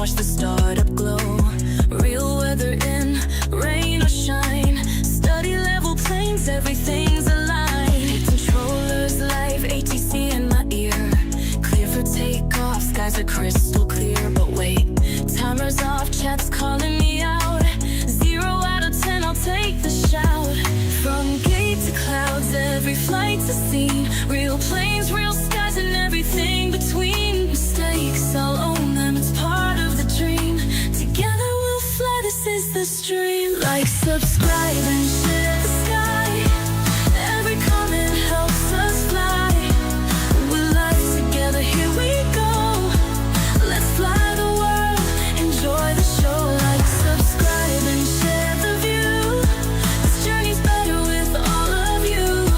watch the startup glow. Real weather in, rain or shine. Study level planes, everything's aligned. Controllers live, ATC in my ear. Clear for takeoff, skies are crystal clear. But wait, timer's off, chat's calling me out. 0 out of 10, I'll take the shout. From gate to clouds, every flight's a scene. Real planes, real skies, and everything between. Mistakes, I'll own them, it's part of the dream. Together we'll fly, this is the stream. Like, subscribe, and share the sky. Every comment helps us fly. We're live together, here we go. Let's fly the world, enjoy the show. Like, subscribe, and share the view. This journey's better with all of you.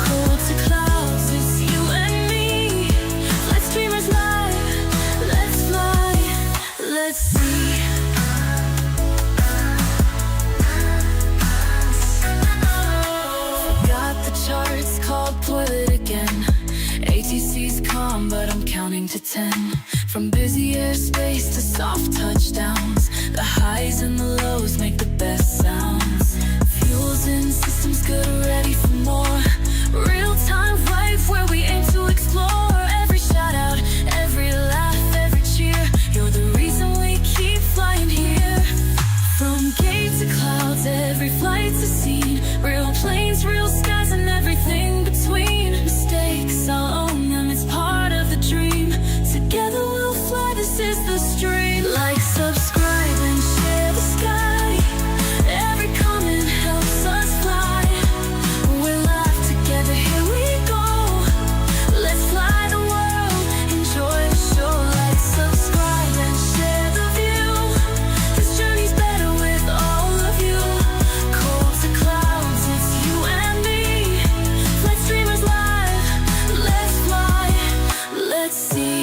Cold to clouds, it's you and me. Let's streamers live, let's fly, let's see. Got the charts called put again. ATC's calm, but I'm counting to 10. From busy airspace to soft touchdowns. The highs and the lows make the best sounds. Fuels in, systems good, ready for more. Real time vibe where we aim to explore. Every shout out, every laugh, every cheer. You're the reason we keep flying here. From gate to clouds, every flight's a scene. Real planes, real skies, and everything between. Mistakes, I'll own them, it's part of the dream. Together we'll fly, this is the stream. Like, subscribe, and share the sky. Every comment helps us fly. We're live together, here we go. Let's fly the world, enjoy the show. Like, subscribe, and share the view. This journey's better with all of you. Cold to clouds, it's you and me. Flight streamers live, let's fly, let's see.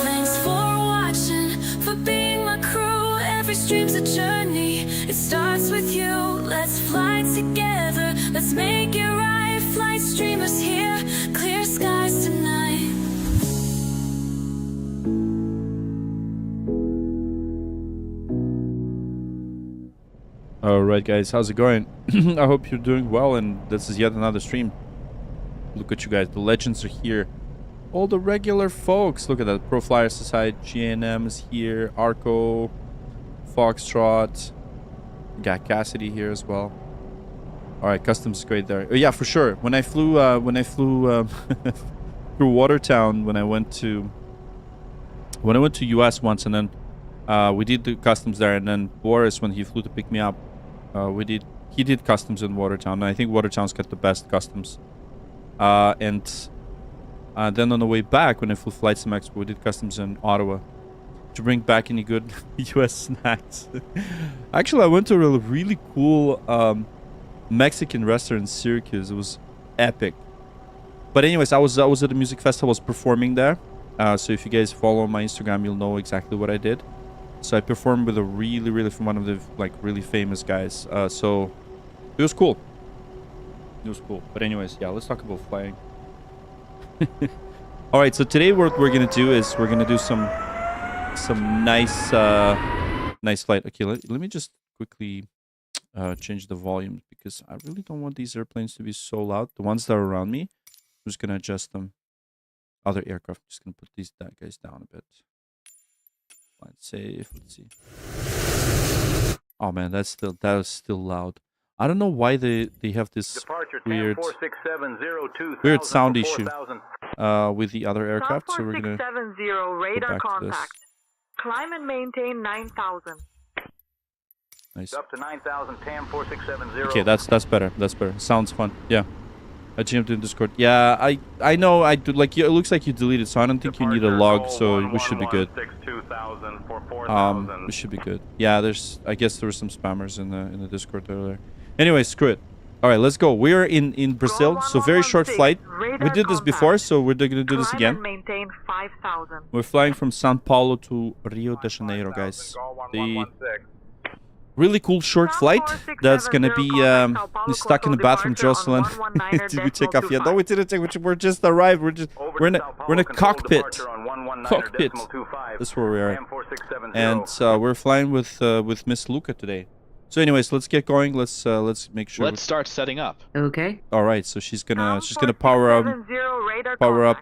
Thanks for watching, for being my crew. Every stream's a journey, it starts with you. Let's fly together, let's make it right. Flight streamers here, clear skies tonight. Alright guys, how's it going? I hope you're doing well, and this is yet another stream. Look at you guys, the legends are here. All the regular folks, look at that. Pro Flyer Society, GNM is here, Arco, Foxtrot, got Cassidy here as well. Alright, customs is great there. Oh, yeah, for sure. When I flew through Watertown, when I went to US once, and then we did the customs there, and then Boris, when he flew to pick me up, he did customs in Watertown, and I think Watertown's got the best customs. And then on the way back, when I flew Flight Sim Expo, we did customs in Ottawa. To bring back any good US snacks. Actually, I went to a really cool Mexican restaurant in Syracuse. It was epic. But anyways, I was at the music festival, I was performing there. So if you guys follow my Instagram, you'll know exactly what I did. So I performed with a really from one of the really famous guys. So it was cool. It was cool. But anyways, yeah, let's talk about flying. All right, so today what we're gonna do is we're gonna do some nice nice flight. Okay, let me just quickly change the volume, because I really don't want these airplanes to be so loud. The ones that are around me, I'm just gonna adjust them. Other aircraft, just gonna put these guys down a bit. Let's safe. Let's see. Oh man, that is still loud. I don't know why they have this weird sound issue with the other aircraft. So we're gonna go radar back to this. contact. Climb and maintain 9,000. Nice. Up to 9,000, TAM 4670. Okay, that's better. That's better. Sounds fun. Yeah. I jumped in Discord. Yeah, I know. I do. Like, it looks like you deleted, so I don't think you need a log. So we should be good. We should be good. Yeah, I guess there were some spammers in the Discord earlier. Anyway, screw it. All right, let's go. We're in Brazil, so very short flight. We did this before, so we're gonna do this again. Maintain 5,000. We're flying from São Paulo to Rio de Janeiro, guys. really cool short flight that's gonna be stuck in the bathroom, Jocelyn. Did we take off yet? No, we didn't take. We're just arrived. We're in a cockpit. Cockpit. That's where we are. And we're flying with Miss Luca today. So, anyways, let's get going. Let's make sure. Let's start setting up. Okay. All right. So she's gonna power up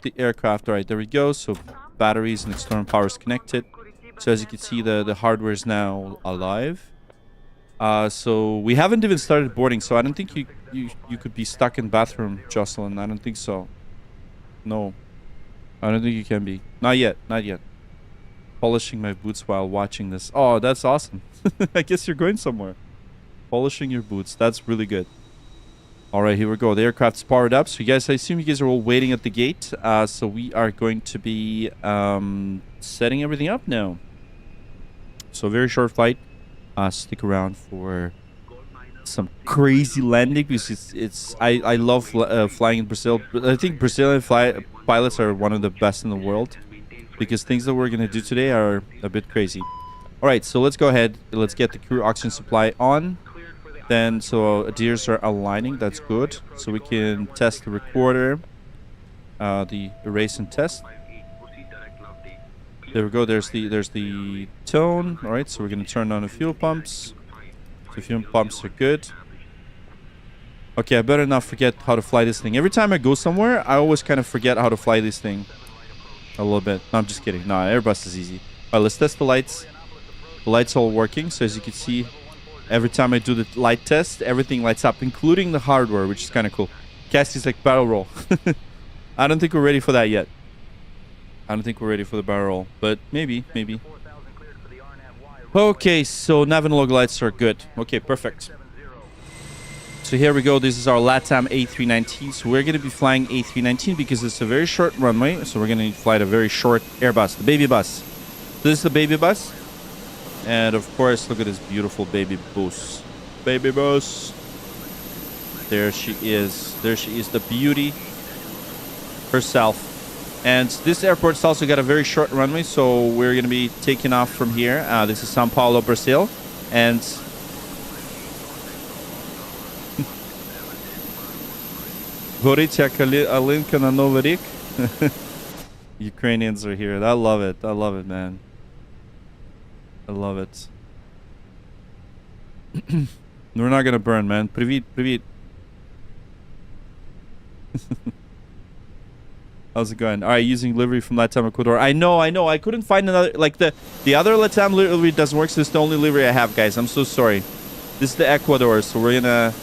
the aircraft. All right. There we go. So batteries and external power is connected. So as you can see, the hardware is now alive. So we haven't even started boarding. So I don't think you could be stuck in bathroom, Jocelyn. I don't think so. No, I don't think you can be. Not yet. Not yet. Polishing my boots while watching this. Oh, that's awesome. I guess you're going somewhere. Polishing your boots. That's really good. All right, here we go. The aircraft's powered up. So you guys, I assume you guys are all waiting at the gate. So we are going to be setting everything up now. So very short flight. Stick around for some crazy landing because I love flying in Brazil. I think Brazilian pilots are one of the best in the world because things that we're gonna do today are a bit crazy. All right, so let's go ahead. Let's get the crew oxygen supply on. Then so gears are aligning. That's good. So we can test the recorder, the erase and test. There we go. There's the tone. All right. So we're gonna turn on the fuel pumps. The fuel pumps are good. Okay, I better not forget how to fly this thing. Every time I go somewhere, I always kind of forget how to fly this thing a little bit. No, I'm just kidding. No, Airbus is easy. All right, let's test the lights. The lights all working. So as you can see, every time I do the light test, everything lights up, including the hardware, which is kind of cool. Cassie's like barrel roll. I don't think we're ready for that yet. I don't think we're ready for the barrel roll, but maybe. Okay, so nav and log lights are good. Okay, perfect. So here we go. This is our LATAM A319. So we're going to be flying A319 because it's a very short runway. So we're going to fly a very short Airbus, the baby bus. So this is the baby bus. And of course, look at this beautiful baby bus. Baby bus. There she is. There she is, the beauty herself. And this airport's also got a very short runway, so we're going to be taking off from here. This is São Paulo, Brazil. And Ukrainians are here. I love it. I love it, man. I love it. We're not going to burn, man. Привет, привет. How's it going? All right, using livery from LATAM Ecuador. I know. I couldn't find another. Like the other LATAM livery doesn't work, so it's the only livery I have, guys. I'm so sorry. This is the Ecuador, so we're gonna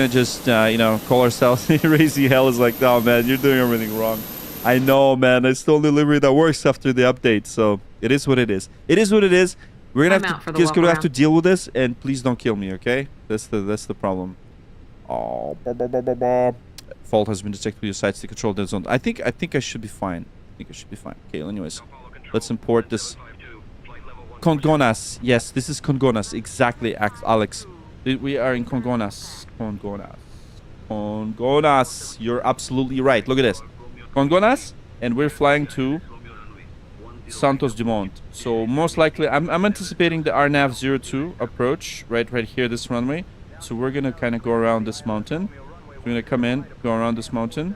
just call ourselves Crazy Hell is like, no, man, you're doing everything wrong. I know, man. It's the only livery that works after the update, so it is what it is. It is what it is. We're gonna have to deal with this, and please don't kill me, okay? That's the problem. Oh, fault has been detected with your sights to control the zone. I think I should be fine. Okay, anyways, let's import this. Congonhas. Yes, this is Congonhas. Exactly, Alex. We are in Congonhas. Congonhas. You're absolutely right. Look at this. Congonhas, and we're flying to Santos Dumont. So most likely, I'm anticipating the RNAV 02 approach right here, this runway. So we're gonna kind of go around this mountain. We're gonna come in, go around this mountain,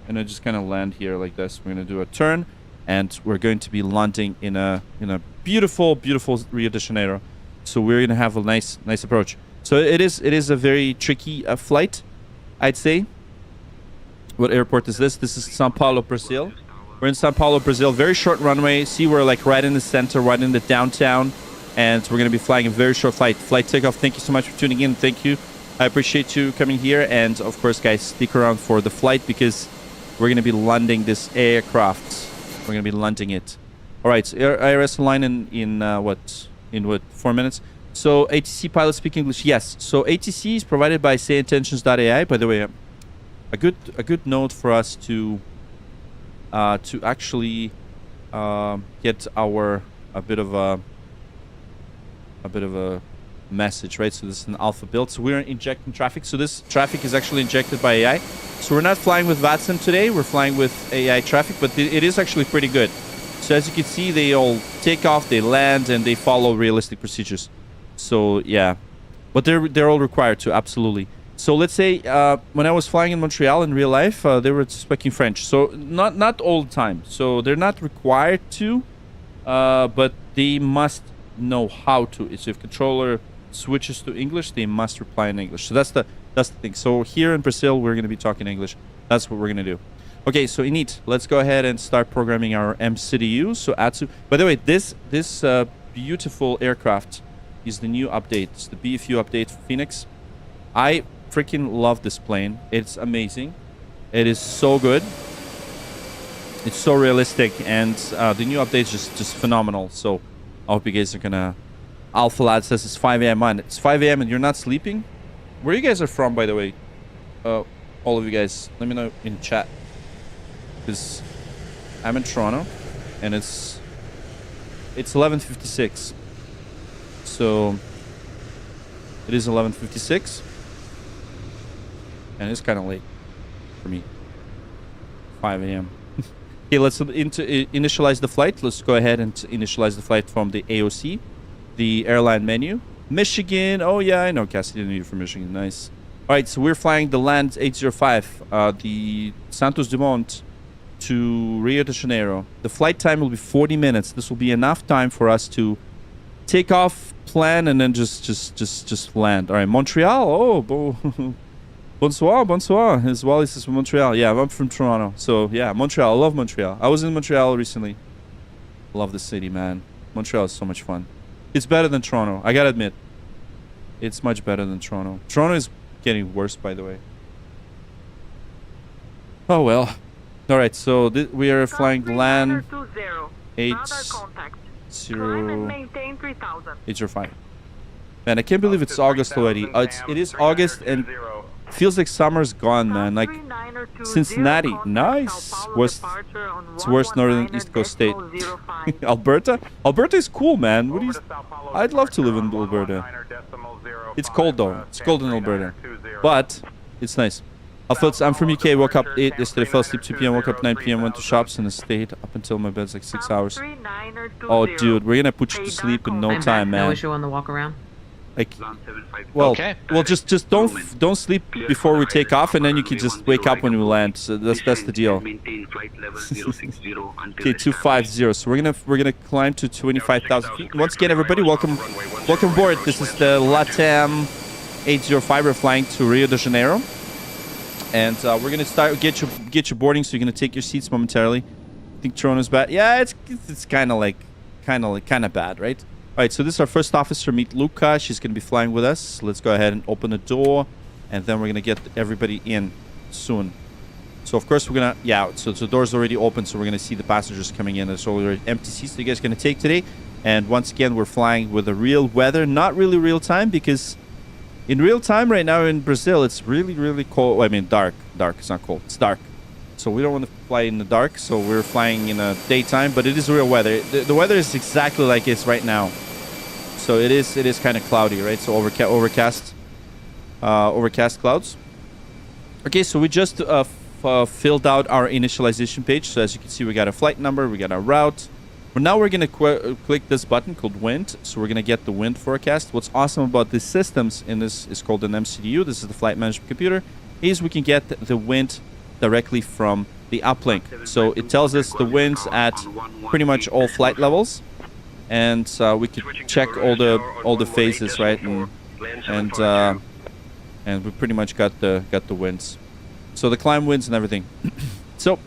and then just kind of land here like this. We're gonna do a turn, and we're going to be landing in a beautiful Rio de Janeiro. So we're gonna have a nice approach. So it is a very tricky flight, I'd say. What airport is this? This is São Paulo, Brazil. We're in São Paulo, Brazil. Very short runway. See, we're like right in the center, right in the downtown, and we're gonna be flying a very short flight. Flight takeoff. Thank you so much for tuning in. Thank you. I appreciate you coming here, and of course, guys, stick around for the flight because we're gonna be landing this aircraft. We're gonna be landing it. All right, so IRS line in what 4 minutes. So ATC pilot speak English. Yes. So ATC is provided by SayIntentions.AI. By the way, a good note for us to actually get a bit of a message, right? So this is an alpha build. So we're injecting traffic. So this traffic is actually injected by AI. So we're not flying with Watson today. We're flying with AI traffic, but it is actually pretty good. So as you can see, they all take off, they land, and they follow realistic procedures. So yeah, but they're all required to, absolutely. So let's say when I was flying in Montreal in real life, they were speaking French. So not all the time. So they're not required to, but they must know how to. So if controller switches to English, they must reply in English. So that's the thing. So here in Brazil, we're going to be talking English. That's what we're going to do. Okay, so Init, let's go ahead and start programming our MCDU. So Atsu. By the way, this beautiful aircraft is the new update. It's the BFU update for Fenix. I freaking love this plane. It's amazing. It is so good. It's so realistic, and the new update is just phenomenal. So I hope you guys are gonna. Alpha Lad says it's 5 a.m. on. It's 5 a.m. and you're not sleeping. Where you guys are from, by the way? All of you guys, let me know in chat. Because I'm in Toronto, and it's 11:56. So it is 11:56, and it's kind of late for me. 5 a.m. Okay, let's initialize the flight. Let's go ahead and initialize the flight from the AOC, the airline menu. Michigan. Oh yeah, I know Cassidy knew you from Michigan. Nice. All right, so we're flying the Land 805, the Santos Dumont to Rio de Janeiro. The flight time will be 40 minutes. This will be enough time for us to take off, plan, and then just land. All right, Montreal. Oh, bonsoir. His Wallace is from Montreal. Yeah, I'm from Toronto. So yeah, Montreal. I love Montreal. I was in Montreal recently. Love the city, man. Montreal is so much fun. It's better than Toronto. I gotta admit, it's much better than Toronto. Toronto is getting worse, by the way. Oh well. All right, so we are flying LAN 805. Man, I can't believe it's August already. It is August, and feels like summer's gone, man. Like Cincinnati, nice. It's worst northern East Coast state. Alberta is cool, man. I'd love to live in Alberta. It's cold though. It's cold in Alberta, but it's nice. I'm from UK. Woke up 8 yesterday. Fell asleep 2 p.m. Woke up 9 p.m. Went to shops and stayed up until my bed's like 6 hours. Oh, dude, we're gonna put you to sleep in no time, man. No issue on the walk around. Like, well, just don't sleep before we take off, and then you can just wake up when we land. So that's the deal. Okay, 250. So we're gonna climb to 25,000 feet. Once again, everybody, welcome aboard. This is the LATAM 805. We're flying to Rio de Janeiro. And we're gonna get your boarding, so you're gonna take your seats momentarily. I think Toronto's bad. Yeah, it's kind of bad, right? All right, so this is our first officer. Meet Luca. She's gonna be flying with us. Let's go ahead and open the door, and then we're gonna get everybody in soon. So of course we're gonna So the door's already open, so we're gonna see the passengers coming in. There's already empty seats that you guys are gonna take today. And once again, we're flying with the real weather, not really real time, because in real time right now in Brazil, it's really cold. Well, I mean, dark. It's not cold. It's dark. So we don't want to fly in the dark. So we're flying in a daytime, but it is real weather. The weather is exactly like it's right now. So it is kind of cloudy, right? So overcast clouds. Okay, so we just filled out our initialization page. So as you can see, we got a flight number, we got our route. But now we're going to click this button called wind. So we're going to get the wind forecast. What's awesome about these systems in this is called an MCDU. This is the flight management computer. Is we can get the wind directly from the uplink. So it tells us the winds at pretty much all flight levels. And we can check all the phases, right? And we pretty much got the winds. So the climb winds and everything. So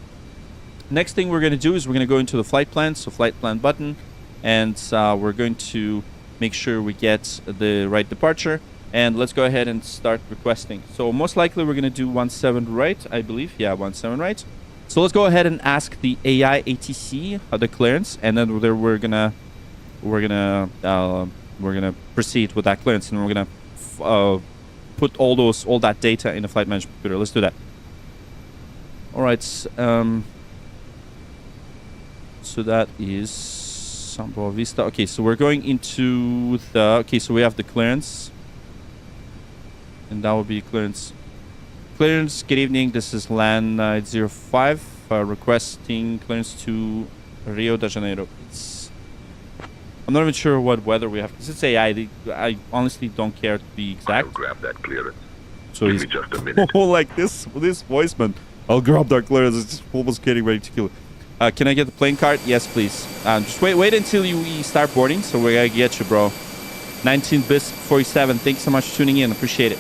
next thing we're going to do is we're going to go into the flight plan. So flight plan button, and we're going to make sure we get the right departure, and let's go ahead and start requesting. So most likely we're going to do 17 right, I believe. Yeah, 17 right. So let's go ahead and ask the AI ATC the clearance, and then we're gonna proceed with that clearance, and we're gonna put all that data in the flight management computer. Let's do that. All right. So that is San Boa Vista. Okay, so we're going into the... Okay, so we have the clearance. And that will be clearance. Clearance, good evening. This is LAN 805. Requesting clearance to Rio de Janeiro. I'm not even sure what weather we have. Because it's AI. I honestly don't care to be I'll exact. grab that clearance. So Give he's me just a minute. oh, like this voice, man. I'll grab that clearance. It's just almost getting ready to kill it. Can I get the plane card? Yes, please. Just wait until we start boarding. So we're gonna get you, bro. 19bis47. Thanks so much for tuning in. Appreciate it.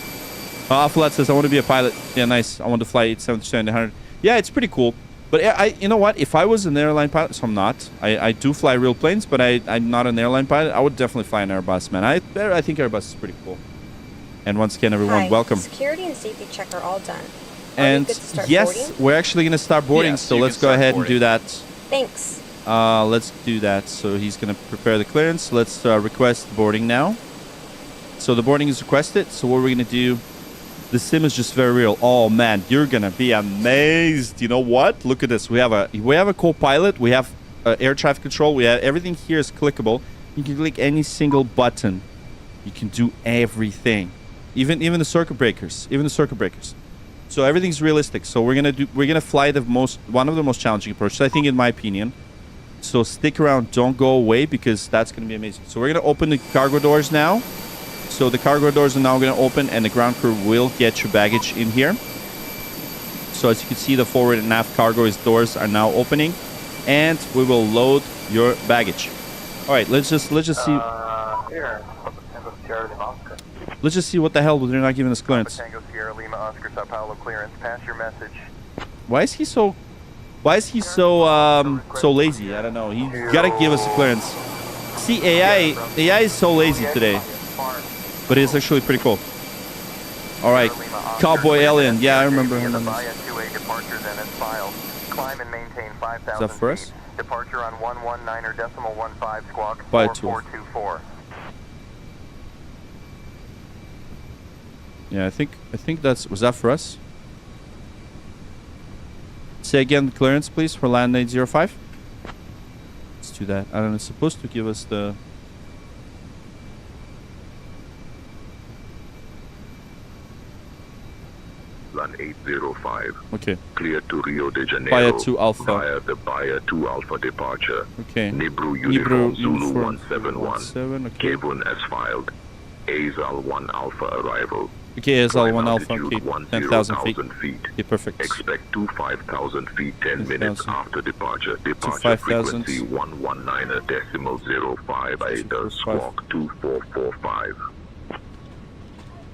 Alphalat says I want to be a pilot. Yeah, nice. I want to fly 737-800. Yeah, it's pretty cool. But you know what? If I was an airline pilot, so I'm not. I do fly real planes, but I'm not an airline pilot. I would definitely fly an Airbus, man. I think Airbus is pretty cool. And once again, everyone, Hi. welcome. Security and safety check are all done. And good to start yes, boarding? we're actually going to start boarding, Yes, so you let's can go start ahead boarding. and do that. Thanks. Let's do that. So he's going to prepare the clearance. Let's request boarding now. So the boarding is requested. So what we're going to do, the sim is just very real. Oh man, you're going to be amazed. You know what? Look at this. We have a co-pilot. We have air traffic control. We have everything here is clickable. You can click any single button. You can do everything. Even the circuit breakers. So everything's realistic. So we're gonna fly one of the most challenging approaches, I think, in my opinion. So stick around, don't go away, because that's gonna be amazing. So we're gonna open the cargo doors now. So the cargo doors are now gonna open, and the ground crew will get your baggage in here. So as you can see, the forward and aft cargo doors are now opening, and we will load your baggage. All right, let's just see. Let's just see what the hell they're not giving us clearance. Tango Sierra Lima Oscar Sao Paulo clearance. Pass your message. Why is he so lazy? I don't know. He gotta give us a clearance. See, AI is so lazy today, but it's actually pretty cool. All right, Cowboy Alien. Yeah, I remember him. Departures and its filed. Climb and maintain 5,000 Is that for us? feet. Departure on 119.15 squawk By two. 4424. Yeah, I think was that for us? Say again, clearance, please, for land 805. Let's do that. I don't know. It's supposed to give us the. Run 805. Okay. Clear to Rio de Janeiro. Bahia 2 Alpha. Via the Bahia 2 Alpha departure. Okay. Nibru Uniform Zulu 171. 17, okay. Kevin as filed. Azal 1 Alpha arrival. Okay, SL1 Climb Alpha. altitude Okay, 10,000 feet. 10,000 feet. Okay, perfect. Expect to 5,000 feet 10 minutes 10,000. after departure. Departure 5,000. frequency 119.05 AIDA squawk 2445.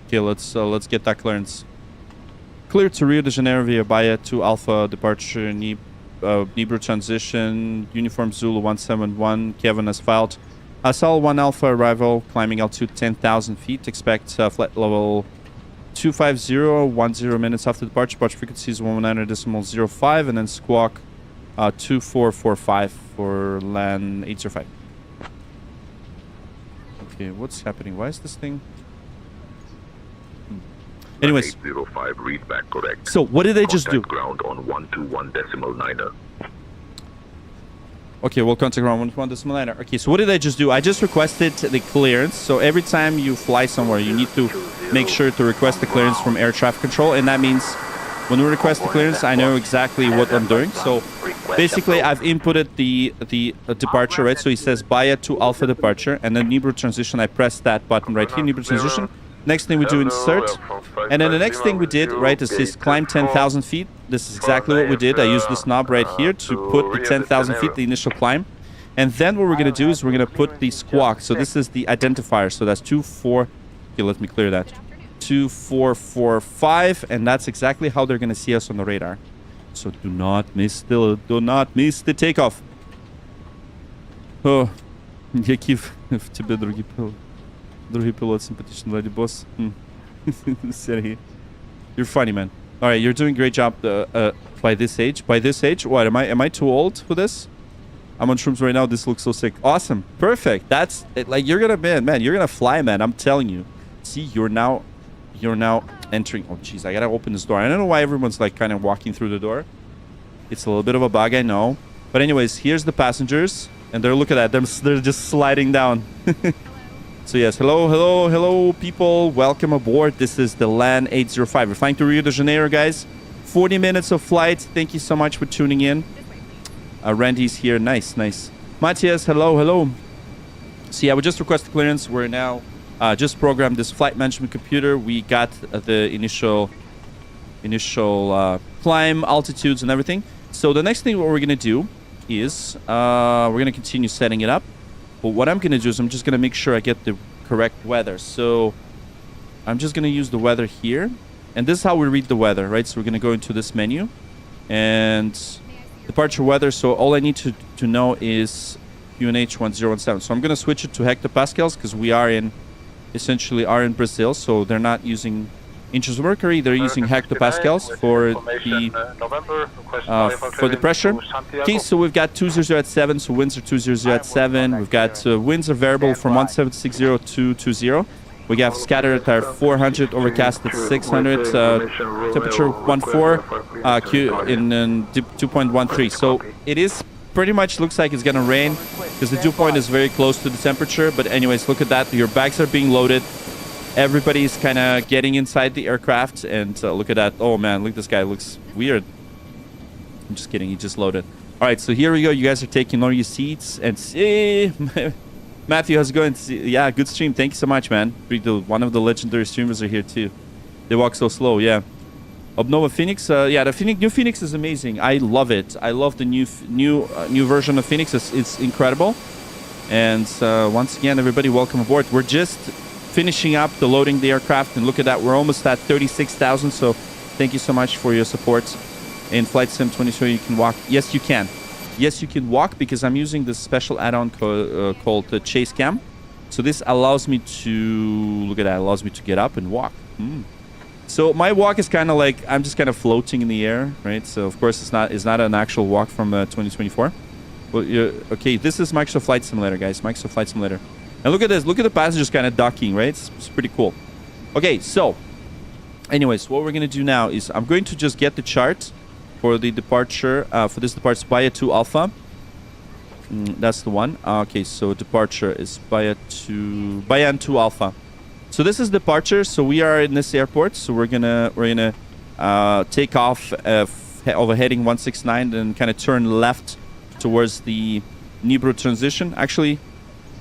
Okay, let's get that clearance. Clear to Rio de Janeiro via Bahia 2 Alpha departure. Nibru transition. Uniform Zulu 171. Kevin has filed. SL 1 Alpha arrival. Climbing altitude 10,000 feet. Expect flight level 250, 10 minutes after departure. Departure frequency is 119.05, and then squawk 2445 for land 805. Okay, what's happening? Why is this thing? Anyways, 805 read back correct. so what did they just do? Contact ground on 121.9er. Okay, we'll contact around 1.9. Okay, so what did I just do? I just requested the clearance. So every time you fly somewhere, you need to make sure to request the clearance from air traffic control. And that means when we request the clearance, I know exactly what I'm doing. So basically, I've inputted the departure, right? So it says Bahia to Alpha departure. And then Nibru transition, I press that button right here, Nibru transition. Next thing we do, insert. And then the next thing we did, right, is this climb 10,000 feet. This is exactly what we did. I used this knob right here to put the 10,000 feet, the initial climb. And then what we're going to do is we're going to put the squawk. So this is the identifier. So that's 24. Okay, let me clear that. 2445. And that's exactly how they're going to see us on the radar. So do not miss the takeoff. Oh, які в тебе другий пилот симпатичный, леди босс. Sergey, you're funny, man. All right, you're doing a great job by this age. By this age, what am I too old for this? I'm on shrooms right now. This looks so sick. Awesome, perfect. That's it. Like you're gonna, man. You're gonna fly, man. I'm telling you. See, you're now entering. Oh, jeez, I gotta open this door. I don't know why everyone's like kind of walking through the door. It's a little bit of a bug, I know. But anyways, here's the passengers, and look at that. They're just sliding down. So yes, hello, people. Welcome aboard. This is the LAN 805. We're flying to Rio de Janeiro, guys. 40 minutes of flight. Thank you so much for tuning in. Randy's here. Nice. Matthias, hello. So yeah, we just requested clearance. We're now just programmed this flight management computer. We got the initial climb altitudes and everything. So the next thing what we're gonna do is we're gonna continue setting it up. But what I'm gonna do is I'm just gonna make sure I get the correct weather. So I'm just gonna use the weather here, and this is how we read the weather, right? So we're gonna go into this menu and departure weather. So all I need to know is UNH 1017. So I'm gonna switch it to hectopascals because we are in in Brazil, so they're not using inches of mercury, they're using hectopascals for the pressure. Okay, so we've got 200 at 7, so winds are 200 at 7. We've got winds are variable from 1760 to 20. We have scattered at 400, overcast at 600, temperature 14, Q in 2.13. So it is pretty much looks like it's gonna rain because the dew point is very close to the temperature. But anyways, look at that. Your bags are being loaded. Everybody's kind of getting inside the aircraft, and look at that. Oh man, look, this guy looks weird. I'm just kidding, he just loaded. All right, so here we go. You guys are taking all your seats, and see Matthew, how's it going? Yeah, good stream. Thank you so much, man. One of the legendary streamers are here too. They walk so slow. Yeah. Obnova Phoenix. Yeah, the new Phoenix is amazing. I love it. I love the new version of Phoenix. It's incredible. And once again, everybody, welcome aboard. We're just finishing up the loading the aircraft, and look at that, we're almost at 36,000. So thank you so much for your support. In Flight Sim 2020 you can walk. Yes, you can. Yes, you can walk, because I'm using this special add-on called the Chase Cam. So this allows me to, look at that, allows me to get up and walk. So my walk is kind of like, I'm just kind of floating in the air, right? So of course it's not an actual walk from 2024. Well, okay, this is Microsoft Flight Simulator, guys. Microsoft Flight Simulator. And look at this. Look at the passengers kind of docking, right? It's pretty cool. Okay, so anyways, what we're going to do now is I'm going to just get the chart for the departure, for this departure, Bahia 2 Alpha. That's the one. Okay, so departure is Bahia 2 Alpha. So this is departure. So we are in this airport. So we're gonna take off over heading 169 and kind of turn left towards the Nibro transition. Actually,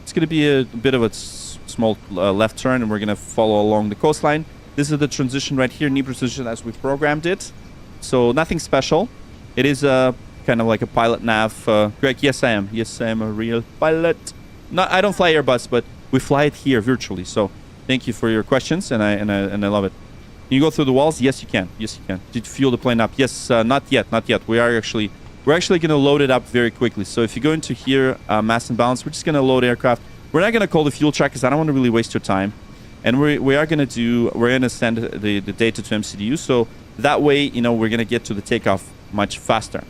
it's going to be a bit of a small left turn, and we're going to follow along the coastline. This is the transition right here, Nibro transition, as we programmed it. So nothing special. It is kind of like a pilot nav. Greg, yes, I am. Yes, I am a real pilot. No, I don't fly Airbus, but we fly it here virtually. So thank you for your questions, and I love it. Can you go through the walls? Yes, you can. Yes, you can. Did you fuel the plane up? Yes, not yet. Not yet. We're actually going to load it up very quickly. So if you go into here, mass and balance, we're just going to load aircraft. We're not going to call the fuel check because I don't want to really waste your time. And we're going to send the data to MCDU. So that way, you know, we're going to get to the takeoff much faster.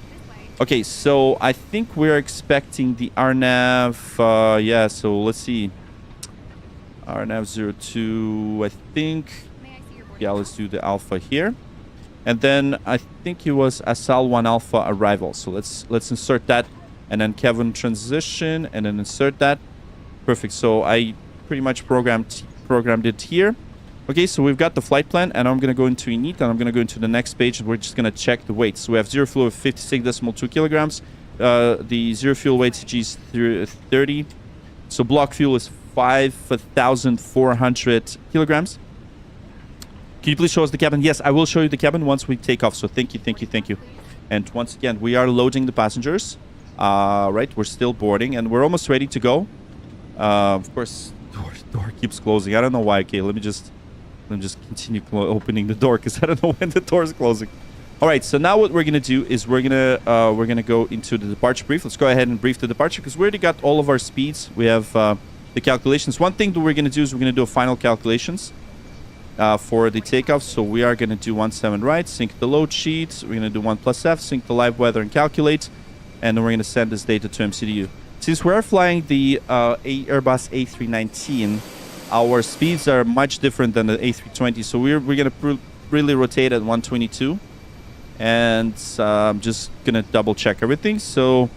Okay, so I think we're expecting the RNAV. Yeah, so let's see. RNAV 02, I think. Yeah, let's do the alpha here. And then I think it was Asal 1 Alpha arrival. So let's insert that, and then Kevin transition, and then insert that. Perfect. So I pretty much programmed it here. Okay, so we've got the flight plan, and I'm going to go into init, and I'm going to go into the next page, and we're just going to check the weight. So we have zero fuel of 56.2 kilograms. The zero fuel weight CG is 30. So block fuel is 5,400 kilograms. Can you please show us the cabin? Yes, I will show you the cabin once we take off. So thank you. And once again, we are loading the passengers. Right, we're still boarding, and we're almost ready to go. Of course, door keeps closing. I don't know why. Okay, let me just continue opening the door because I don't know when the door is closing. All right, so now what we're gonna do is we're gonna go into the departure brief. Let's go ahead and brief the departure because we already got all of our speeds. We have the calculations. One thing that we're gonna do is we're gonna do a final calculations. For the takeoff. So we are going to do 17 right, sync the load sheet. We're going to do 1+F, sync the live weather and calculate. And then we're going to send this data to MCDU. Since we're flying the Airbus A319, our speeds are much different than the A320. So we're going to really rotate at 122. And I'm just going to double check everything. So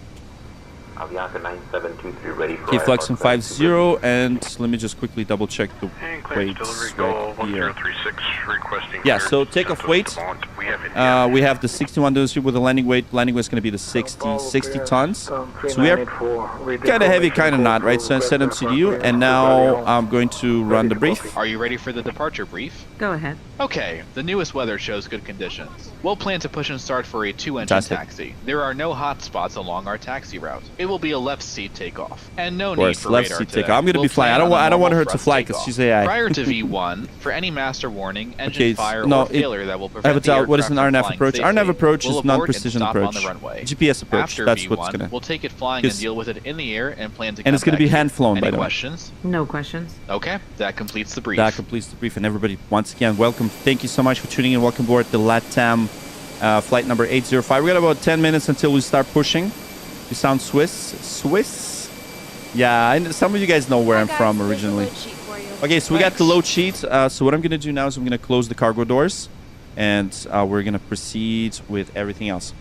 Avianca 9723 ready for Okay, flexing IFR 50, and let me just quickly double check the And clearance weights delivery goal right here. 1036 requesting Yeah, so clearance takeoff Santos weight. Dumont. We have We have the 61 with the landing weight. Landing weight is going to be the 60 tons. So we are kind of heavy, kind of not, right? So I set MCDU, and now I'm going to run the brief. Are you ready for the departure brief? Go ahead. Okay, the newest weather shows good conditions. We'll plan to push and start for a 2-engine Fantastic. taxi. There are no hot spots along our taxi route. It will be a left seat takeoff, and no Of need course, for left radar seat today. takeoff. I'm going to We'll be flying. plan on a I don't want her normal to thrust fly because takeoff. she's AI. Prior to V1, for any master warning, engine Okay, fire, no, or failure that will prevent the Avatar, what is aircraft an from RNAV flying approach? safely, RNAV approach we'll is abort non-precision and stop approach. on the runway. GPS approach. After That's V1, what's going to... we'll take it flying and deal with it in the air and plan to And it's come going to be back here. hand-flown, by Any the way. questions? No questions. Okay, that completes the brief. That completes the brief. And everybody, once again, welcome. Thank you so much for tuning in. Welcome aboard the LATAM flight number 805. We got about 10 minutes until we start pushing. You sound Swiss? Yeah, some of you guys know where I'm from originally. Okay, so we got the load sheet. So what I'm going to do now is I'm going to close the cargo doors, and we're going to proceed with everything else.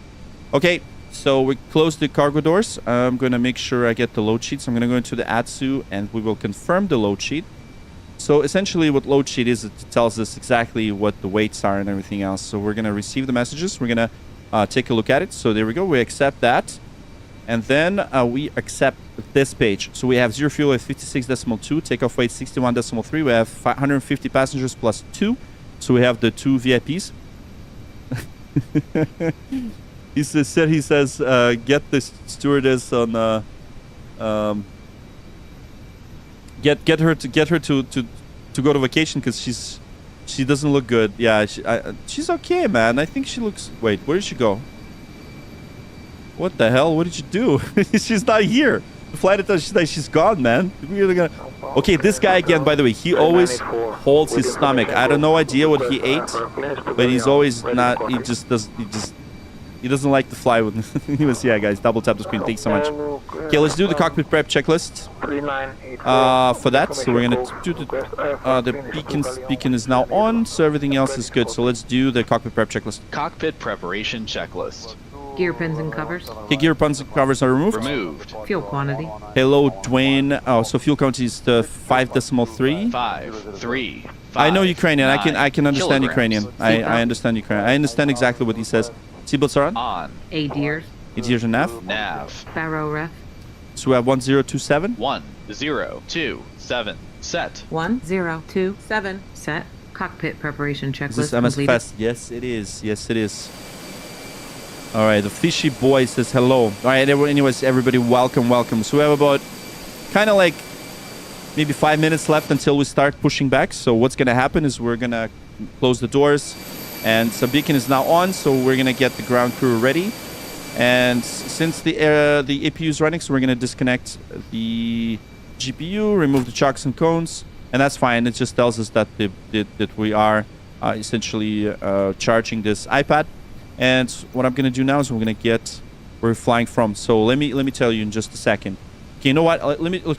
Okay, so we close the cargo doors. I'm going to make sure I get the load sheets. I'm going to go into the ATSU, and we will confirm the load sheet. So essentially what load sheet is, it tells us exactly what the weights are and everything else. So we're going to receive the messages. We're going to take a look at it. So there we go. We accept that. And then we accept this page. So we have zero fuel at 56.2, takeoff weight 61.3. We have 150 passengers plus 2. So we have the 2 VIPs. He says, get the stewardess on get her to go to vacation because she doesn't look good. Yeah, she's okay, man. I think she looks. Wait, where did she go? What the hell? What did you do? She's not here. The flight attendant, she's gone, man. We're gonna... Okay, this guy again, by the way, he always holds his stomach. I have no idea what he ate, but he's always not. He doesn't like to fly with. Anyways, yeah, guys, double tap the screen. Thanks so much. Okay, let's do the cockpit prep checklist. For that, so we're gonna do the beacon is now on, so everything else is good. So let's do the cockpit prep checklist. Cockpit preparation checklist. Gear pins and covers. Okay, gear pins and covers are removed. Removed. Fuel quantity. Hello, Dwayne. Oh, so fuel count is the 5.3. 5, 3, 5. I know Ukrainian. I can understand kilograms. Ukrainian. I understand Ukrainian. I understand exactly what he says. Seatbelts are on. On. ADIRS. It's here's a nav. Nav. Barrow ref. So we have 1027. 1, 0, 2, 7. Set. 1, 0, 2, 7. Set. Cockpit preparation checklist Is this completed. MSFest? Yes, it is. Yes, it is. All right, the fishy boy says hello. All right, anyways, everybody, welcome. So we have about kind of like maybe 5 minutes left until we start pushing back. So what's going to happen is we're going to close the doors, and the beacon is now on, so we're going to get the ground crew ready. And since the APU is running, so we're going to disconnect the GPU, remove the chocks and cones, and that's fine. It just tells us that that we are essentially charging this iPad. And what I'm going to do now is we're flying from. So let me tell you in just a second. Okay, you know what?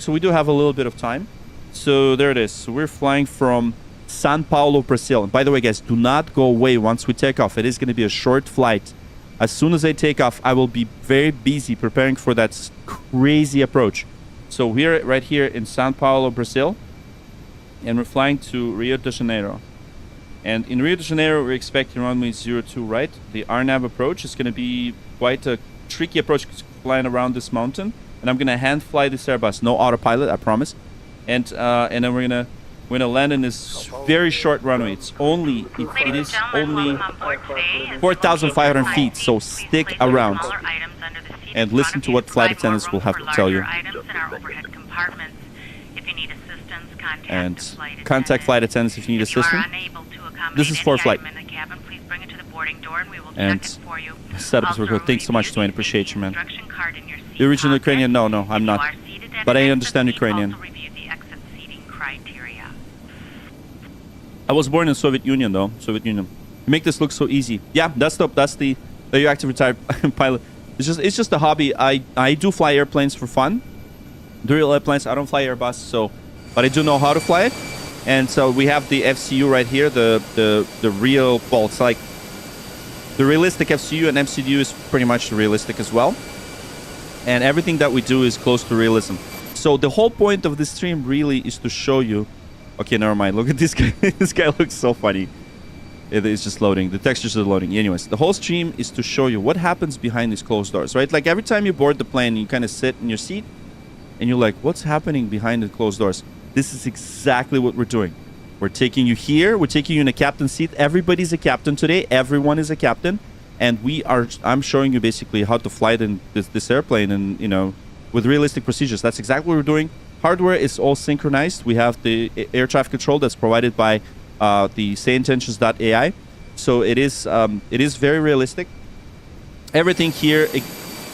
So we do have a little bit of time. So there it is. So we're flying from São Paulo, Brazil. And by the way, guys, do not go away once we take off. It is going to be a short flight. As soon as I take off, I will be very busy preparing for that crazy approach. So we're right here in São Paulo, Brazil. And we're flying to Rio de Janeiro. And in Rio de Janeiro, we're expecting runway 02 right. The RNAV approach is going to be quite a tricky approach flying around this mountain. And I'm going to hand fly this Airbus. No autopilot, I promise. And then we're gonna land in this very short runway. It is only 4,500 feet. So stick around and listen to what flight attendants will have to tell you. And contact flight attendants if you need assistance. This is for flight. And setup is good. Thanks so much, Dwayne. Appreciate you, man. The original Ukrainian? No, I'm not. But I understand Ukrainian. I was born in Soviet Union, though. Soviet Union. You make this look so easy. Yeah, that's the you active retired pilot. It's just a hobby. I do fly airplanes for fun. The real airplanes. I don't fly Airbus, but I do know how to fly it. And so we have the FCU right here, the real, well, it's like the realistic FCU, and MCDU is pretty much realistic as well. And everything that we do is close to realism. So the whole point of this stream really is to show you... Okay, never mind. Look at this guy. This guy looks so funny. It is just loading. The textures are loading. Anyways, the whole stream is to show you what happens behind these closed doors, right? Like every time you board the plane, you kind of sit in your seat and you're like, what's happening behind the closed doors? This is exactly what we're doing. We're taking you here. We're taking you in a captain's seat. Everybody's a captain today. Everyone is a captain. And I'm showing you basically how to fly this airplane and, you know, with realistic procedures. That's exactly what we're doing. Hardware is all synchronized. We have the air traffic control that's provided by the SayIntentions.AI. So it is very realistic. Everything here,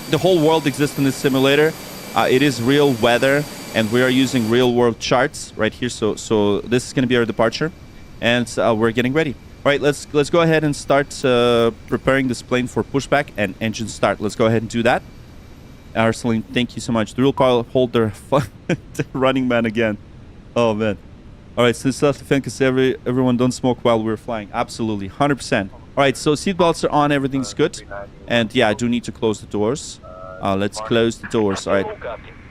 the whole world exists in this simulator. It is real weather, and we are using real world charts right here. So this is going to be our departure, and we're getting ready. All right, let's go ahead and start preparing this plane for pushback and engine start. Let's go ahead and do that. Arceline, thank you so much. The real power holder, running man again. Oh man. All right, so self defense, everyone don't smoke while we're flying. Absolutely, 100%. All right, so seatbelts are on, everything's good, and yeah, I do need to close the doors. Let's close the doors. All right.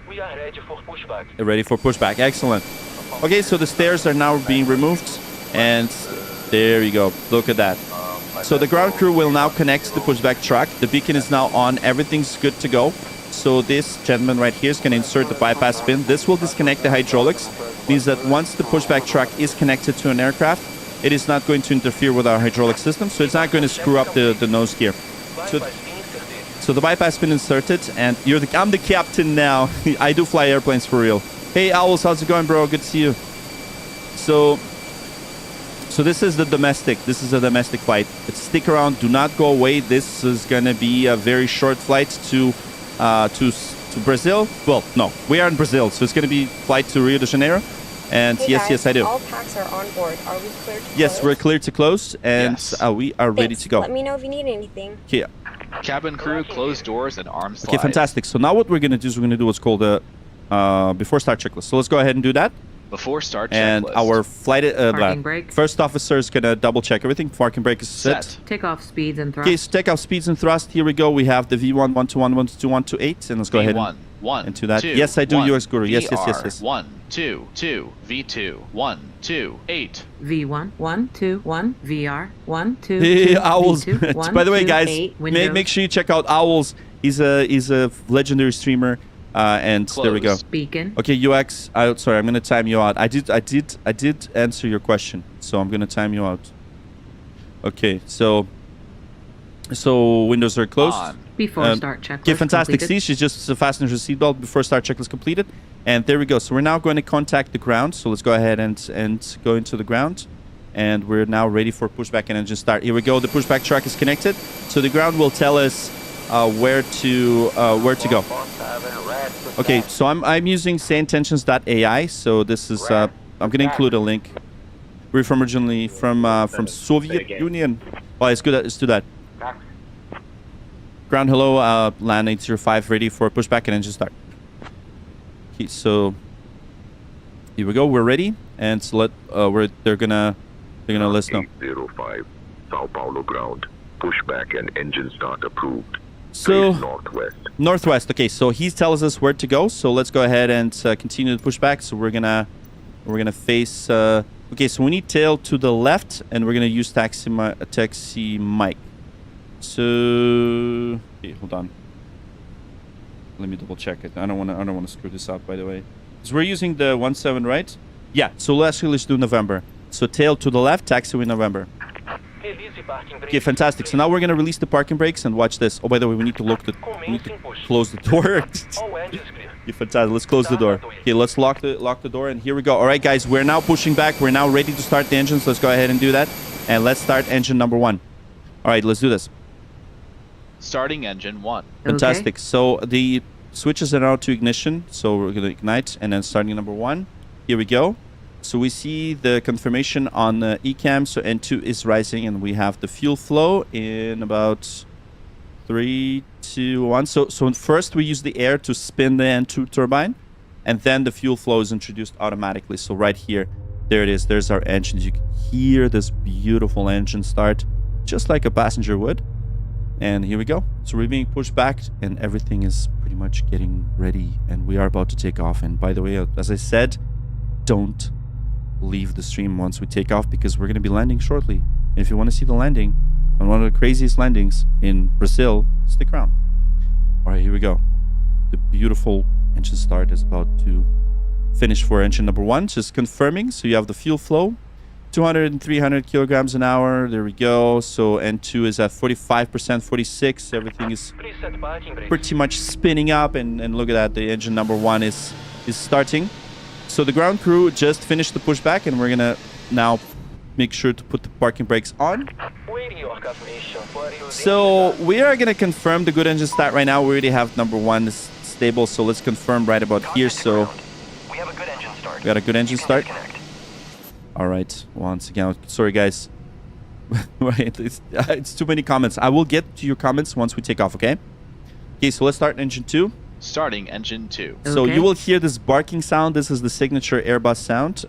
We are ready for pushback. Ready for pushback. Excellent. Okay, so the stairs are now being removed, and there you go. Look at that. So the ground crew will now connect to the pushback truck. The beacon is now on. Everything's good to go. So this gentleman right here is going to insert the bypass pin. This will disconnect the hydraulics. Means that once the pushback truck is connected to an aircraft, it is not going to interfere with our hydraulic system. So it's not going to screw up the nose gear. So the bypass pin inserted, and I'm the captain now. I do fly airplanes for real. Hey Owls, how's it going, bro? Good to see you. So this is the domestic. This is a domestic flight. Stick around. Do not go away. This is gonna be a very short flight to Brazil. Well, no, we are in Brazil, so it's gonna be flight to Rio de Janeiro. And Hey yes, guys, yes, I do. All packs are on board. Are we clear to Yes, close? we're clear to close, and Yes. we are ready Thanks. to go. Let me know if you need anything. Okay. Cabin crew, close doors and arms Okay, fantastic. So now what we're gonna do is we're gonna do what's called a before start checklist. So let's go ahead and do that. Before start And checklist. our flight Parking brake. first officer is gonna double check everything. Parking brake is set. Takeoff speeds and thrust. Okay, so takeoff speeds and thrust. Here we go. We have the V1, 121, 122, 128, and let's go ahead V1, and 1, into that. 2, Yes, I do, 1, UX Guru. Yes, yes, yes, VR, yes. 1, 2, 2, V2, 1, 2, 8. V1, 1, 2, 1, VR, 1, 2, Hey, 2, Owls. V2, 1, By the way, 2, guys, 8, make sure you check out Owls. He's a legendary streamer. And there we go. Close. Beacon. Okay, UX. Sorry, I'm gonna time you out. I did answer your question, so I'm gonna time you out. Okay, so windows are closed. On. Before start checklist. Okay, fantastic. completed. See, she's just fastened her seatbelt before start checklist completed. And there we go. So we're now going to contact the ground. So let's go ahead and go into the ground. And we're now ready for pushback and engine start. Here we go. The pushback truck is connected. So the ground will tell us where to go. Okay, so I'm using SayIntentions.AI. So this is I'm going to include a link. We're from originally from Soviet Union. Oh, it's good. Let's do that. Ground hello, land 805 ready for pushback and engine start. Okay, so here we go. We're ready, and so they're gonna let us know. 805, Sao Paulo ground. Pushback and engine start approved. So Face northwest. northwest. Okay, so he tells us where to go. So let's go ahead and continue the pushback. So we're gonna face. Okay, so we need tail to the left, and we're gonna use taxi mic. So okay, hold on. Let me double check it. I don't wanna screw this up, by the way. So we're using the 17, right? Yeah. So let's do November. So tail to the left, taxiway November. Okay, fantastic. So now we're gonna release the parking brakes and watch this. Oh, by the way, we need to close the door. Yeah, fantastic. Let's close the door. Okay, let's lock the door, and here we go. All right, guys, we're now pushing back. We're now ready to start the engines. Let's go ahead and do that, and let's start engine number 1. All right, let's do this. Starting engine 1. Fantastic. Okay. So the switches are now to ignition. So we're gonna ignite, and then starting number 1. Here we go. So we see the confirmation on the ECAM. So N2 is rising, and we have the fuel flow in about 3, 2, 1. So first we use the air to spin the N2 turbine, and then the fuel flow is introduced automatically. So right here, there it is. There's our engines. You can hear this beautiful engine start, just like a passenger would. And here we go. So we're being pushed back and everything is pretty much getting ready and we are about to take off. And by the way, as I said, don't leave the stream once we take off because we're going to be landing shortly. And if you want to see the landing on one of the craziest landings in Brazil, stick around. All right, here we go. The beautiful engine start is about to finish for engine number 1. Just confirming. So you have the fuel flow. 200 and 300 kilograms an hour. There we go. So N2 is at 45%, 46. Everything is pretty much spinning up. And look at that. The engine number 1 is starting. So the ground crew just finished the pushback. And we're going to now make sure to put the parking brakes on. So we are going to confirm the good engine start right now. We already have number 1 is stable. So let's confirm right about here. So We have a good engine start. we got a good engine start. Disconnect. All right, once again, sorry guys. Right, it's too many comments. I will get to your comments once we take off, okay? Okay, so let's start engine 2. Starting engine 2. So Okay. you will hear this barking sound. This is the signature Airbus sound.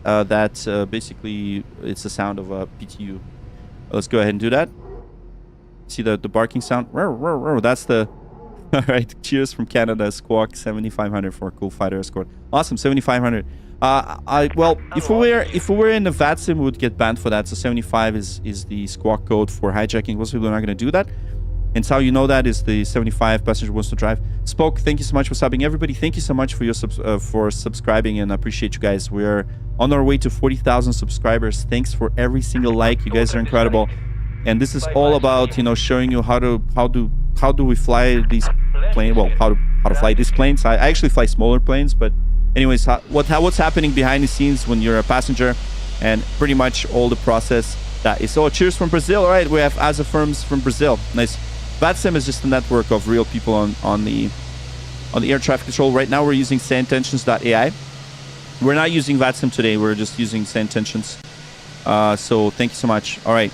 Basically, it's the sound of a PTU. Let's go ahead and do that. See the barking sound? That's the... All right, cheers from Canada, Squawk 7500 for a cool fighter escort. Awesome, 7500. Well, if we were in the VATSIM, we would get banned for that. So 75 is the squawk code for hijacking. Most people are not going to do that. And so how you know that is the 75 passenger wants to drive. Spoke, thank you so much for subbing. Everybody, thank you so much for your for subscribing, and I appreciate you guys. We're on our way to 40,000 subscribers. Thanks for every single like. You guys are incredible. And this is all about, you know, showing you how do we fly these planes. Well, how to fly these planes. I actually fly smaller planes, but anyways, what's happening behind the scenes when you're a passenger, and pretty much all the process that is. Oh, cheers from Brazil. All right, we have ASA firms from Brazil. Nice. VATSIM is just a network of real people on the air traffic control. Right now, we're using SayIntentions.AI. We're not using VATSIM today. We're just using SayIntentions. So thank you so much. All right,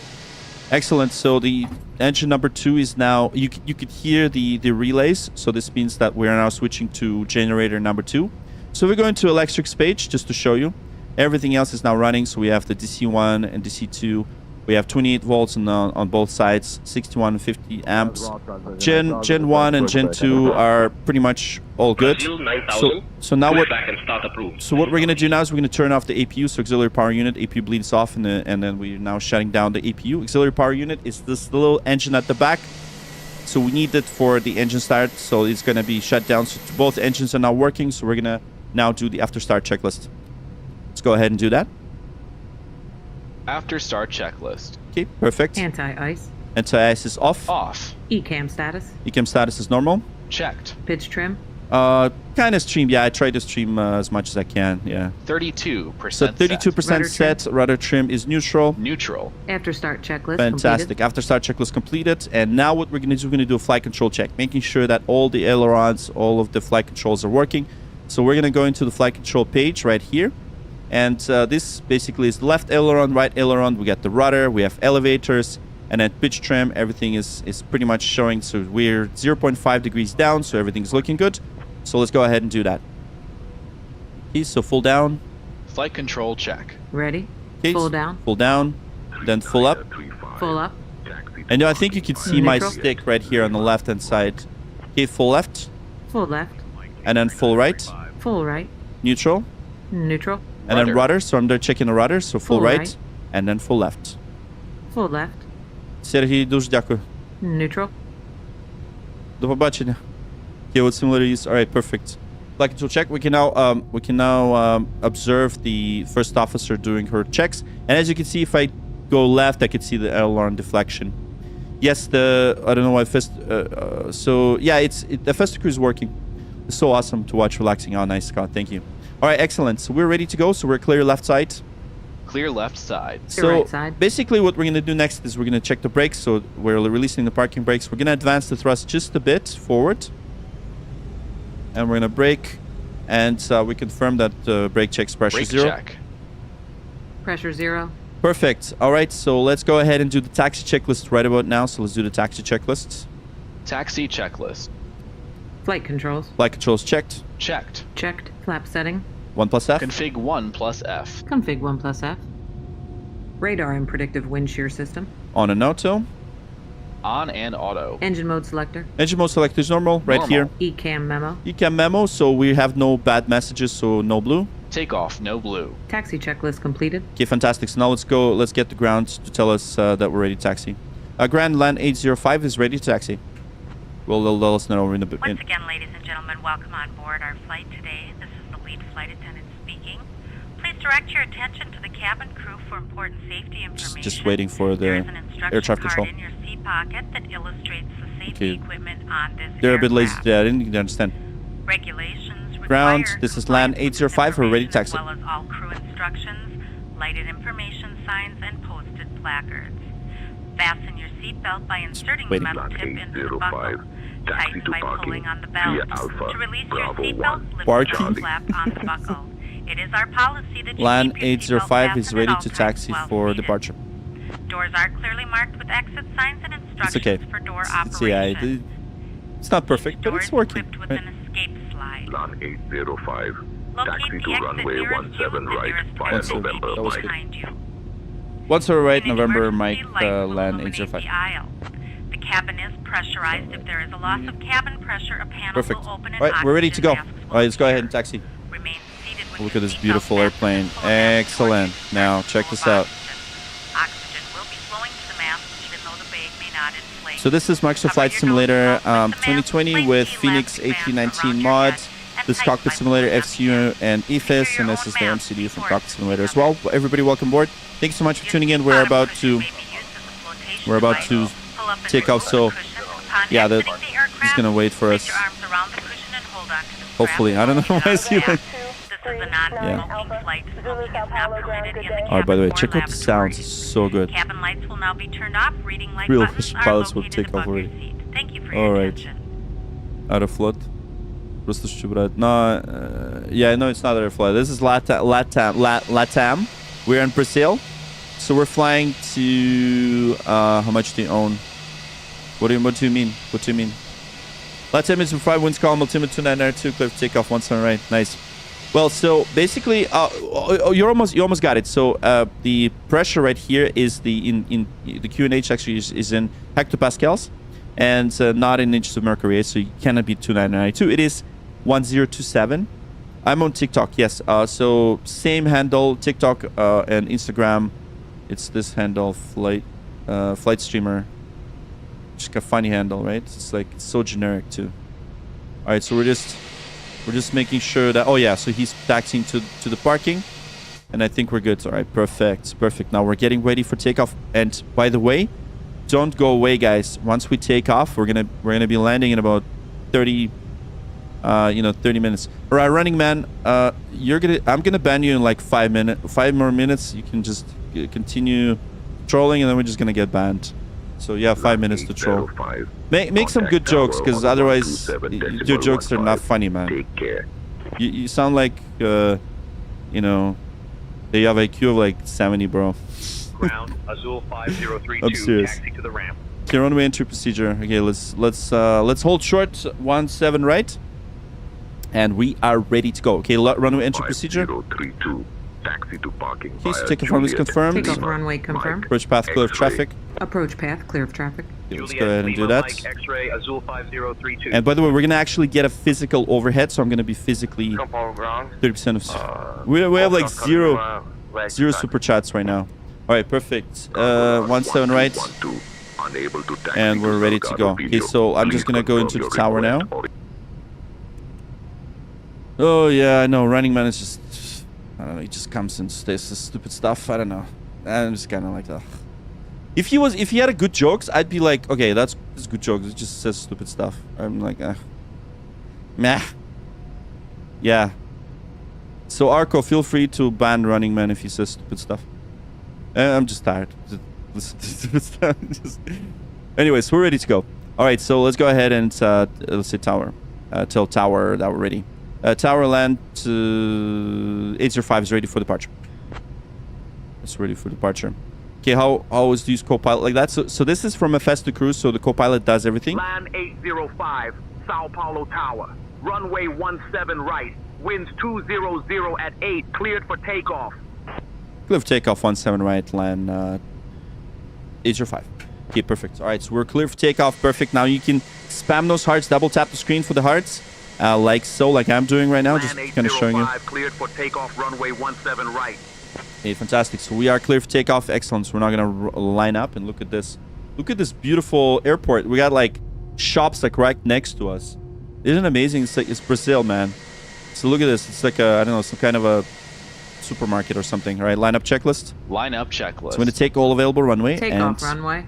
excellent. So the engine number 2 is now. You could hear the relays. So this means that we're now switching to generator number 2. So we're going to electrics page just to show you. Everything else is now running. So we have the DC1 and DC2. We have 28 volts on both sides, 61 and 50 amps. Gen 1 and Gen 2 are pretty much all good. So now what we're going to do now is we're going to turn off the APU, so auxiliary power unit. APU bleeds off, and then we're now shutting down the APU. Auxiliary power unit is this little engine at the back. So we need it for the engine start, so it's going to be shut down. So both engines are now working, so we're going to now do the after start checklist. Let's go ahead and do that. After start checklist. Okay, perfect. Anti-ice. Anti-ice is off. Off. ECAM status. ECAM status is normal. Checked. Pitch trim. Kind of stream. Yeah, I try to stream as much as I can. Yeah. 32%. So 32% Rudder set. Rudder trim is neutral. Neutral. After start checklist Fantastic. completed. After start checklist completed. And now what we're going to do, we're going to do a flight control check, making sure that all the ailerons, all of the flight controls are working. So we're going to go into the flight control page right here. And this basically is left aileron, right aileron. We got the rudder, we have elevators, and then pitch trim. Everything is pretty much showing. So we're 0.5 degrees down, so everything's looking good. So let's go ahead and do that. Okay, so full down. Flight control check. Ready. Okay, Full down. Full down. Then full up. Full up. I know, I think you can see my Neutral. stick right here on the left-hand side. Okay, full left. Full left. And then full right. Full right. Neutral. Neutral. And then Rudder. rudder. So I'm there checking the rudder. So full Full right. right. And then full left. Full left. Сергій, дуже дякую. Neutral. До побачення. Okay, what similar use? All right, perfect. Flight control check. We can now observe the first officer doing her checks. And as you can see, if I go left, I can see the aileron deflection. Yes, I don't know why so yeah, the first crew is working. It's so awesome to watch relaxing. Oh, nice, Scott. Thank you. All right, excellent. So we're ready to go. So we're clear left side. Clear left side. So right side. basically what we're going to do next is we're going to check the brakes. So we're releasing the parking brakes. We're going to advance the thrust just a bit forward. And we're going to brake. And we confirm that brake checks pressure Brake 0. check. Pressure 0. Perfect. All right, so let's go ahead and do the taxi checklist right about now. So let's do the taxi checklist. Taxi checklist. Flight controls. Flight controls checked. Checked. Checked. Flap setting. 1 plus F. Config 1 plus F. Config 1 plus F. Radar and predictive wind shear system. On and auto. On and auto. Engine mode selector. Engine mode selector is normal, right Normal. here. ECAM memo. ECAM memo, so we have no bad messages, so no blue. Takeoff, no blue. Taxi checklist completed. Okay, fantastic. So now let's go. Let's get the ground to tell us that we're ready to taxi. Grand Land 805 is ready to taxi. Well, they'll let us know in a bit. Once again, ladies and gentlemen, welcome on board our flight today. This is the lead flight attendant speaking. Please direct your attention to the cabin crew for important safety information. Just waiting for There is the an instruction air traffic card control. in your seat pocket that illustrates the safety Okay. equipment on this They're a bit lazy. aircraft. Yeah, I didn't understand. Regulations Ground, require this is Land compliance with 805. We're ready to information taxi. as well as all crew instructions, lighted information signs, and posted placards. Fasten your seatbelt by inserting the Waiting. metal Land tip into the 805. buckle. Taxi Tighten to by parking pulling on the via belt. Alpha To release Bravo your 1. seatbelt, lift Parking. the flap on the buckle. It is our policy that you Land keep your seatbelt 805 is fastened ready at all to times taxi while for seated. departure. Doors are clearly marked with exit signs and It's instructions okay. for door It's, yeah, operation. it's not perfect, but Doors it's working. equipped with Right? an escape slide. Land 805. Locate Taxi the to exit runway nearest you 17 with the right nearest via exit November That was Mike. good. behind you. Once we're right, In an November, emergency, Mike, lights will Land illuminate 805. the aisle. The cabin is pressurized. If there is a loss of cabin pressure, a panel Perfect. will open and All right, we're ready to go. oxygen All masks right, will let's go ahead and appear. taxi. Remain seated with Look your at this seatbelt beautiful fastened airplane. and full of mask Excellent. storage Now, full check of this out. oxygen. Oxygen will be flowing to the mask even though the bag may not inflate. So this is Microsoft Flight Simulator 2020 with Fenix A319 mods. This is Cockpit Simulator, FCU, and EFIS, and this is the MCDU from Cockpit Simulator as well. Everybody, welcome aboard. Thank you so much for tuning in. We're about to take off, so yeah, he's gonna wait for us. Hopefully, I don't know why I see like. Oh, by the way, check out the sounds. It's so good. Cabin lights will now be turned off. Reading light Real buttons are pilots will located take off above your already. seat. Thank you for your Alright. attention. Aeroflot. Просто хочу брать. No, yeah, no, it's not Aeroflot. This is LATAM. We're in Brazil. So we're flying to, how much do you own? What do you mean? What do you mean? LATAM is in 5 winds column, altimeter 2992, clear for takeoff, 17 right. Nice. Well, so basically, you almost got it. So the pressure right here is the QNH actually is in hectopascals, and not in inches of mercury. So you cannot be 2992. It is 1027. I'm on TikTok. Yes. So same handle, TikTok and Instagram. It's this handle, flight streamer. Just a funny handle, right? It's like it's so generic too. All right, so we're just making sure that. Oh yeah, so he's taxiing to the parking, and I think we're good. All right, perfect. Now we're getting ready for takeoff. And by the way, don't go away, guys. Once we take off, we're gonna be landing in about 30 minutes. All right, running man. I'm gonna ban you in like 5 more minutes. You can just continue trolling, and then we're just gonna get banned. So yeah, 5 minutes to troll. Make some good jokes, because otherwise your jokes are not funny, man. Take care. You sound like you have IQ of like 70, bro. Ground, Azul 5032, I'm serious. taxi to the ramp. Okay, runway entry procedure. Okay, let's hold short 17 right, and we are ready to go. Okay, runway entry procedure. 5032. Taxi to parking. Okay, so via takeoff runway is Juliet. confirmed. Takeoff runway confirmed. Approach path clear of X-ray. traffic. Approach path clear of traffic. Okay, let's Juliet, go ahead and do Lima, that. Mike, X-ray, Azul 5032. And by the way, we're gonna actually get a physical overhead, so I'm gonna be physically Jump on ground. 30% of. We have like zero super chats right now. All right, perfect. 17 right, 12, unable to taxi and we're ready to Salgado go. Okay, Video. so I'm Please just gonna go confirm into the your tower now. request. Oh yeah, I know. Running man is just, I don't know. He just comes and says this stupid stuff. I don't know. I'm just kind of like, if he had a good jokes, I'd be like, okay, that's good jokes. It just says stupid stuff. I'm like, meh. Yeah. So Arco, feel free to ban Running Man if he says stupid stuff. I'm just tired. Just listen to stupid stuff. Anyways, we're ready to go. All right, so let's go ahead and let's say tower. Tell tower that we're ready. Tower land to 805 is ready for departure. It's ready for departure. Okay, how is to use Copilot like that? So this is from FS to cruise, so the Copilot does everything. Land 805, Sao Paulo Tower. Runway 17 right. Winds 200 at 8. Cleared for takeoff. Clear for takeoff 17 right, land 805. Okay, perfect. All right, so we're clear for takeoff. Perfect. Now you can spam those hearts. Double tap the screen for the hearts. Like so, like I'm doing right now. Just kind of showing you. Cleared for takeoff, runway 17 right. Okay, fantastic. So we are clear for takeoff. Excellent. So we're not going to line up. And look at this. Look at this beautiful airport. We got like shops like right next to us. Isn't it amazing? It's like it's Brazil, man. So look at this. It's like a, I don't know, some kind of a supermarket or something. All right, lineup checklist. Lineup checklist. So I'm going to take all available runway. Takeoff runway.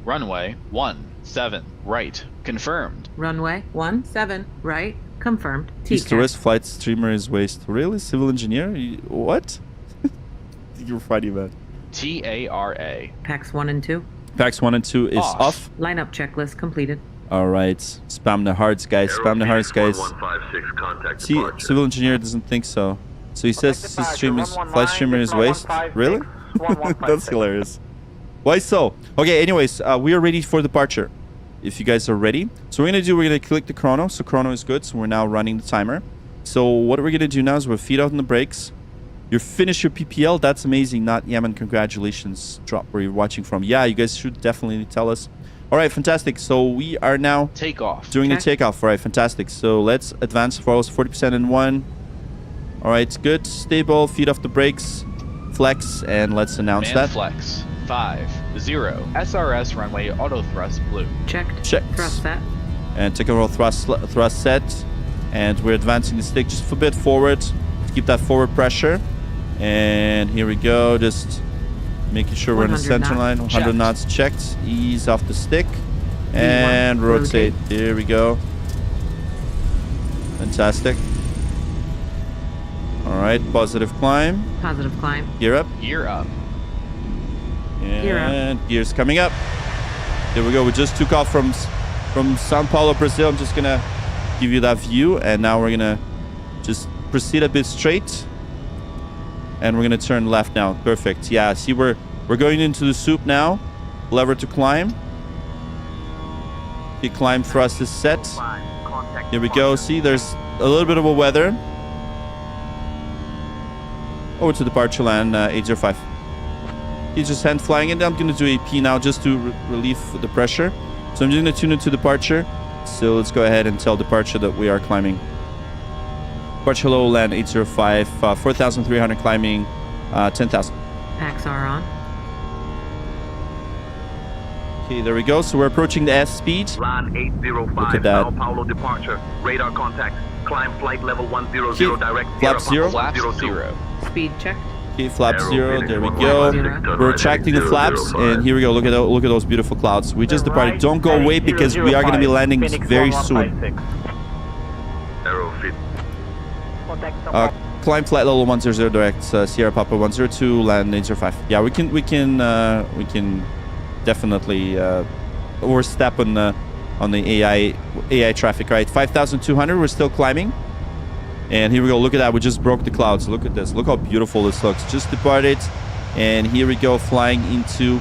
Runway 17 right. Confirmed. Runway 17 right. Confirmed. East to west, flight streamer is waste. Really? Civil engineer? What? You're fighting that. TARA. Packs 1 and 2. Packs 1 and 2 is off. Lineup checklist completed. All right. Spam the hearts, guys. Spam the hearts, guys. 1156, contact See, departure. civil engineer doesn't think so. So he says his flight streamer is waste. Really? That's hilarious. Why so? Okay, anyways, we are ready for departure. If you guys are ready. So we're going to click the chrono. So chrono is good. So we're now running the timer. So what we're going to do now is we're feet out on the brakes. You finished your PPL. That's amazing. Not Yemen. Congratulations. Drop where you're watching from. Yeah, you guys should definitely tell us. All right, fantastic. So we are now takeoff. Doing the takeoff. All right, fantastic. So let's advance throttles 40% in 1. All right, good. Stable. Feet off the brakes. Flex. And let's announce that. Flex. 5-0. SRS runway auto thrust blue. Checked. Checked. Thrust set. And take overall thrust set. And we're advancing the stick just a bit forward to keep that forward pressure. And here we go. Just making sure we're in the center line. 100 knots checked. Ease off the stick. And rotate. Here we go. Fantastic. All right. Positive climb. Positive climb. Gear up. Gear up. And gears coming up. There we go. We just took off from Sao Paulo, Brazil. I'm just going to give you that view. And now we're going to just proceed a bit straight. And we're going to turn left now. Perfect. Yeah, see, we're going into the soup now. Lever to climb. The climb thrust is set. Here we go. See, there's a little bit of a weather. Over to departure land 805. He's just hand flying in. I'm going to do AP now just to relieve the pressure. So I'm just going to tune it to departure. So let's go ahead and tell departure that we are climbing. Departure low, land 805, 4,300 climbing, 10,000. Packs are on. Okay, there we go. So we're approaching the S speed. Line 805, Look at that. Sao Paulo departure. Radar contact. Climb flight level 100, Okay, direct. flap zero. Flap 0. Speed check. Okay, flap Aero 0. Fenix There we 116, go. turn We're right retracting the 005. flaps, and here we go. Look at those beautiful clouds. We just departed. Don't go away because we are going to be landing very soon. Aero fit. Climb flight level 100 direct. Sierra Papa 102, land 805. Yeah, we can definitely overstep on the AI traffic. Right, 5,200. We're still climbing. And here we go. Look at that. We just broke the clouds. Look at this. Look how beautiful this looks. Just departed. And here we go, flying into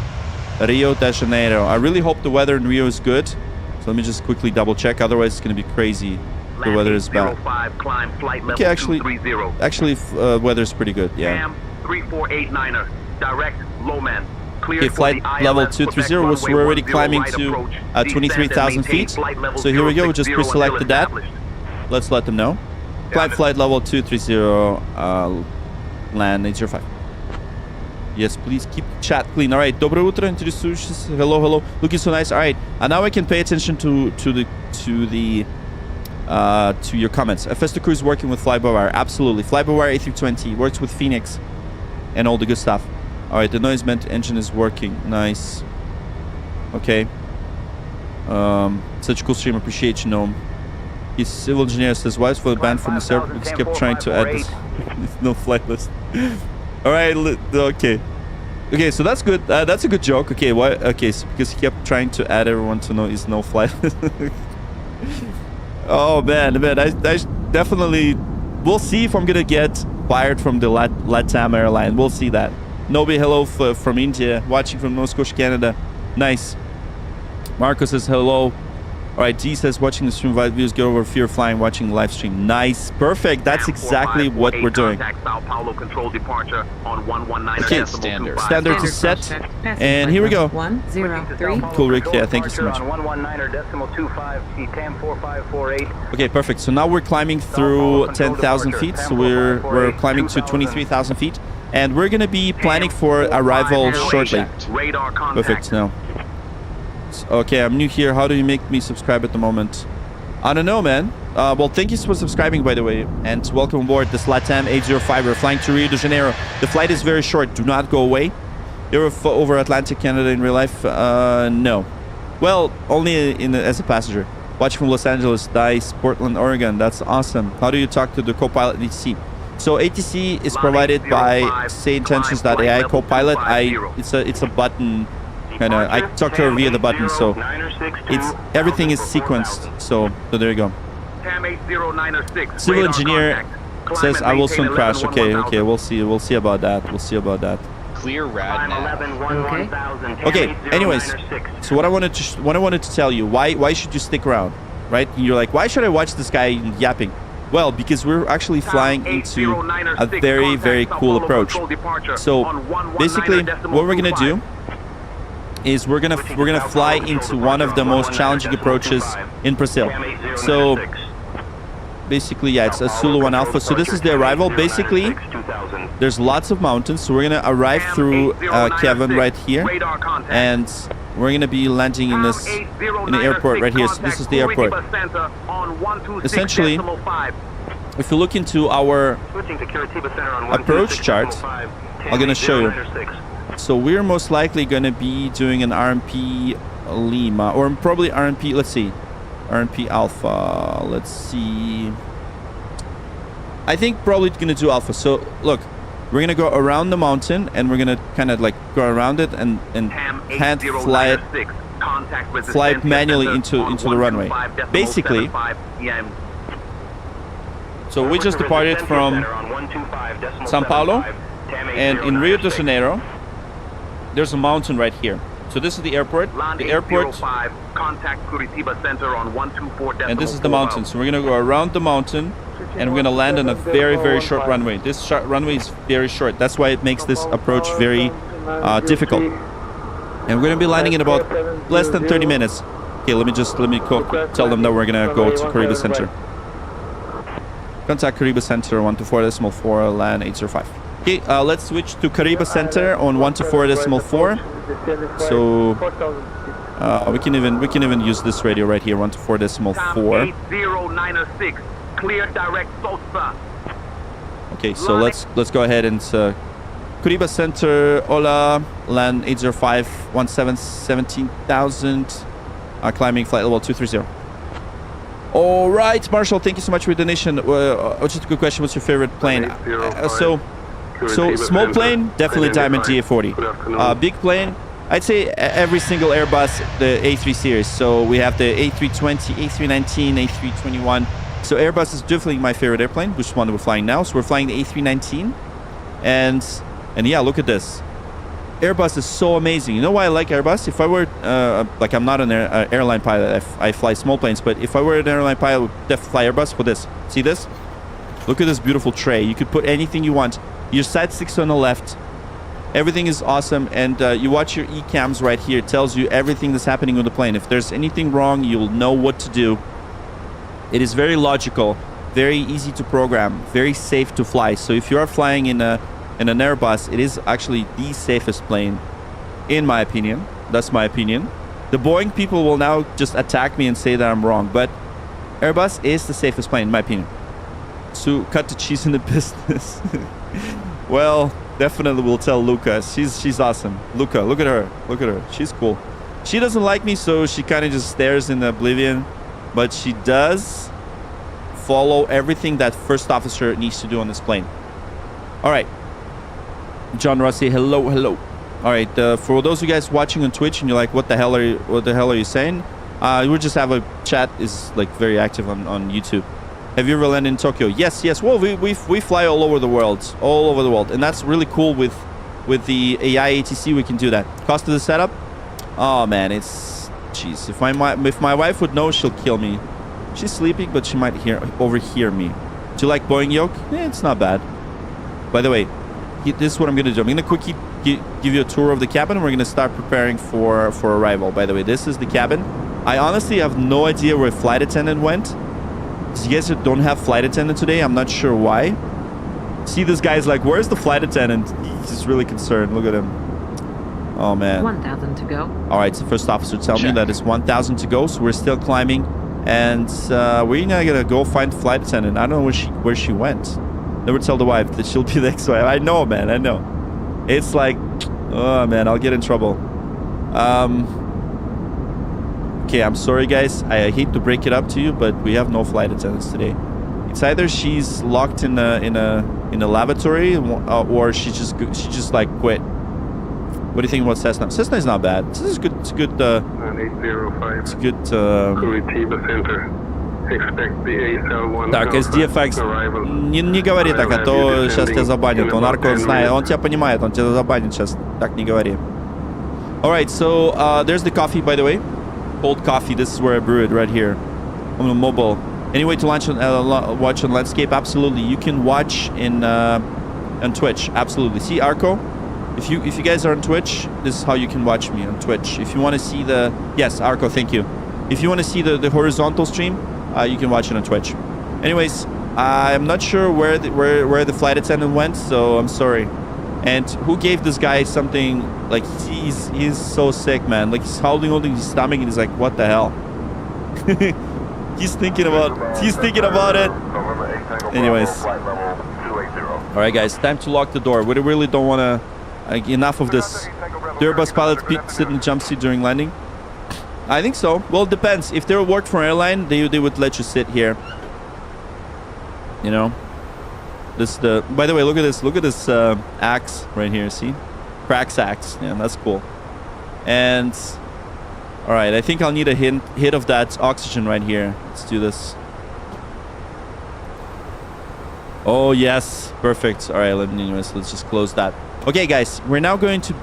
Rio de Janeiro. I really hope the weather in Rio is good. So let me just quickly double check. Otherwise, it's going to be crazy. The weather is bad. Okay, actually, weather's pretty good. Yeah. 3489er, direct, low man. Okay, flight level 230. So we're already climbing to 23,000 feet. So here we go. We just pre-selected that. Let's let them know. Climb flight level 230, land 805. Yes, please keep chat clean. All right, доброе утро, интересующийся. Hello. Looking so nice. All right, and now I can pay attention to your comments. FS Crew is working with Flyby-Wire. Absolutely. Flyby-Wire A320 works with Fenix and all the good stuff. All right, the noise meant engine is working. Nice. Okay. Such a cool stream. Appreciate you, Gnome. His civil engineer says, why is for the band from the server? Just kept trying to add this. No flight list. All right, okay. Okay, so that's good. That's a good joke. Okay, why? Okay, so because he kept trying to add everyone to know his no flight list. Oh man, I definitely. We'll see if I'm gonna get fired from the LATAM airline. We'll see that. Nobi, hello from India, watching from Nova Scotia, Canada. Nice. Marco says hello. All right, D says watching the stream via views get over fear of flying, watching live stream. Nice, perfect. That's exactly what we're doing. Contact Sao Paulo control departure on 119 Okay, standard. Standard is set, and here we go. 103. Cool, Rick. Yeah, thank you so much. On 119.25, TAM 4548. Okay, perfect. So now we're climbing through 10,000 feet. So we're climbing to 23,000 feet, and we're gonna be planning for arrival shortly. Radar contact. Perfect. Now. Okay, I'm new here. How do you make me subscribe at the moment? I don't know, man. Well, thank you for subscribing, by the way, and welcome aboard this LATAM A319. We're flying to Rio de Janeiro. The flight is very short. Do not go away. You're over Atlantic Canada in real life? No. Well, only as a passenger. Watching from Los Angeles, Dice, Portland, Oregon. That's awesome. How do you talk to the co-pilot ATC? So ATC is provided by SayIntentions.AI Copilot. It's a button. And I talk to her via the button, so everything is sequenced. So there you go. Civil engineer says I will soon crash. Okay, we'll see about that. Clear rad now. Okay. Anyways, so what I wanted to tell you, why should you stick around, right? You're like, why should I watch this guy yapping? Well, because we're actually flying into a very, very cool approach. So basically, what we're gonna do is we're gonna fly into one of the most challenging approaches in Brazil. So basically, yeah, it's a Zulu 1 Alpha. So this is the arrival. Basically, there's lots of mountains. So we're gonna arrive through Kevin right here, and we're gonna be landing in the airport right here. So this is the airport. Essentially, if you look into our approach chart, I'm gonna show you. So we're most likely going to be doing an RMP Lima, or probably RMP, let's see, RMP Alpha, let's see. I think probably going to do Alpha. So look, we're going to go around the mountain, and we're going to kind of like go around it and hand fly it manually into the runway. Basically, so we just departed from Sao Paulo, and in Rio de Janeiro, there's a mountain right here. So this is the airport. The airport. And this is the mountain. So we're going to go around the mountain, and we're going to land on a very, very short runway. This runway is very short. That's why it makes this approach very difficult. And we're going to be landing in about less than 30 minutes. Okay, let me tell them that we're going to go to Caribe Center. Contact Caribe Center 124.4, land 805. Okay, let's switch to Caribe Center on 124.4. So we can even use this radio right here, 124.4. Clear direct SOSA. Okay, so let's go ahead and Caribe Center, hola, land 805, 17,000, climbing flight level 230. All right, Marshall, thank you so much for your donation. Just a good question. What's your favorite plane? So small plane, definitely Diamond DA40. Big plane, I'd say every single Airbus, the A3 series. So we have the A320, A319, A321. So Airbus is definitely my favorite airplane, which one we're flying now. So we're flying the A319, and yeah, look at this. Airbus is so amazing. You know why I like Airbus? If I were like, I'm not an airline pilot. I fly small planes, but if I were an airline pilot, I would definitely fly Airbus for this. See this? Look at this beautiful tray. You could put anything you want. Your side sticks on the left. Everything is awesome, and you watch your e-cams right here. It tells you everything that's happening with the plane. If there's anything wrong, you'll know what to do. It is very logical, very easy to program, very safe to fly. So if you are flying in an Airbus, it is actually the safest plane, in my opinion. That's my opinion. The Boeing people will now just attack me and say that I'm wrong, but Airbus is the safest plane, in my opinion. So cut the cheese in the business. Well, definitely we'll tell Luca. She's awesome. Luca, look at her. Look at her. She's cool. She doesn't like me, so she kind of just stares in oblivion. But she does follow everything that first officer needs to do on this plane. All right. John Rossi, hello. All right. For those of you guys watching on Twitch and you're like, what the hell are you saying? We just have a chat is like very active on YouTube. Have you ever landed in Tokyo? Yes. Well, we fly all over the world, and that's really cool with the AI ATC. We can do that. Cost of the setup? Oh man, it's Jeez, if my wife would know, she'll kill me. She's sleeping, but she might overhear me. Do you like Boeing yoke? Yeah, it's not bad. By the way, this is what I'm gonna do. I'm gonna quickly give you a tour of the cabin. We're gonna start preparing for arrival. By the way, this is the cabin. I honestly have no idea where flight attendant went. You guys don't have flight attendant today. I'm not sure why. See, this guy's like, where's the flight attendant? He's really concerned. Look at him. Oh, man. 1,000 to go. All right, so first officer tell me that it's 1,000 to go. So we're still climbing. And we're not going to go find flight attendant. I don't know where she went. Never tell the wife that she'll be the next wife. I know, man. I know. It's like, oh, man, I'll get in trouble. Okay, I'm sorry, guys. I hate to break it up to you, but we have no flight attendants today. It's either she's locked in a lavatory, or she just like quit. What do you think about Cessna? Cessna is not bad. This is good. It's good. 805. It's good. Curitiba Center. Expect the ASL1. Так, SDFX, не говори так, а то сейчас тебя забанят. Он Арко знает, он тебя понимает, он тебя забанит сейчас. Так не говори. All right, so there's the coffee, by the way. Cold coffee. This is where I brew it, right here on the mobile. Anyway, to watch on landscape, absolutely. You can watch on Twitch, absolutely. See, Arco, if you guys are on Twitch, this is how you can watch me on Twitch. If you want to see the Arco, thank you. If you want to see the horizontal stream, you can watch it on Twitch. Anyways, I'm not sure where the flight attendant went, so I'm sorry. And who gave this guy something? Like, he's so sick, man. Like, he's holding his stomach and he's like, what the hell? he's thinking about it. Anyways. All right, guys, time to lock the door. We really don't want to... enough of this. The Airbus pilot sit in the jump seat during landing? I think so. Well, it depends. If they worked for an airline, they would let you sit here. You know? By the way, look at this axe right here. See, Crack's axe. Yeah, that's cool. And all right, I think I'll need a hit of that oxygen right here. Let's do this. Oh yes, perfect. All right, anyways, let's just close that. Okay, guys, we're now going to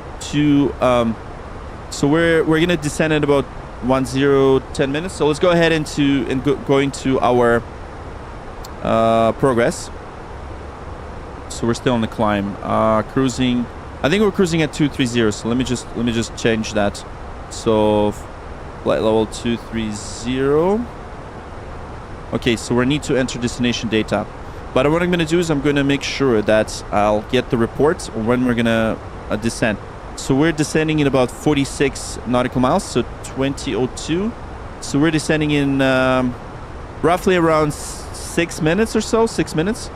so we're gonna descend in about 10 minutes. So let's go ahead and go into our progress. So we're still on the climb. Cruising. I think we're cruising at 230. So let me just change that. So flight level 230. Okay, so we need to enter destination data. But what I'm going to do is I'm going to make sure that I'll get the report when we're going to descend. So we're descending in about 46 nautical miles, so 2002. So we're descending in roughly around 6 minutes or so. 6 minutes.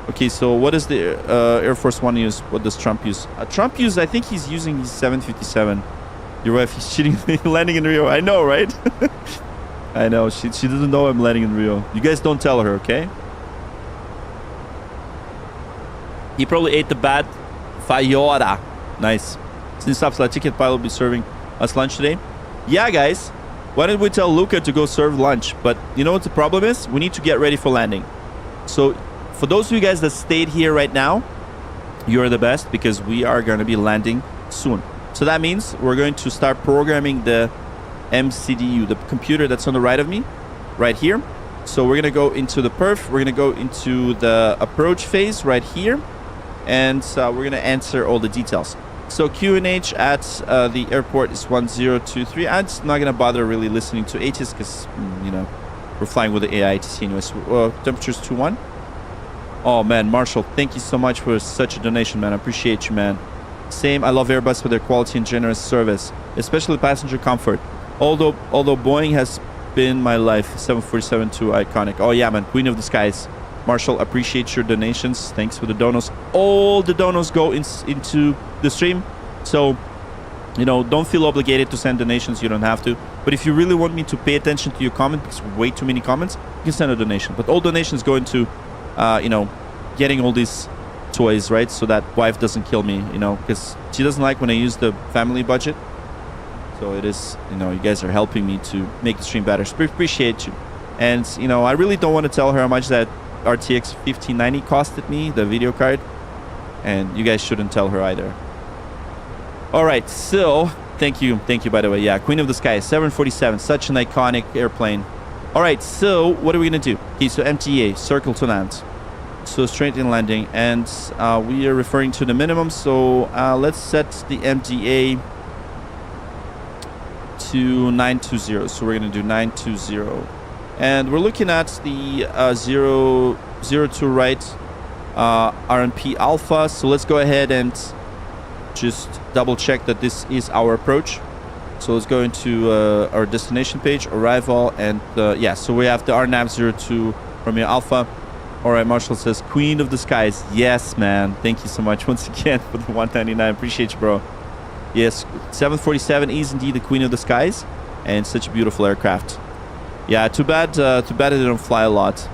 Okay, so what does the Air Force One use? What does Trump use? Trump use, I think he's using his 757. Your wife is cheating, landing in Rio. I know, right? I know. She doesn't know I'm landing in Rio. You guys don't tell her, okay? He probably ate the bad feijoada. Nice. Since the ticket pilot will be serving us lunch today. Yeah, guys. Why didn't we tell Luca to go serve lunch? But you know what the problem is? We need to get ready for landing. So for those of you guys that stayed here right now, you're the best because we are going to be landing soon. So that means we're going to start programming the MCDU, the computer that's on the right of me, right here. So we're going to go into the perf. We're going to go into the approach phase right here. And we're going to answer all the details. So QNH at the airport is 1023. I'm just not going to bother really listening to ATS because, you know, we're flying with the AI ATC anyways. Temperature's 21. Oh, man, Marshall, thank you so much for such a donation, man. I appreciate you, man. Same, I love Airbus for their quality and generous service, especially passenger comfort. Although Boeing has been my life, 747 too iconic. Oh, yeah, man, Queen of the Skies. Marshall, appreciate your donations. Thanks for the donos. All the donos go into the stream. So, you know, don't feel obligated to send donations. You don't have to. But if you really want me to pay attention to your comment, because way too many comments, you can send a donation. But all donations go into, you know, getting all these toys, right? So that wife doesn't kill me, you know, because she doesn't like when I use the family budget. So it is, you know, you guys are helping me to make the stream better. So appreciate you. And, you know, I really don't want to tell her how much that RTX 1590 costed me, the video card. And you guys shouldn't tell her either. All right, so Thank you, by the way. Yeah, Queen of the Sky, 747, such an iconic airplane. All right, so what are we gonna do? Okay, so MTA, circle to land. So straight in landing, and we are referring to the minimum. So let's set the MDA to 920. So we're gonna do 920, and we're looking at the 002 right RMP Alpha. So let's go ahead and just double check that this is our approach. So let's go into our destination page, arrival, and yeah, so we have the RNAV 02 Romeo Alpha. All right, Marshall says Queen of the Skies. Yes, man. Thank you so much once again for the 199. Appreciate you, bro. Yes, 747 is indeed the Queen of the Skies, and such a beautiful aircraft. Yeah, too bad it didn't fly a lot.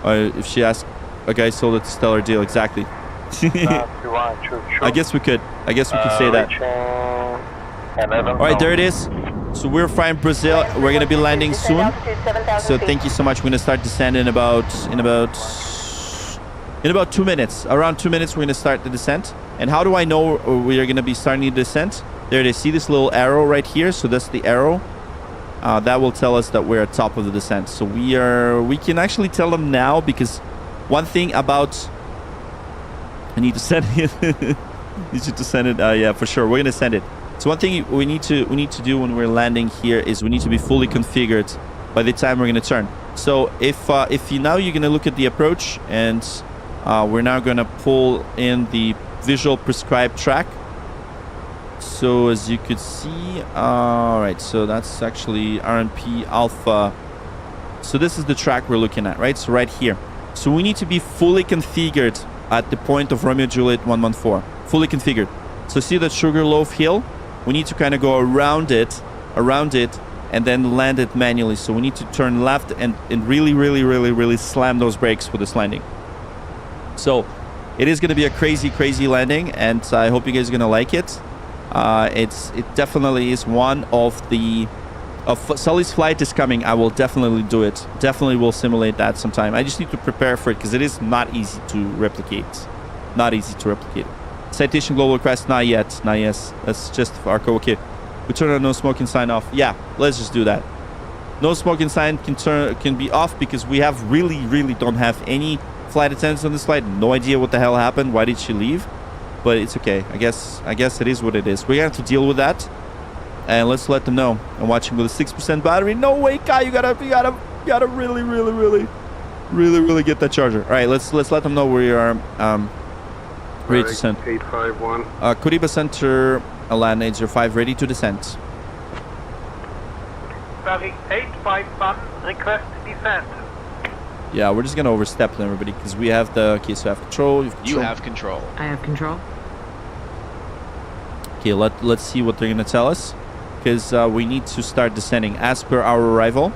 If she asked, okay, sold it to Stellar Deal, exactly. I guess we could say that. All right, there it is. So we're flying Brazil. We're gonna be landing soon. So thank you so much. We're gonna start descent in about 2 minutes. Around 2 minutes, we're gonna start the descent. And how do I know we are gonna be starting the descent? There it is. See this little arrow right here? So that's the arrow. That will tell us that we're at top of the descent. So we can actually tell them now, because one thing about, I need to send it. Need you to send it. Yeah, for sure. We're gonna send it. So one thing we need to do when we're landing here is we need to be fully configured by the time we're gonna turn. So if you're gonna look at the approach, and we're now gonna pull in the visual prescribed track. So as you could see, all right. So that's actually RMP Alpha. So this is the track we're looking at, right? So right here. So we need to be fully configured at the point of Romeo Juliet 114. Fully configured. So see that Sugarloaf Hill? We need to kind of go around it, and then land it manually. So we need to turn left and really slam those brakes for this landing. So it is going to be a crazy landing, and I hope you guys are going to like it. It definitely is one of the... Sully's flight is coming. I will definitely do it. Definitely will simulate that sometime. I just need to prepare for it, because it is not easy to replicate. Citation Global Crest, not yet. That's just Arco. Okay, we turn on no smoking sign off. Yeah, let's just do that. No smoking sign can be off, because we have really don't have any flight attendants on this flight. No idea what the hell happened. Why did she leave? But it's okay. I guess it is what it is. We're gonna have to deal with that. And let's let them know. I'm watching with a 6% battery. No way, Kai. You gotta really get that charger. All right, let's let them know we are ready to descend. 851. Curitiba Center, land 805, ready to descend. Traffic 851, request descent. Yeah, we're just gonna overstep them, everybody, because we have the... Okay, so I have control. You have control. I have control. Okay, let's see what they're gonna tell us, because we need to start descending as per our arrival.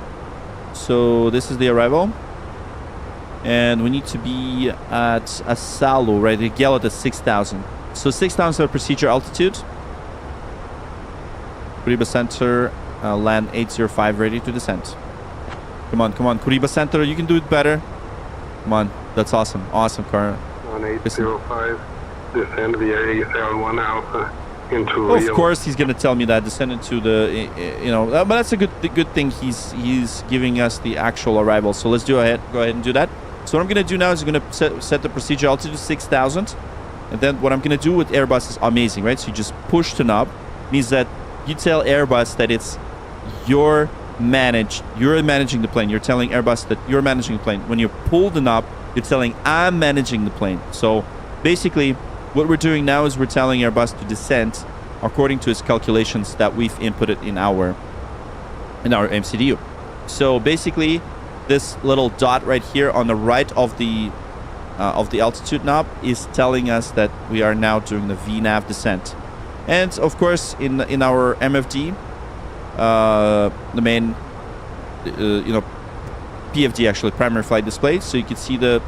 So this is the arrival, and we need to be at Asalo, right? The Gallet at 6,000. So 6,000 procedure altitude. Curitiba Center, land 805, ready to descend. Come on, Curitiba Center, you can do it better. Come on, that's awesome, Car. 1805, descend via ASL1 Alpha. Of course he's gonna tell me that, descend into the, but that's a good thing. He's giving us the actual arrival. So let's go ahead and do that. So what I'm gonna do now is I'm gonna set the procedure altitude to 6,000, and then what I'm gonna do with Airbus is amazing, right? So you just push the knob, means that you tell Airbus that it's you're managing the plane. You're telling Airbus that you're managing the plane. When you pull the knob, you're telling I'm managing the plane. So basically, what we're doing now is we're telling Airbus to descend according to its calculations that we've inputted in our MCDU. So basically, this little dot right here on the right of the altitude knob is telling us that we are now doing the VNAV descent. And of course, in our MFD, the main, PFD actually, primary flight display. So you can see the,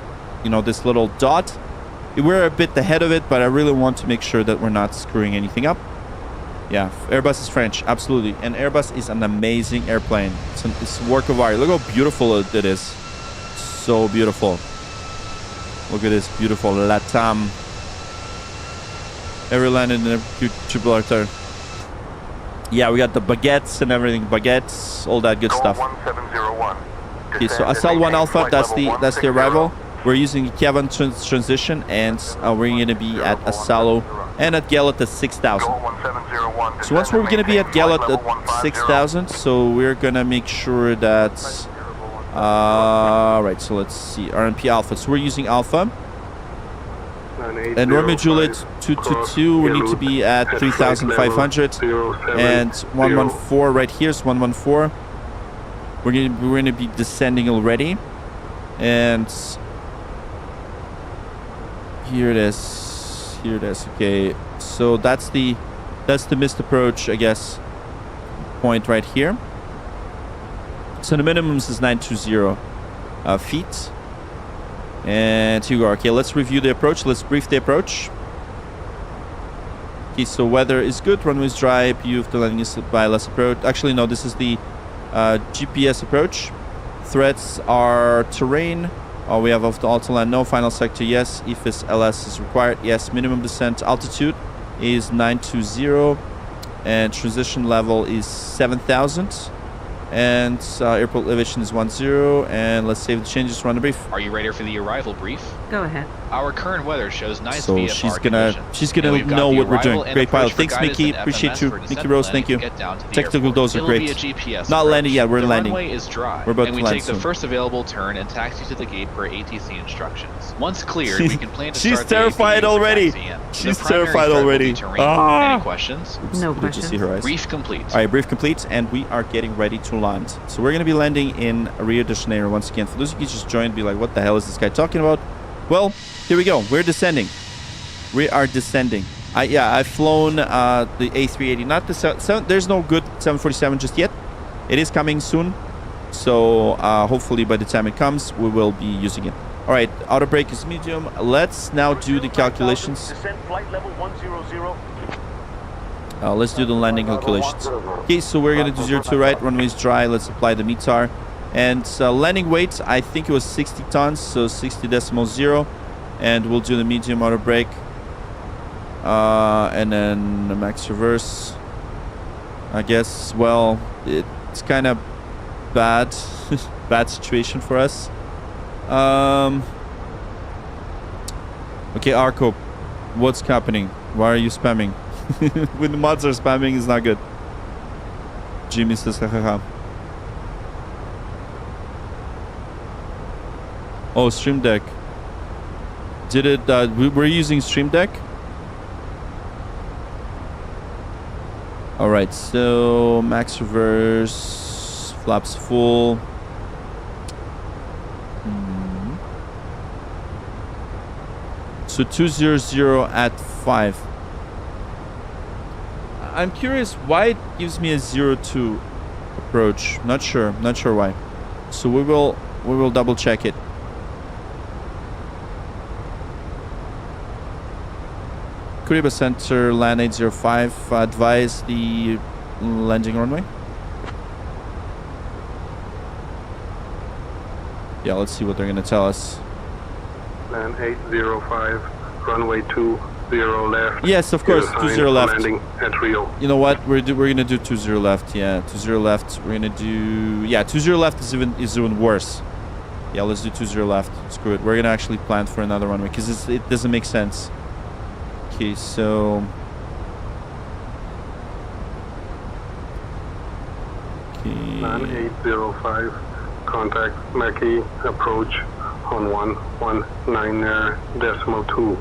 this little dot. We're a bit ahead of it, but I really want to make sure that we're not screwing anything up. Yeah, Airbus is French, absolutely. And Airbus is an amazing airplane. It's a work of art. Look how beautiful it is. So beautiful. Look at this beautiful LATAM. Ever landed in a Gibraltar? Yeah, we got the baguettes and everything. Baguettes, all that good stuff. 1701. Okay, so Asal 1 Alpha, that's the arrival. We're using cabin transition, and we're going to be at Asalo and at Gallet at 6,000. So once we're going to be at Gallet at 6,000, so we're going to make sure that... right, so let's see. RMP Alpha. So we're using Alpha. And Romeo Juliet 222, we need to be at 3,500. And 114 right here is 114. We're gonna be descending already. And here it is. Here it is. Okay. So that's the missed approach, I guess, point right here. So the minimums is 920 feet. And here we go. Okay, let's review the approach. Let's brief the approach. Okay, so weather is good. Runway is dry. PU of the landing is by less approach. Actually, no, this is the GPS approach. Threats are terrain. We have off the Altaland. No. Final sector, yes. EFIS LS is required. Yes. Minimum descent altitude is 920. And transition level is 7,000. And airport elevation is 10, and let's save the changes. Run the brief. Are you ready for the arrival brief? Go ahead. Our current weather shows nice so VFR she's gonna know what we're doing. Great pilot. Thanks, Mickey. Appreciate you, Mickey Rose. Thank you. Technical dozer, great. Not landing yet. We're landing. The runway is dry. We're about and to we land take soon. the first available turn and taxi to the gate per ATC instructions. Once cleared, we can plan to she's start terrified the already. She's terrified already. Any questions? No Did you questions. see her eyes? Brief complete. All right, brief complete, and we are getting ready to land. So we're going to be landing in Rio de Janeiro once again. For those of you who just joined, be like, what the hell is this guy talking about? Well, here we go. We're descending. We are descending. I've flown the A380. Not the there's no good 747 just yet. It is coming soon. So hopefully by the time it comes, we will be using it. All right, auto brake is medium. Let's now do the calculations. Descent flight level 100. Let's do the landing calculations. Okay, so we're going to do 02 right. Runway is dry. Let's apply the METAR. And landing weight, I think it was 60 tons, so 60.0. And we'll do the medium auto brake. And then the max reverse. I guess, well, it's kind of bad. Bad situation for us. Okay, Arco, what's happening? Why are you spamming? When the mods are spamming, it's not good. Jimmy says, hahaha. Oh, Stream Deck. Did it, we're using Stream Deck? Alright, so max reverse, flaps full. So 200 at 5. I'm curious why it gives me a 02 approach. Not sure why. So we will double check it. Kuriba Center, land 805. Advise the landing runway. Yeah, let's see what they're gonna tell us. Land 805, runway 20 left. Yes, of course, 20 left. Landing at Rio. You know what? We're gonna do 20 left. Yeah, 20 left. We're gonna do 20 left is even worse. Yeah, let's do 20 left. Screw it. We're gonna actually plan for another runway because it doesn't make sense. Okay, so Land 805, contact Mackie, approach on 119.2.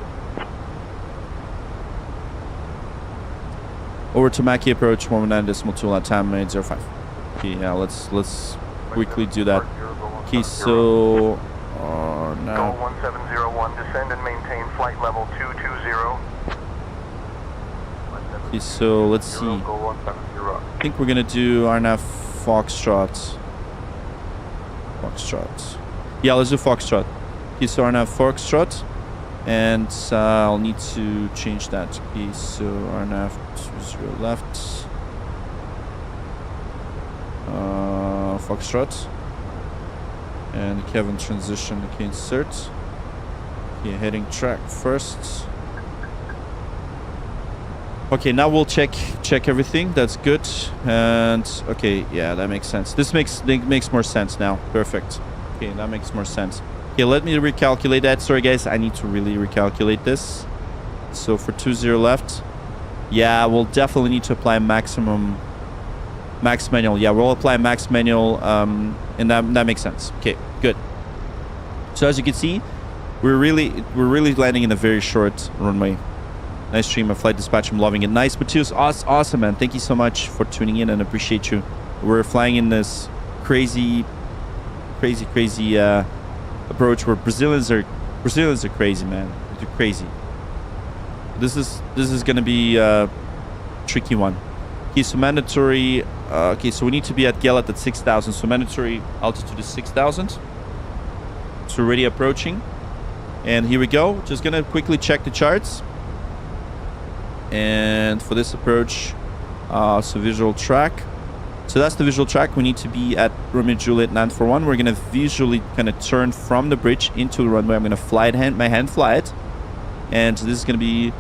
Over to Mackie approach 119.2 LATAM A319. Okay, yeah, let's quickly do that. Okay, so now. Go 1701, descend and maintain flight level 220. Okay, so let's see. I think we're gonna do RNAV Foxtrot. Yeah, let's do Foxtrot. Okay, so RNAV Foxtrot. And I'll need to change that. Okay, so RNAV 20 left. Foxtrot. And Kevin transition. Okay, insert. Okay, heading track first. Okay, now we'll check everything. That's good. And okay, yeah, that makes sense. This makes more sense now. Perfect. Okay, that makes more sense. Okay, let me recalculate that. Sorry guys, I need to really recalculate this. So for 20 left, yeah, we'll definitely need to apply max manual. Yeah, we'll apply max manual, and that makes sense. Okay, good. So as you can see, we're really landing in a very short runway. Nice stream of flight dispatch. I'm loving it. Nice, Matthias. Awesome, man. Thank you so much for tuning in and appreciate you. We're flying in this crazy approach where Brazilians are crazy, man. They're crazy. This is gonna be a tricky one. Okay, so mandatory. Okay, so we need to be at Galat at 6,000. So mandatory altitude is 6,000. So already approaching, and here we go. Just gonna quickly check the charts. And for this approach, so visual track. So that's the visual track. We need to be at Romeo Juliet 941. We're gonna visually kind of turn from the bridge into the runway. I'm gonna fly it, my hand fly it, and this is gonna be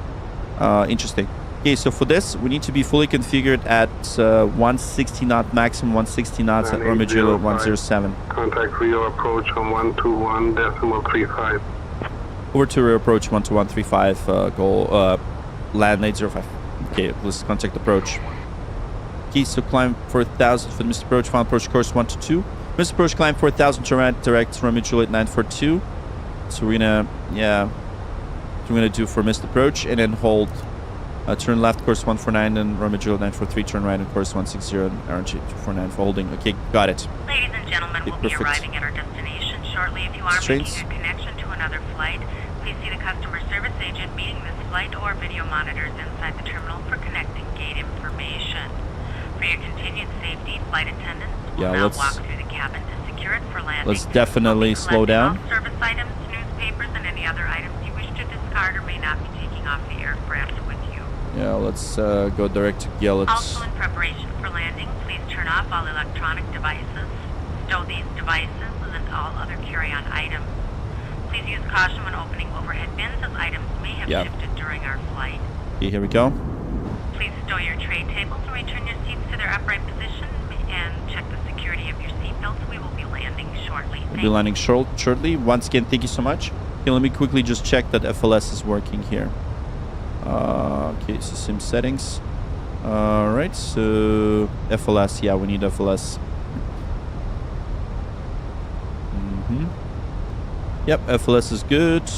interesting. Okay, so for this, we need to be fully configured at 160 knot maximum, 160 knots at Romeo Juliet 107. Contact Rio approach on 121.35. Over to Rio approach 121.35. Goal. Land 805. Okay, let's contact approach. Okay, so climb 4,000 for the missed approach. Final approach course 122. Missed approach climb 4,000 to direct Romeo Juliet 942. So we're gonna do for missed approach and then hold. Turn left course 149 and Romeo Juliet 943. Turn right and course 160 and RNG 249 for holding. Okay, got it. Ladies and gentlemen, we'll be arriving at our destination shortly. If you are making a connection to another flight, please see the customer service agent meeting this flight or video monitors inside the terminal for connecting gate information. For your continued safety, flight attendants will now walk through the cabin to secure it for landing. Let's definitely slow down. All service items, newspapers, and any other items you wish to discard or may not be taking off the aircraft with you. Yeah, let's go direct to Galat. Also, in preparation for landing, please turn off all electronic devices, stow these devices, and all other carry-on items. Please use caution when opening overhead bins, as items may have shifted during our flight. Okay, here we go. Please stow your tray tables and return your seats to their upright position, and check the security of your seat belts. We will be landing shortly. We'll be landing shortly. Once again, thank you so much. Okay, let me quickly just check that FLS is working here. Okay, so sim settings. Alright, so FLS, yeah, we need FLS. Yep, FLS is good.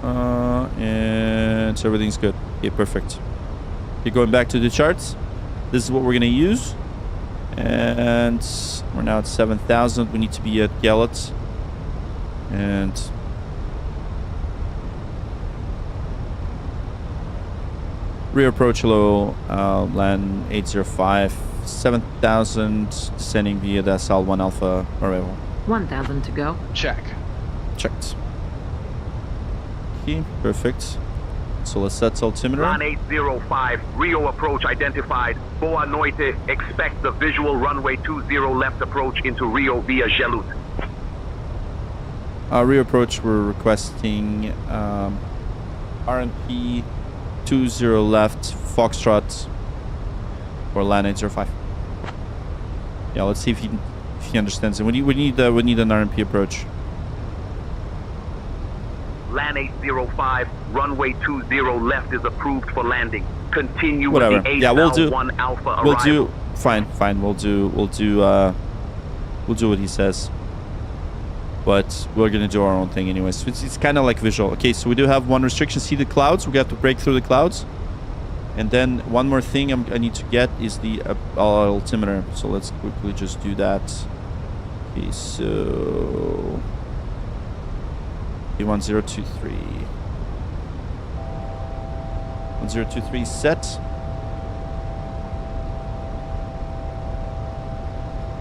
And everything's good. Okay, perfect. Okay, going back to the charts. This is what we're gonna use. And we're now at 7,000. We need to be at Galat. And rear approach low, land 805, 7,000, descending via the SL1 Alpha arrival. 1,000 to go. Check. Checked. Okay, perfect. So let's set altimeter. Line 805, Rio approach identified. Boa Noite, expect the visual runway 20 left approach into Rio via Gelut. Rio approach, we're requesting RNP 20 left, Foxtrot, or land 805. Yeah, let's see if he understands it. We need an RNP approach. Land 805, runway 20 left is approved for landing. Continue Whatever. with the Yeah, we'll do. SL1 Alpha arrival. We'll do. Fine. We'll do what he says. But we're gonna do our own thing anyways. So it's kind of like visual. Okay, so we do have one restriction. See the clouds? We have to break through the clouds. And then one more thing I need to get is the altimeter. So let's quickly just do that. Okay, so 1023. 1023 set.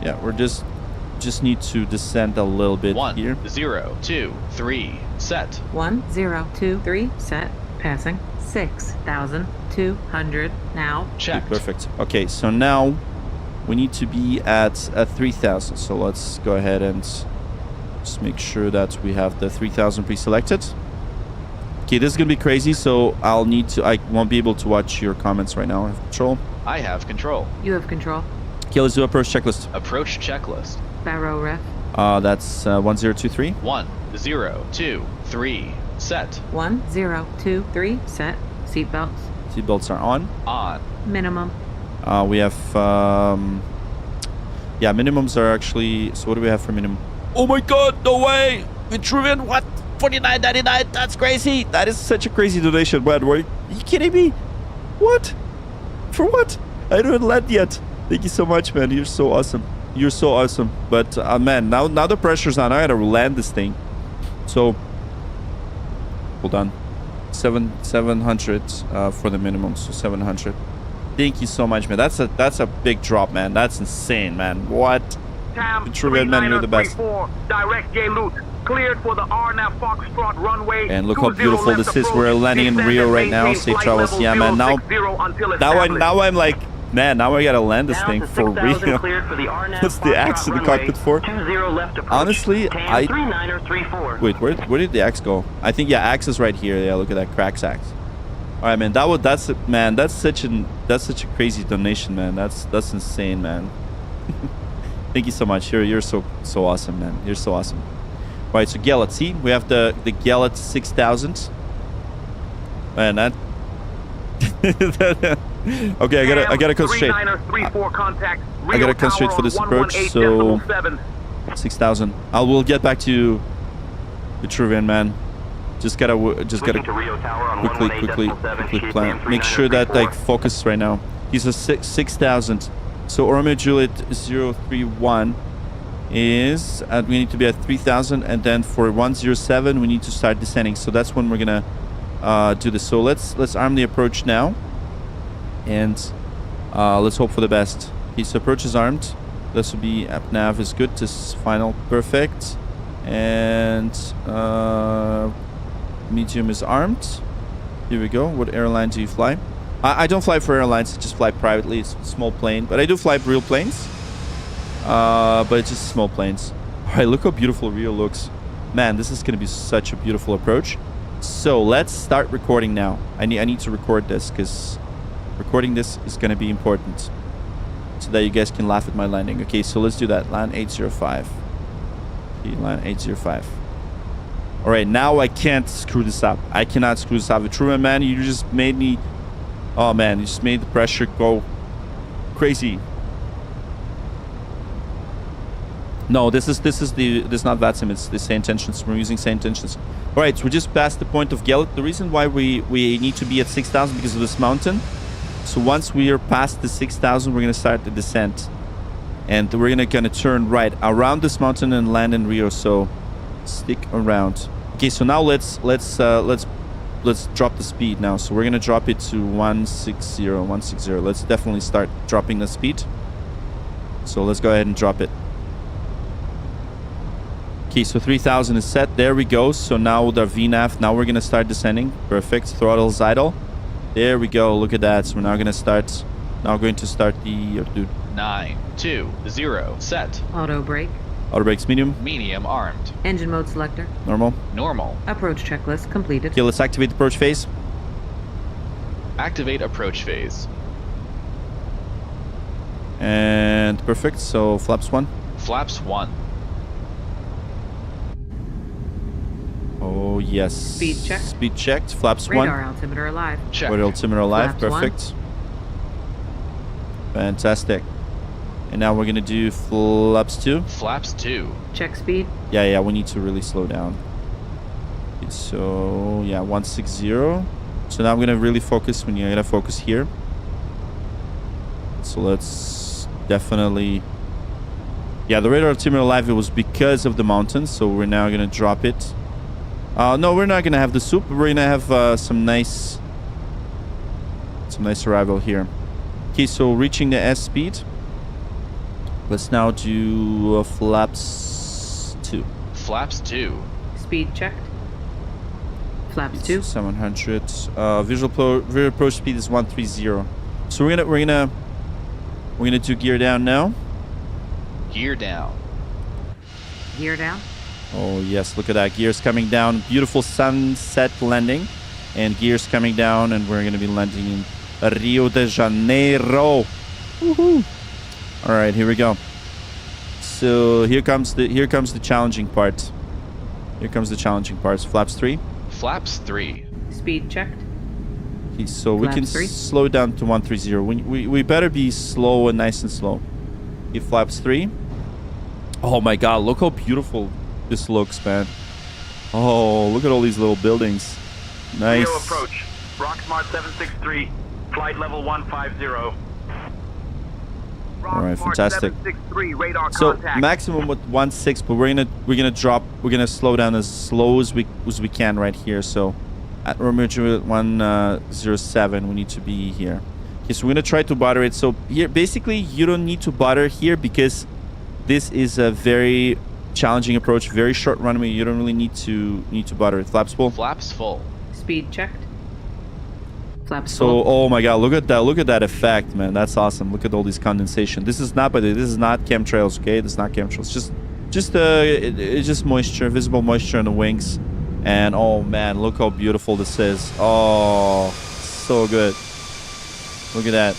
Yeah, we're just need to descend a little bit here. 1, 0, 2, 3, set. 1, 0, 2, 3, set. Passing. 6,200 now. Check. Okay, perfect. Okay, so now we need to be at 3,000. So let's go ahead and just make sure that we have the 3,000 pre-selected. Okay, this is gonna be crazy, so I won't be able to watch your comments right now. I have control. I have control. You have control. Okay, let's do approach checklist. Approach checklist. Barrow ref. That's 1023. 1, 0, 2, 3. Set. 1, 0, 2, 3. Set. Seatbelts. Seatbelts are on. On. Minimum. We have, yeah, minimums are actually, so what do we have for minimum? Oh my god, no way! We driven, what? 49.99, that's crazy! That is such a crazy donation, man. Are you kidding me? What? For what? I don't land yet. Thank you so much, man. You're so awesome. You're so awesome. But, man, now the pressure's on. I gotta land this thing. So, hold on. 700 for the minimum, so 700. Thank you so much, man. That's a big drop, man. That's insane, man. What? Tam True red man, you're the best. 3934, direct J Loot, cleared for the RNAV Foxtrot runway. And look how beautiful this is. We're landing in Rio right now. Safe travels. Yeah, man. Now I'm like, man, now I gotta land this thing for real. What's the axe in the cockpit for? Honestly, wait, where did the axe go? I think, yeah, axe is right here. Yeah, look at that cracks axe. All right, man. That's such a crazy donation, man. That's insane, man. Thank you so much. You're so awesome, man. You're so awesome. All right, so Gallet, see, we have the Gallet 6000, and that. Okay, I gotta concentrate. I gotta concentrate for this approach. So 6,000. We'll get back to you, Vitruvian, man. Just gotta quickly plan. Make sure that like focus right now. He's a 6,000. So Romeo Juliet 031 is we need to be at 3,000, and then for 107 we need to start descending. So that's when we're gonna do this. So let's arm the approach now, and let's hope for the best. Okay, so approach is armed. This will be app nav is good. This is final, perfect, and medium is armed. Here we go. What airline do you fly? I don't fly for airlines. I just fly privately. It's a small plane, but I do fly real planes. But it's just small planes. All right, look how beautiful Rio looks. Man, this is gonna be such a beautiful approach. So let's start recording now. I need to record this because recording this is gonna be important, so that you guys can laugh at my landing. Okay, so let's do that. Land 805. Okay, land 805. All right, now I can't screw this up. I cannot screw this up. Truman, man, you just made me. Oh man, you just made the pressure go crazy. No, this is not VATSIM. It's the SayIntentions. We're using SayIntentions. All right, so we just passed the point of Gallet. The reason why we need to be at 6,000 because of this mountain. So once we are past the 6,000, we're gonna start the descent, and we're gonna turn right around this mountain and land in Rio. So stick around. Okay, so now let's drop the speed now. So we're gonna drop it to 160. Let's definitely start dropping the speed. So let's go ahead and drop it. Okay, so 3,000 is set. There we go. So now with our VNAV, now we're gonna start descending. Perfect. Throttle's idle. There we go. Look at that. So we're now going to start the 9, 2, 0, set. Auto brake. Auto brakes medium. Medium armed. Engine mode selector. Normal. Normal. Approach checklist completed. Okay, let's activate the approach phase. Activate approach phase. And perfect. So flaps 1. Flaps 1. Oh, yes. Speed check. Speed checked. Flaps 1. Radar altimeter alive. Check. Radar altimeter alive. Flaps Perfect. 1. Fantastic. And now we're going to do flaps 2. Flaps 2. Check speed. Yeah, we need to really slow down. Okay, so, yeah, 160. So now I'm going to really focus. I'm going to focus here. So let's definitely... Yeah, the radar altimeter alive, it was because of the mountains. So we're now going to drop it. No, we're not gonna have the soup. We're gonna have some nice arrival here. Okay, so reaching the S speed. Let's now do flaps 2. Flaps 2. Speed checked. Flaps 2. 700. Visual approach speed is 130. So we're gonna do gear down now. Gear down. Gear down. Oh yes, look at that. Gears coming down. Beautiful sunset landing. and gears coming down, and we're gonna be landing in Rio de Janeiro. Woohoo! All right, here we go. So here comes the challenging part. Here comes the challenging part. Flaps 3. Flaps 3. Speed checked. Okay, so we can Flaps 3. slow down to 130. We better be slow and nice and slow. Okay, flaps 3. Oh my god, look how beautiful this looks, man. Oh, look at all these little buildings. Nice. Rio approach. Rocksmart 763. Flight level 150. All right, fantastic. 763, radar So contact. maximum with 1.6, but we're gonna slow down as slow as we can right here. So at Romeo 107, we need to be here. Okay, so we're gonna try to butter it. So here, basically, you don't need to butter here because this is a very challenging approach, very short runway. You don't really need to butter it. Flaps full. Flaps full. Speed checked. Flaps So, full. oh my god, look at that effect, man. That's awesome. Look at all this condensation. This is not chemtrails, okay? This is not chemtrails. It's just moisture, visible moisture on the wings. And oh man, look how beautiful this is. Oh, so good. Look at that.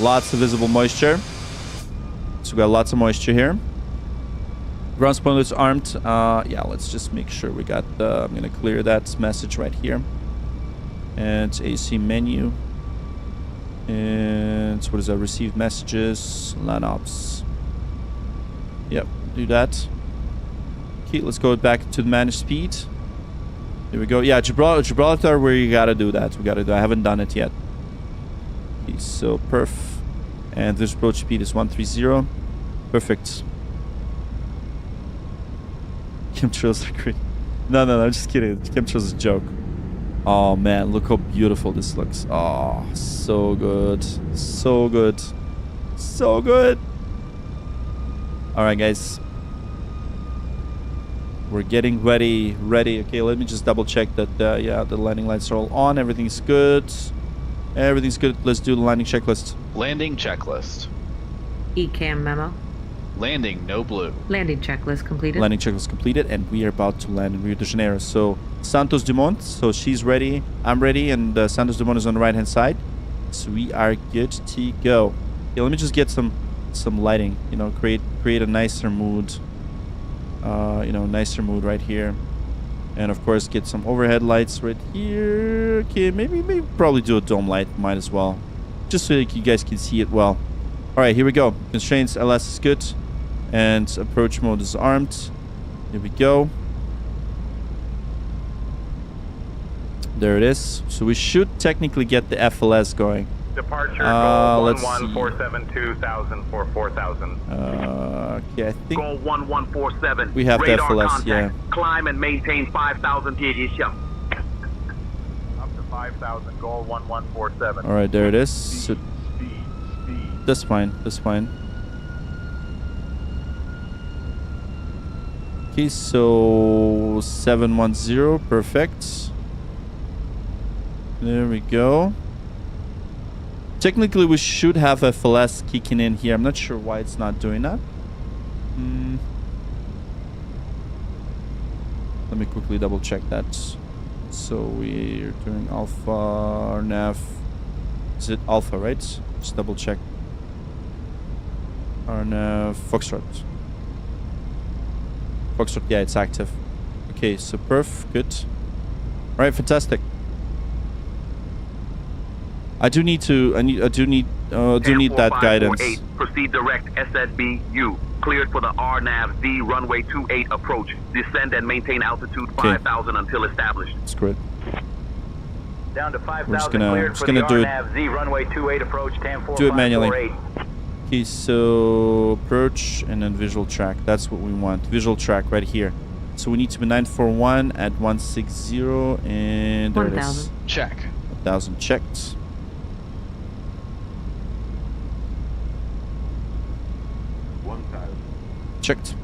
Lots of visible moisture. So we got lots of moisture here. Ground spoiler's armed. Yeah, let's just make sure we got I'm gonna clear that message right here. And AC menu. And what is that? Received messages. LAN ops. Yep, do that. Okay, let's go back to the managed speed. Here we go. Yeah, Gibraltar, where you gotta do that. I haven't done it yet. Okay, so perf. And this approach speed is 130. Perfect. Chemtrails are great. No, I'm just kidding. Chemtrails is a joke. Oh man, look how beautiful this looks. Oh, so good. So good. So good. Alright guys. We're getting ready. Okay, let me just double check that yeah, the landing lights are all on. Everything's good. Everything's good. Let's do the landing checklist. Landing checklist. ECAM memo. Landing no blue. Landing checklist completed. Landing checklist completed, and we are about to land in Rio de Janeiro. So Santos Dumont, so she's ready, I'm ready, and Santos Dumont is on the right hand side. So we are good to go. Okay, let me just get some lighting, you know, create a nicer mood. You know, nicer mood right here. And of course get some overhead lights right here. Okay, maybe probably do a dome light, might as well. Just so you guys can see it well. Alright, here we go. Constraints LS is good. And approach mode is armed. Here we go. There it is. So we should technically get the FLS going. Departure let's goal see. 11472,000 for 4,000. Okay, I think Goal 1147. we have the Radar FLS, contact. yeah. Climb and maintain 5,000 PDC. Up to 5,000. Goal 1147. Alright, there it is. So that's fine. Okay, so 710, perfect. There we go. Technically, we should have FLS kicking in here. I'm not sure why it's not doing that. Let me quickly double check that. So we're doing alpha or nav. Is it alpha, right? Just double check. Or nav Foxtrot. Foxtrot, yeah, it's active. Okay, so perf, good. All right, fantastic. I do need that guidance. 548, proceed direct SSBU. Cleared for the RNAV-Z runway 28 approach. Descend and maintain altitude 5,000 until established. That's great. Down to 5,000 We're just cleared for the gonna do it. RNAV-Z runway 28 approach, Do it manually. 104548. Okay, so approach and then visual track. That's what we want. Visual track right here. So we need to be 941 at 160, and there it is. 1,000. Check. 1,000 checked. Checked.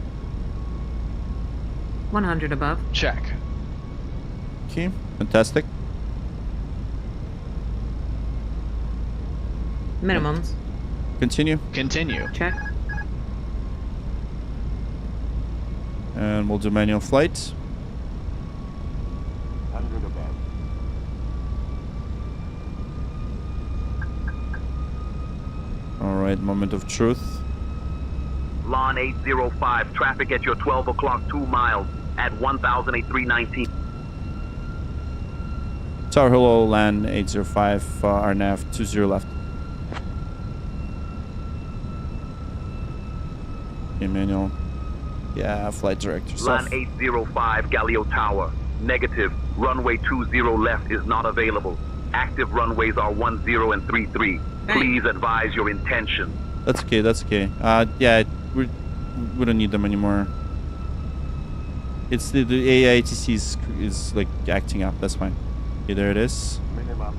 100 above. Check. Okay, fantastic. Minimums. Continue. Continue. Check. And we'll do manual flight. right, moment of truth. Lawn 805, traffic at your 12 o'clock 2 miles at 1,003.19. Tower hello, land 805, RNAV 20 left. Emmanuel. Yeah, flight director. Line 805, Galileo Tower. Negative. Runway 20 left is not available. Active runways are 10 and 33. Please advise your intention. That's okay, that's okay. Yeah, we don't need them anymore. It's the AITC is like acting up, that's fine. Okay, there it is. Minimum.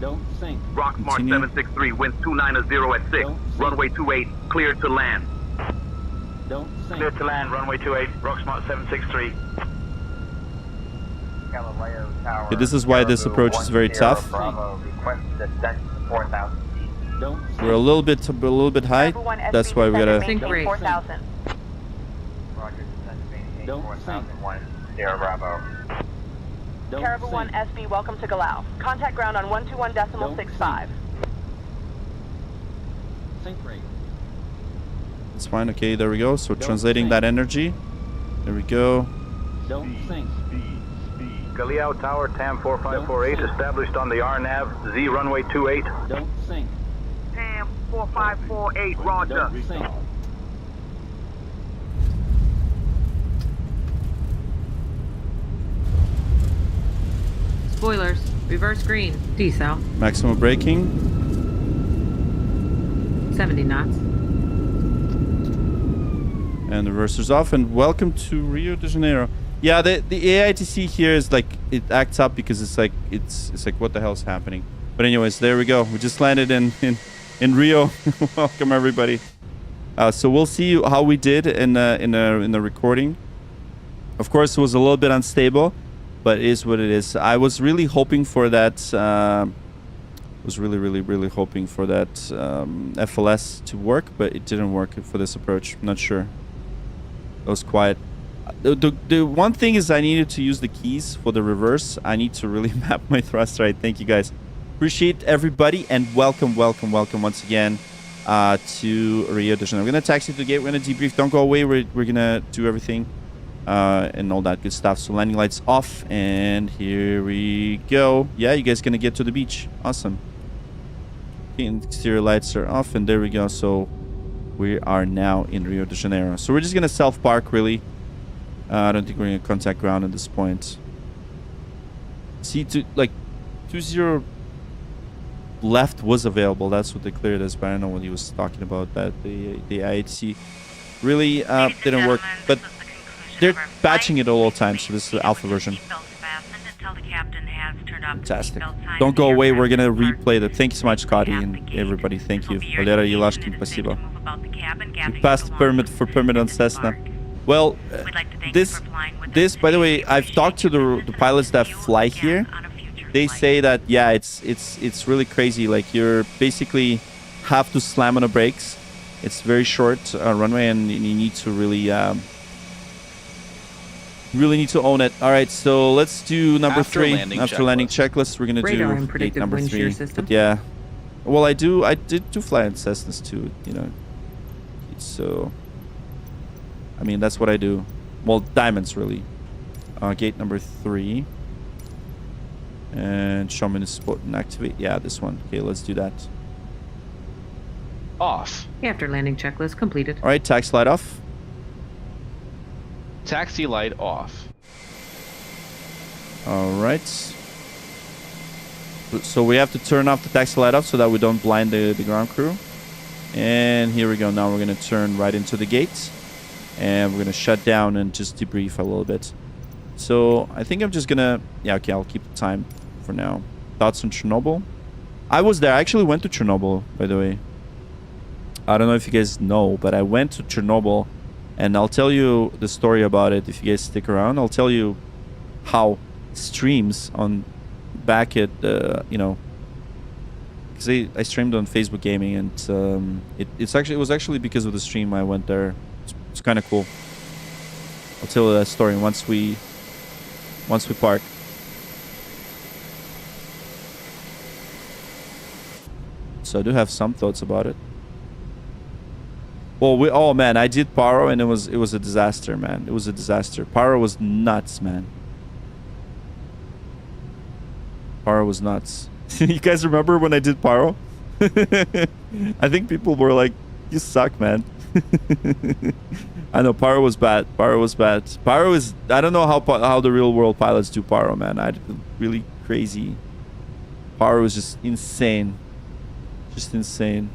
Don't sink. Rockmart 763, winds 290 at 6. Runway 28, cleared to land. Don't sink. Clear to land, runway 28, Rocksmart 763. Galileo Tower. Okay, this is why this approach is very tough. Bravo, request descent to 4,000 feet. Don't sink. We're a little bit high. That's why we gotta. Sync rate. 4,000. Roger, descent to maintain Don't 4,001, Sierra Bravo. Don't Caribou 1 sink. SB, welcome to Galau. Contact ground on 121.65. Sink rate. It's fine. Okay, there we go. So Don't translating sink. that energy. There we go. Don't sink. Galileo Tower, TAM 4548, established on the RNAV, Z runway 28. Don't sink. TAM 4548, roger. Don't sink. Spoilers. Reverse green. Decel. Maximum braking. 70 knots. And the reverser's off. And welcome to Rio de Janeiro. Yeah, the AITC here is like, it acts up because it's like what the hell's happening. But anyways, there we go. We just landed in Rio. Welcome everybody. So we'll see how we did in the recording. Of course, it was a little bit unstable, but it is what it is. I was really hoping for that. Was really hoping for that FLS to work, but it didn't work for this approach. I'm not sure. It was quiet. The one thing is I needed to use the keys for the reverse. I need to really map my thrust right. Thank you guys. Appreciate everybody and welcome once again to Rio de Janeiro. We're gonna taxi to the gate. We're gonna debrief. Don't go away. We're gonna do everything and all that good stuff. So landing lights off and here we go. Yeah, you guys gonna get to the beach. Awesome. Okay, and exterior lights are off and there we go. So we are now in Rio de Janeiro. So we're just gonna self-park really. I don't think we're gonna contact ground at this point. See, like 20 left was available. That's what they cleared us, but I don't know what he was talking about. That the IHC really didn't work, but they're batching it all the time. So this is the alpha version. Fantastic. Don't go away. We're gonna replay that. Thank you so much, Scotty and everybody. Thank you. Valera Yelashkin, спасибо. We passed permit on Cessna. Well, this, by the way, I've talked to the pilots that fly here. They say that, yeah, it's really crazy. Like, you're basically have to slam on the brakes. It's very short runway, and you need to really need to own it. All right, so let's do number three. After landing checklist, we're gonna Radar do and predictive number wind shear 3. system. But yeah, well, I did fly in Cessnas too, you know. So, I mean, that's what I do. Well, diamonds really. Gate number 3. And show me the spot and activate. Yeah, this one. Okay, let's do that. Off. After landing checklist completed. All right, taxi light off. Taxi light off. All right. So we have to turn off the taxi light off so that we don't blind the ground crew. And here we go. Now we're going to turn right into the gate. And we're going to shut down and just debrief a little bit. So I think I'm just going to... Yeah, okay, I'll keep the time for now. Thoughts on Chernobyl? I was there. I actually went to Chernobyl, by the way. I don't know if you guys know, but I went to Chernobyl. And I'll tell you the story about it if you guys stick around. I'll tell you how streams on back at you know, because I streamed on Facebook Gaming, and it was actually because of the stream I went there. It's kind of cool. I'll tell you that story once we park. So I do have some thoughts about it. Well, oh man, I did Paro and it was a disaster, man. It was a disaster. Paro was nuts, man. Paro was nuts. You guys remember when I did Paro? I think people were like, "You suck, man." I know Paro was bad. Paro was bad. Paro is. I don't know how the real world pilots do Paro, man. I really crazy. Paro was just insane. Just insane.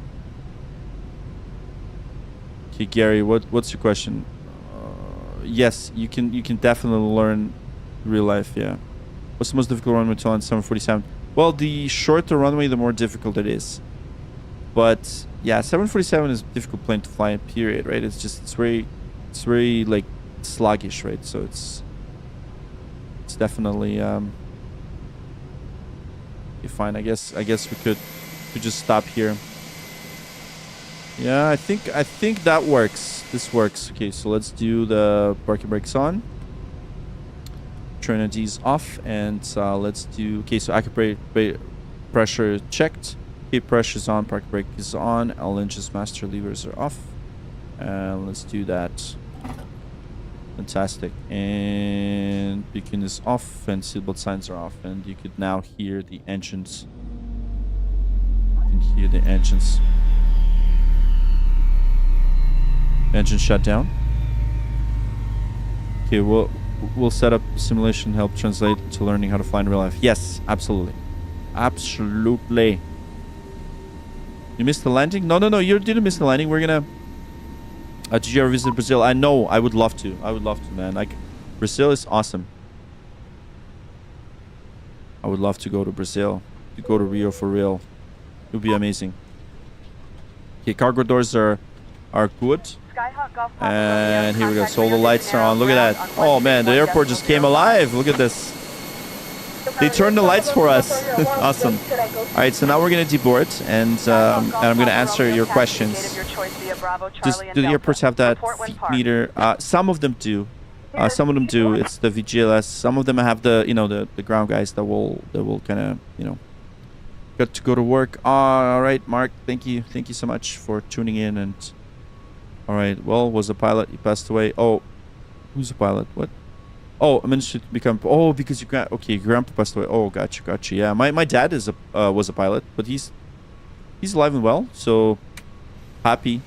Okay, Gary, what's your question? Yes, you can definitely learn real life. Yeah. What's the most difficult runway to land 747? Well, the shorter the runway, the more difficult it is. But yeah, 747 is a difficult plane to fly in, period, right? It's very like sluggish, right? So it's definitely okay, fine. I guess we could just stop here. Yeah, I think that works. This works. Okay, so let's do the parking brakes on. Turn D's off, and let's do. Okay, so accurate pressure checked. Okay, pressure's on. Parking brake is on. All engines, master levers are off. And let's do that. Fantastic. And beacon is off, and seatbelt signs are off, and you could now hear the engines. You can hear the engines. Engine shut down. Okay, we'll set up simulation, help translate to learning how to fly in real life. Yes, absolutely. Absolutely. You missed the landing? No, you didn't miss the landing. We're gonna... did you ever visit Brazil? I know. I would love to. I would love to, man. Like, Brazil is awesome. I would love to go to Brazil. To go to Rio for real. It would be amazing. Okay, cargo doors are good. And here we go. So all the lights are on. Look at that. Oh man, the airport just came alive. Look at this. They turned the lights for us. Awesome. All right, so now we're gonna deboard, and I'm gonna answer your questions. Do the airports have that feet meter? Some of them do. Some of them do. It's the VGLS. Some of them have the the ground guys that will kind of got to go to work. All right, Mark. Thank you so much for tuning in. And all right, well, was a pilot. He passed away. Oh, who's a pilot? What? Oh, I managed to become. Oh, because your grandpa passed away. Oh, gotcha. Yeah, my dad was a pilot, but he's alive and well. So happy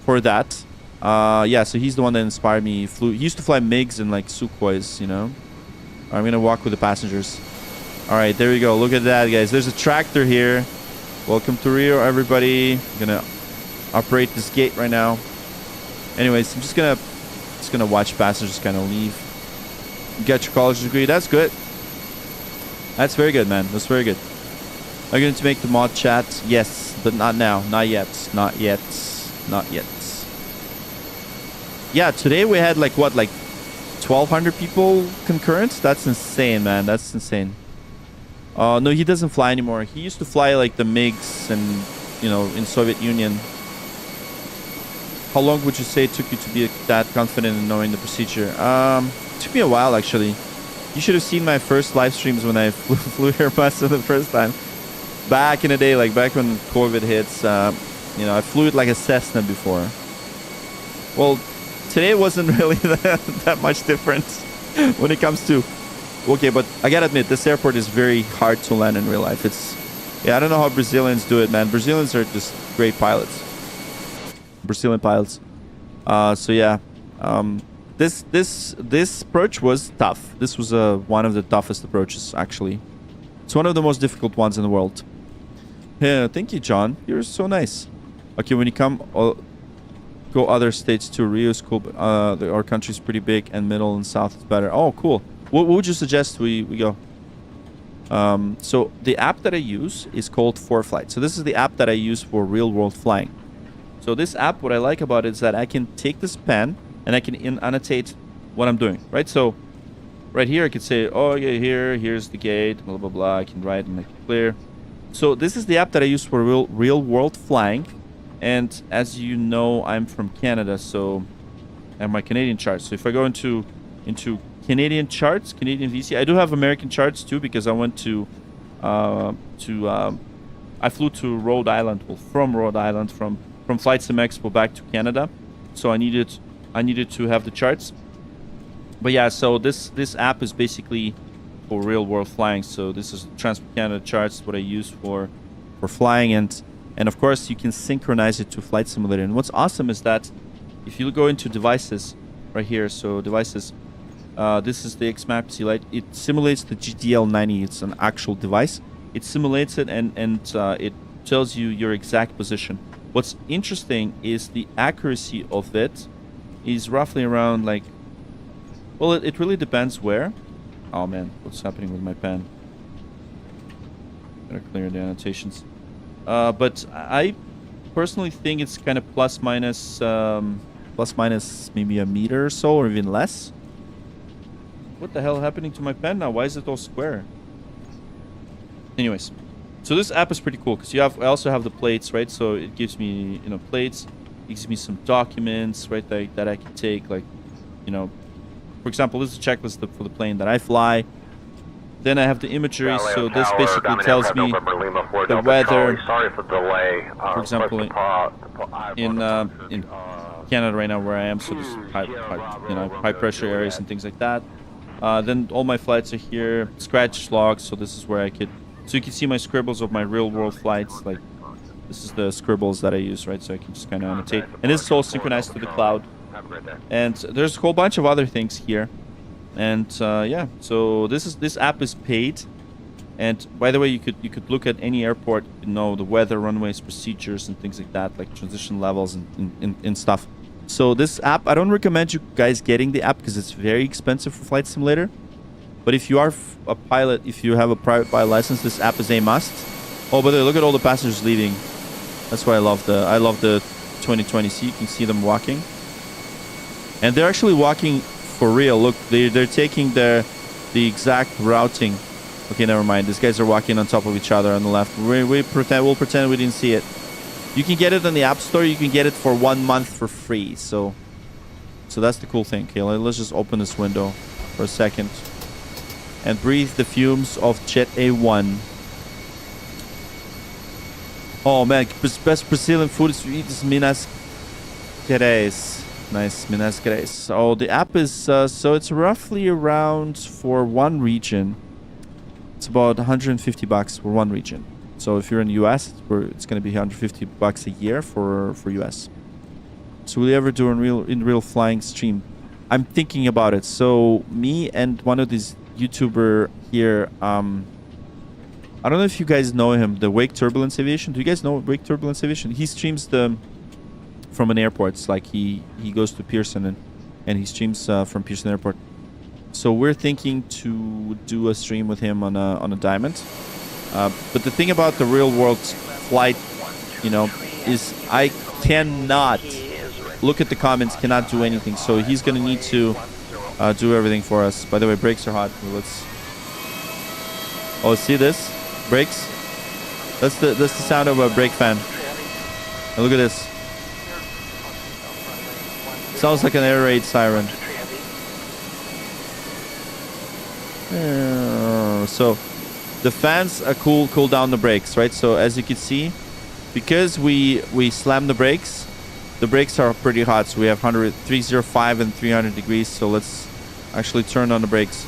for that. Yeah, so he's the one that inspired me. He used to fly MiGs and like Sukhois, I'm gonna walk with the passengers. All right, there we go. Look at that, guys. There's a tractor here. Welcome to Rio, everybody. I'm gonna operate this gate right now. Anyways, I'm just gonna watch passengers kind of leave. Get your college degree. That's good. That's very good, man. That's very good. Are you going to make the mod chat? Yes, but not now. Not yet. Yeah, today we had like 1,200 people concurrent. That's insane, man. That's insane. No, he doesn't fly anymore. He used to fly like the MiGs and in Soviet Union. How long would you say it took you to be that confident in knowing the procedure? It took me a while, actually. You should have seen my first live streams when I flew Airbus for the first time. Back in the day, like back when COVID hits, I flew it like a Cessna before. Well, today wasn't really that much different when it comes to... Okay, but I gotta admit, this airport is very hard to land in real life. I don't know how Brazilians do it, man. Brazilians are just great pilots. Brazilian pilots. So yeah. This approach was tough. This was one of the toughest approaches, actually. It's one of the most difficult ones in the world. Yeah, thank you, John. You're so nice. Okay, when you come, go other states to Rio is cool, but our country's pretty big, and middle and south is better. Oh, cool. What would you suggest we go? So the app that I use is called 4Flight. So this is the app that I use for real-world flying. So this app, what I like about it is that I can take this pen and I can annotate what I'm doing, right? So right here, I could say, oh, yeah, here's the gate, blah, blah, blah. I can write and make it clear. So this is the app that I use for real world flying. And as you know, I'm from Canada, so I have my Canadian charts. So if I go into Canadian charts, Canadian VC, I do have American charts too, because I went I flew to Rhode Island, well, from Rhode Island, from Flight Sim Expo back to Canada. so I needed to have the charts. But yeah, so this app is basically for real world flying. So this is Transport Canada charts, what I use for flying, and of course you can synchronize it to Flight Simulator. And what's awesome is that if you go into devices right here, so devices, this is the XMAP Sea Light. It simulates the GDL90. It's an actual device. It simulates it and it tells you your exact position. What's interesting is the accuracy of it is roughly around like, well, it really depends where. Oh man, what's happening with my pen? Gotta clear the annotations. But I personally think it's kind of plus minus maybe a meter or so, or even less. What the hell happening to my pen now? Why is it all square? Anyways, so this app is pretty cool because I also have the plates, right? So it gives me, you know, plates. It gives me some documents, right, that I can take, like, you know, for example, this is a checklist for the plane that I fly. Then I have the imagery, so this basically tells me the weather. Sorry for the delay. For example, in Canada right now where I am, so there's high pressure areas and things like that. Then all my flights are here. Scratch logs, so this is where I could, so you can see my scribbles of my real world flights. Like, this is the scribbles that I use, right? So I can just kind of annotate. And this is all synchronized to the cloud. And there's a whole bunch of other things here. And yeah, so this app is paid. And by the way, you could look at any airport, you know, the weather, runways, procedures, and things like that, like transition levels and stuff. So this app, I don't recommend you guys getting the app because it's very expensive for Flight Simulator. But if you are a pilot, if you have a private pilot license, this app is a must. Oh, but look at all the passengers leaving. That's why I love the 2020. See, you can see them walking, and they're actually walking for real. Look, they're taking the exact routing. Okay, never mind. These guys are walking on top of each other on the left. We'll pretend we didn't see it. You can get it on the App Store. You can get it for 1 month for free. So that's the cool thing. Okay, let's just open this window for a second and breathe the fumes of Jet A1. Oh man, best Brazilian food is Minas Gerais. Nice, Minas Gerais. So the app is so it's roughly around, for one region, it's about $150 for one region. So if you're in the US, it's going to be $150 a year for US. So will you ever do in real flying stream? I'm thinking about it. So me and one of these YouTuber here, I don't know if you guys know him, the Wake Turbulence Aviation. Do you guys know Wake Turbulence Aviation? He streams from an airport. It's like he goes to Pearson and he streams from Pearson Airport. So we're thinking to do a stream with him on a Diamond. But the thing about the real world flight, you know, is I cannot look at the comments, cannot do anything. So he's going to need to do everything for us. By the way, brakes are hot. Oh, see this? Brakes? That's the sound of a brake fan. And look at this. Sounds like an air raid siren. So the fans cool down the brakes, right? So as you can see, because we slam the brakes are pretty hot. So we have 305 and 300 degrees. So let's actually turn on the brakes.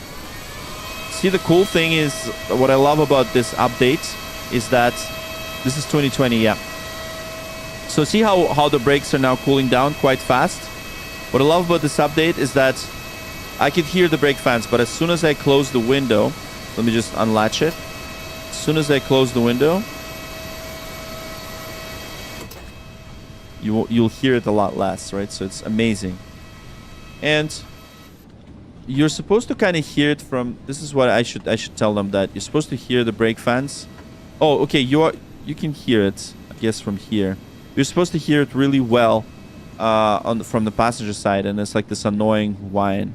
See, the cool thing is, what I love about this update is that this is 2020, yeah. So see how the brakes are now cooling down quite fast? What I love about this update is that I can hear the brake fans, but as soon as I close the window, let me just unlatch it. As soon as I close the window, you'll hear it a lot less, right? So it's amazing. And you're supposed to kind of hear it from, this is what I should tell them, that you're supposed to hear the brake fans. Oh, okay, you can hear it, I guess, from here. You're supposed to hear it really well from the passenger side, and it's like this annoying whine.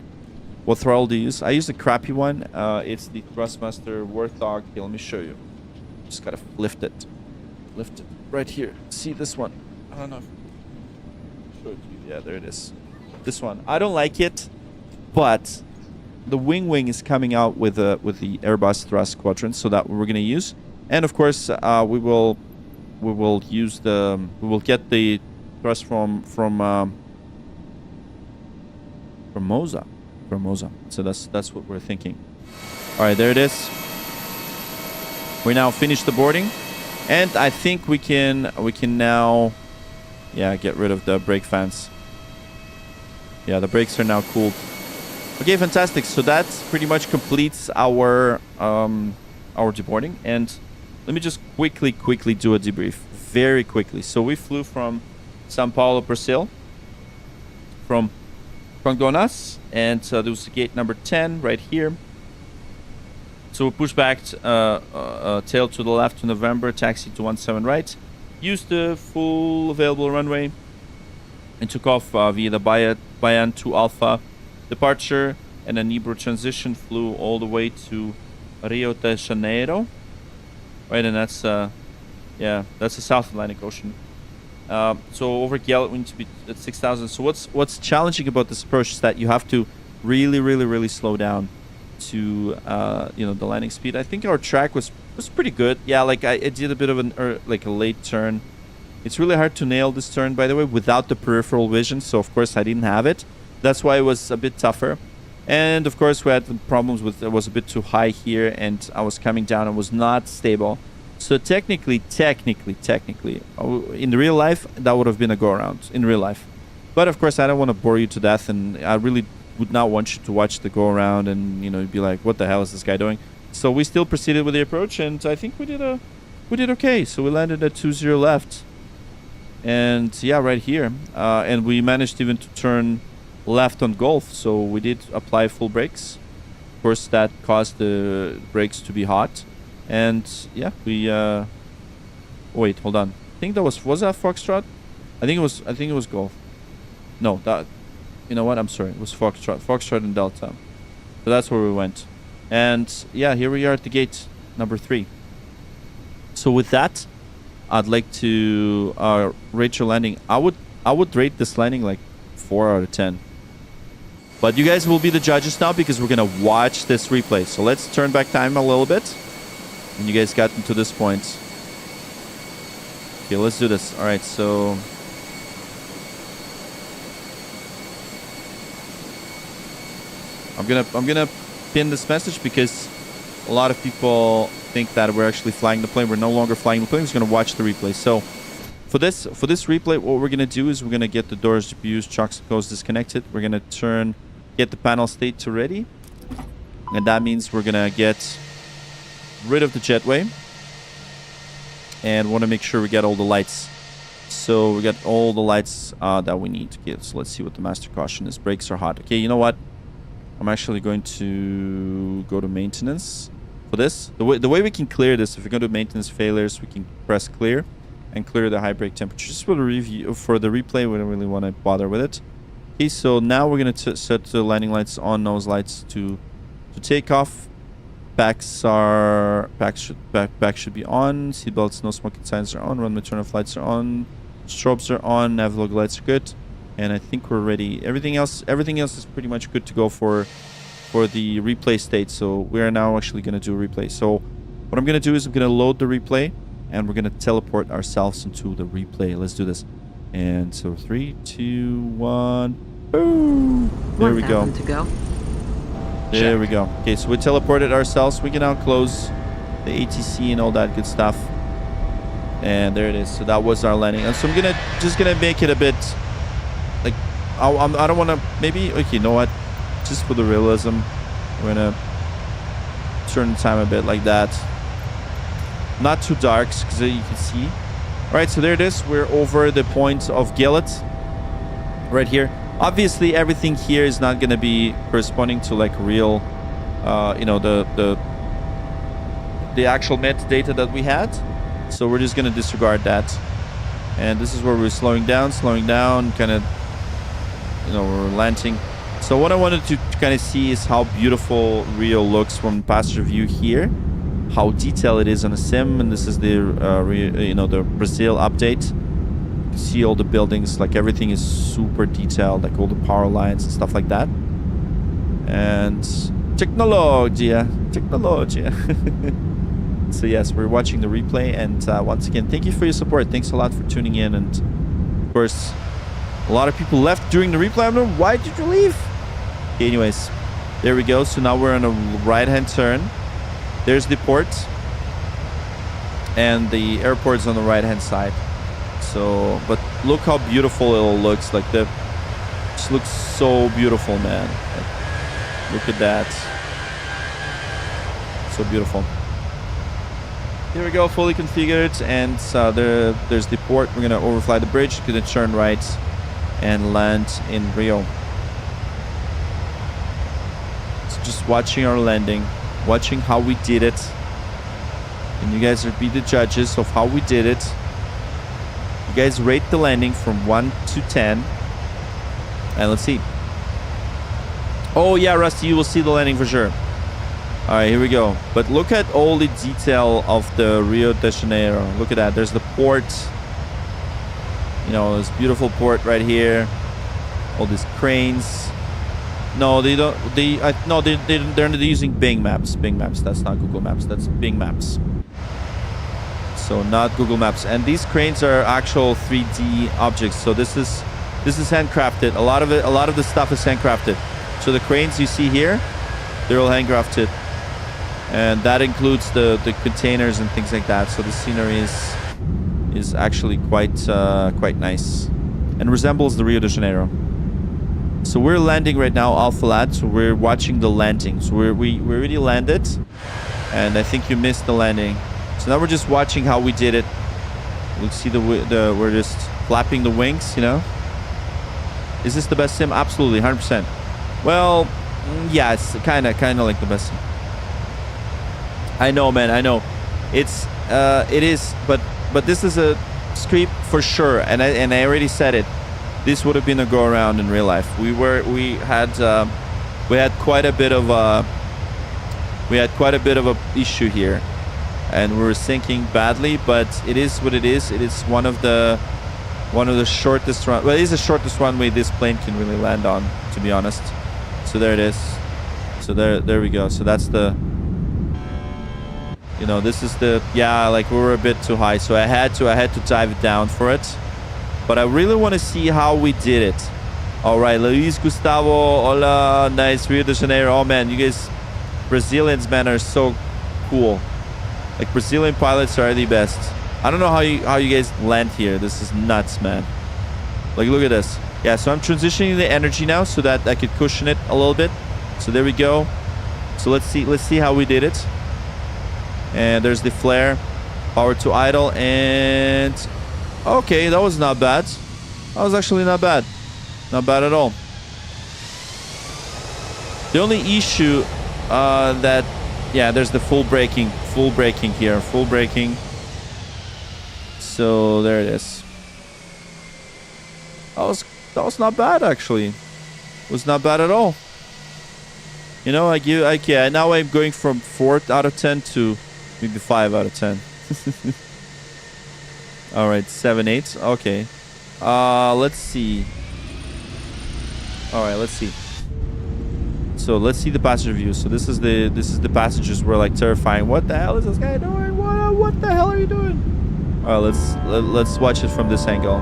What throttle do you use? I use a crappy one. It's the Thrustmaster Warthog. Okay, let me show you. Just gotta lift it. Lift it right here. See this one? I don't know. Show it to you. Yeah, there it is. This one. I don't like it, but the wing is coming out with the Airbus thrust quadrant, so that we're gonna use. And of course, we will get the thrust from Formosa. So that's what we're thinking. All right, there it is. We now finished the boarding, and I think we can now, yeah, get rid of the brake fans. Yeah, the brakes are now cooled. Okay, fantastic. So that pretty much completes our deboarding, and let me just quickly do a debrief, very quickly. So we flew from São Paulo, Brazil, from Congonhas, and there was gate number 10 right here. So we pushed back tail to the left to November, taxi to 17 right, used the full available runway, and took off via the Baian to Alpha departure, and then Ebro transition, flew all the way to Rio de Janeiro, right, and that's yeah, that's the South Atlantic Ocean. So over Gillett we need to be at 6,000. So what's challenging about this approach is that you have to really slow down to you know, the landing speed. I think our track was pretty good. Yeah, like I did a bit of like a late turn. It's really hard to nail this turn, by the way, without the peripheral vision. So of course I didn't have it. That's why it was a bit tougher. And of course we had problems with, it was a bit too high here, and I was coming down and was not stable. So technically, in real life, that would have been a go-around in real life. But of course, I don't want to bore you to death, and I really would not want you to watch the go-around and, you know, be like, what the hell is this guy doing? So we still proceeded with the approach, and I think we did okay. So we landed at 20 left. And yeah, right here. And we managed even to turn left on Gulf, so we did apply full brakes. Of course, that caused the brakes to be hot. And yeah, we wait, hold on. I think that was that Foxtrot? I think it was Golf. No, that, you know what? I'm sorry. It was Foxtrot and Delta. So that's where we went. And yeah, here we are at the gate number 3. So with that, I'd like to rate your landing. I would rate this landing like 4 out of 10. But you guys will be the judges now, because we're gonna watch this replay. So let's turn back time a little bit. And you guys got to this point. Okay, let's do this. All right, so I'm gonna pin this message, because a lot of people think that we're actually flying the plane. We're no longer flying the plane. We're just gonna watch the replay. So for this replay, what we're gonna do is we're gonna get the doors, GPUs, chocks, and codes disconnected. We're gonna get the panel state to ready, and that means we're gonna get rid of the jetway, and want to make sure we get all the lights. So we got all the lights that we need. Okay, so let's see what the master caution is. Brakes are hot. Okay, you know what? I'm actually going to go to maintenance for this. The way we can clear this, if we go to maintenance failures, we can press clear and clear the high brake temperature. Just for the review, for the replay, we don't really want to bother with it. Okay, so now we're going to set the landing lights on, nose lights to take off. Back should be on. Seatbelts, no smoking signs are on. Run maternal flights are on. Strobes are on. Nav log lights are good. And I think we're ready. Everything else is pretty much good to go for the replay state. So we are now actually going to do a replay. So what I'm going to do is I'm going to load the replay, and we're going to teleport ourselves into the replay. Let's do this. And so 3, 2, 1. Boom. There we go. To go. There we go. Okay, so we teleported ourselves. We can now close the ATC and all that good stuff. And there it is. So that was our landing. And so I'm just gonna make it a bit like, I don't want to, maybe, okay, you know what? Just for the realism, we're gonna turn the time a bit like that. Not too dark, because you can see. All right, so there it is. We're over the point of Gillett right here. Obviously, everything here is not going to be corresponding to like real, you know, the actual met data that we had. So we're just going to disregard that. And this is where we're slowing down, kind of, you know, we're landing. So what I wanted to kind of see is how beautiful Rio looks from passenger view here, how detailed it is on the sim, and this is the, you know, the Brazil update. See all the buildings, like everything is super detailed, like all the power lines and stuff like that. And technology. So yes, we're watching the replay, and once again, thank you for your support. Thanks a lot for tuning in. And of course, a lot of people left during the replay. I don't know, why did you leave? Okay, anyways, there we go. So now we're on a right-hand turn. There's the port. And the airport's on the right-hand side. So, but look how beautiful it all looks. Like just looks so beautiful, man. Like, look at that. So beautiful. Here we go, fully configured, and there's the port. We're gonna overfly the bridge, gonna turn right and land in Rio. So just watching our landing, watching how we did it, and you guys will be the judges of how we did it. You guys rate the landing from 1 to 10, and let's see. Oh yeah, Rusty, you will see the landing for sure. All right, here we go. But look at all the detail of the Rio de Janeiro. Look at that. There's the port. You know, this beautiful port right here. All these cranes. No, they don't. They're using Bing Maps. Bing Maps. That's not Google Maps. That's Bing Maps. So not Google Maps. And these cranes are actual 3D objects. So this is handcrafted. A lot of the stuff is handcrafted. So the cranes you see here, they're all handcrafted. And that includes the containers and things like that. So the scenery is actually quite nice and resembles the Rio de Janeiro. So we're landing right now, Alpha Lat. So we're watching the landing. So we already landed, and I think you missed the landing. So now we're just watching how we did it. We'll see we're just flapping the wings. You know, is this the best sim? Absolutely, 100%. Well, yeah, it's kind of like the best sim. I know, man. I know, it is, but this is a script for sure, and I already said it. This would have been a go around in real life. We had quite a bit of a issue here, and we were sinking badly. But it is what it is. It is one of the shortest run. Well, it is the shortest runway this plane can really land on, to be honest. So there it is. So there we go. So that's the. You know, this is the, yeah, like we were a bit too high, so I had to dive it down for it. But I really want to see how we did it. All right, Luis Gustavo, hola, nice, Rio de Janeiro. Oh man, you guys, Brazilians, man, are so cool. Like Brazilian pilots are the best. I don't know how you guys land here. This is nuts, man. Like, look at this. Yeah, so I'm transitioning the energy now so that I could cushion it a little bit. So there we go. So let's see how we did it. And there's the flare, power to idle, and okay, that was not bad. That was actually not bad. Not bad at all. The only issue yeah, there's the full braking here, full braking. So there it is. That was not bad actually. It was not bad at all. You know, yeah, now I'm going from 4 out of 10 to maybe 5 out of 10. All right, 7, 8. Okay. Let's see. All right, let's see. So let's see the passenger view. So this is the passengers were like terrifying. What the hell is this guy doing? What the hell are you doing? All right, let's watch it from this angle.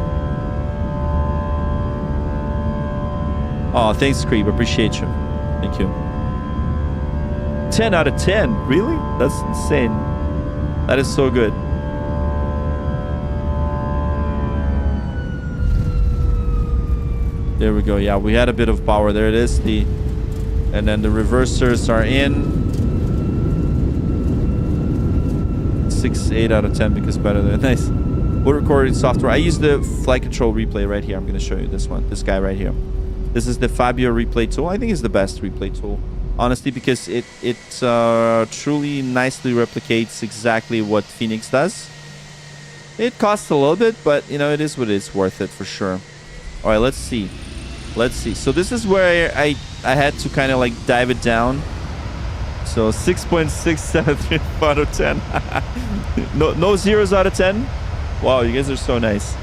Oh, thanks, Creep. Appreciate you. Thank you. 10 out of 10. Really? That's insane. That is so good. There we go. Yeah, we had a bit of power. There it is. And then the reversers are in. 6, 8 out of 10 because better than nice. What recording software? I use the flight control replay right here. I'm going to show you this one. This guy right here. This is the Fabio replay tool. I think it's the best replay tool. Honestly, because it truly nicely replicates exactly what Fenix does. It costs a little bit, but you know, it is what it is, worth it for sure. All right, let's see. So this is where I had to kind of like dive it down. So 6.673 out of 10. no zeros out of 10. Wow, you guys are so nice.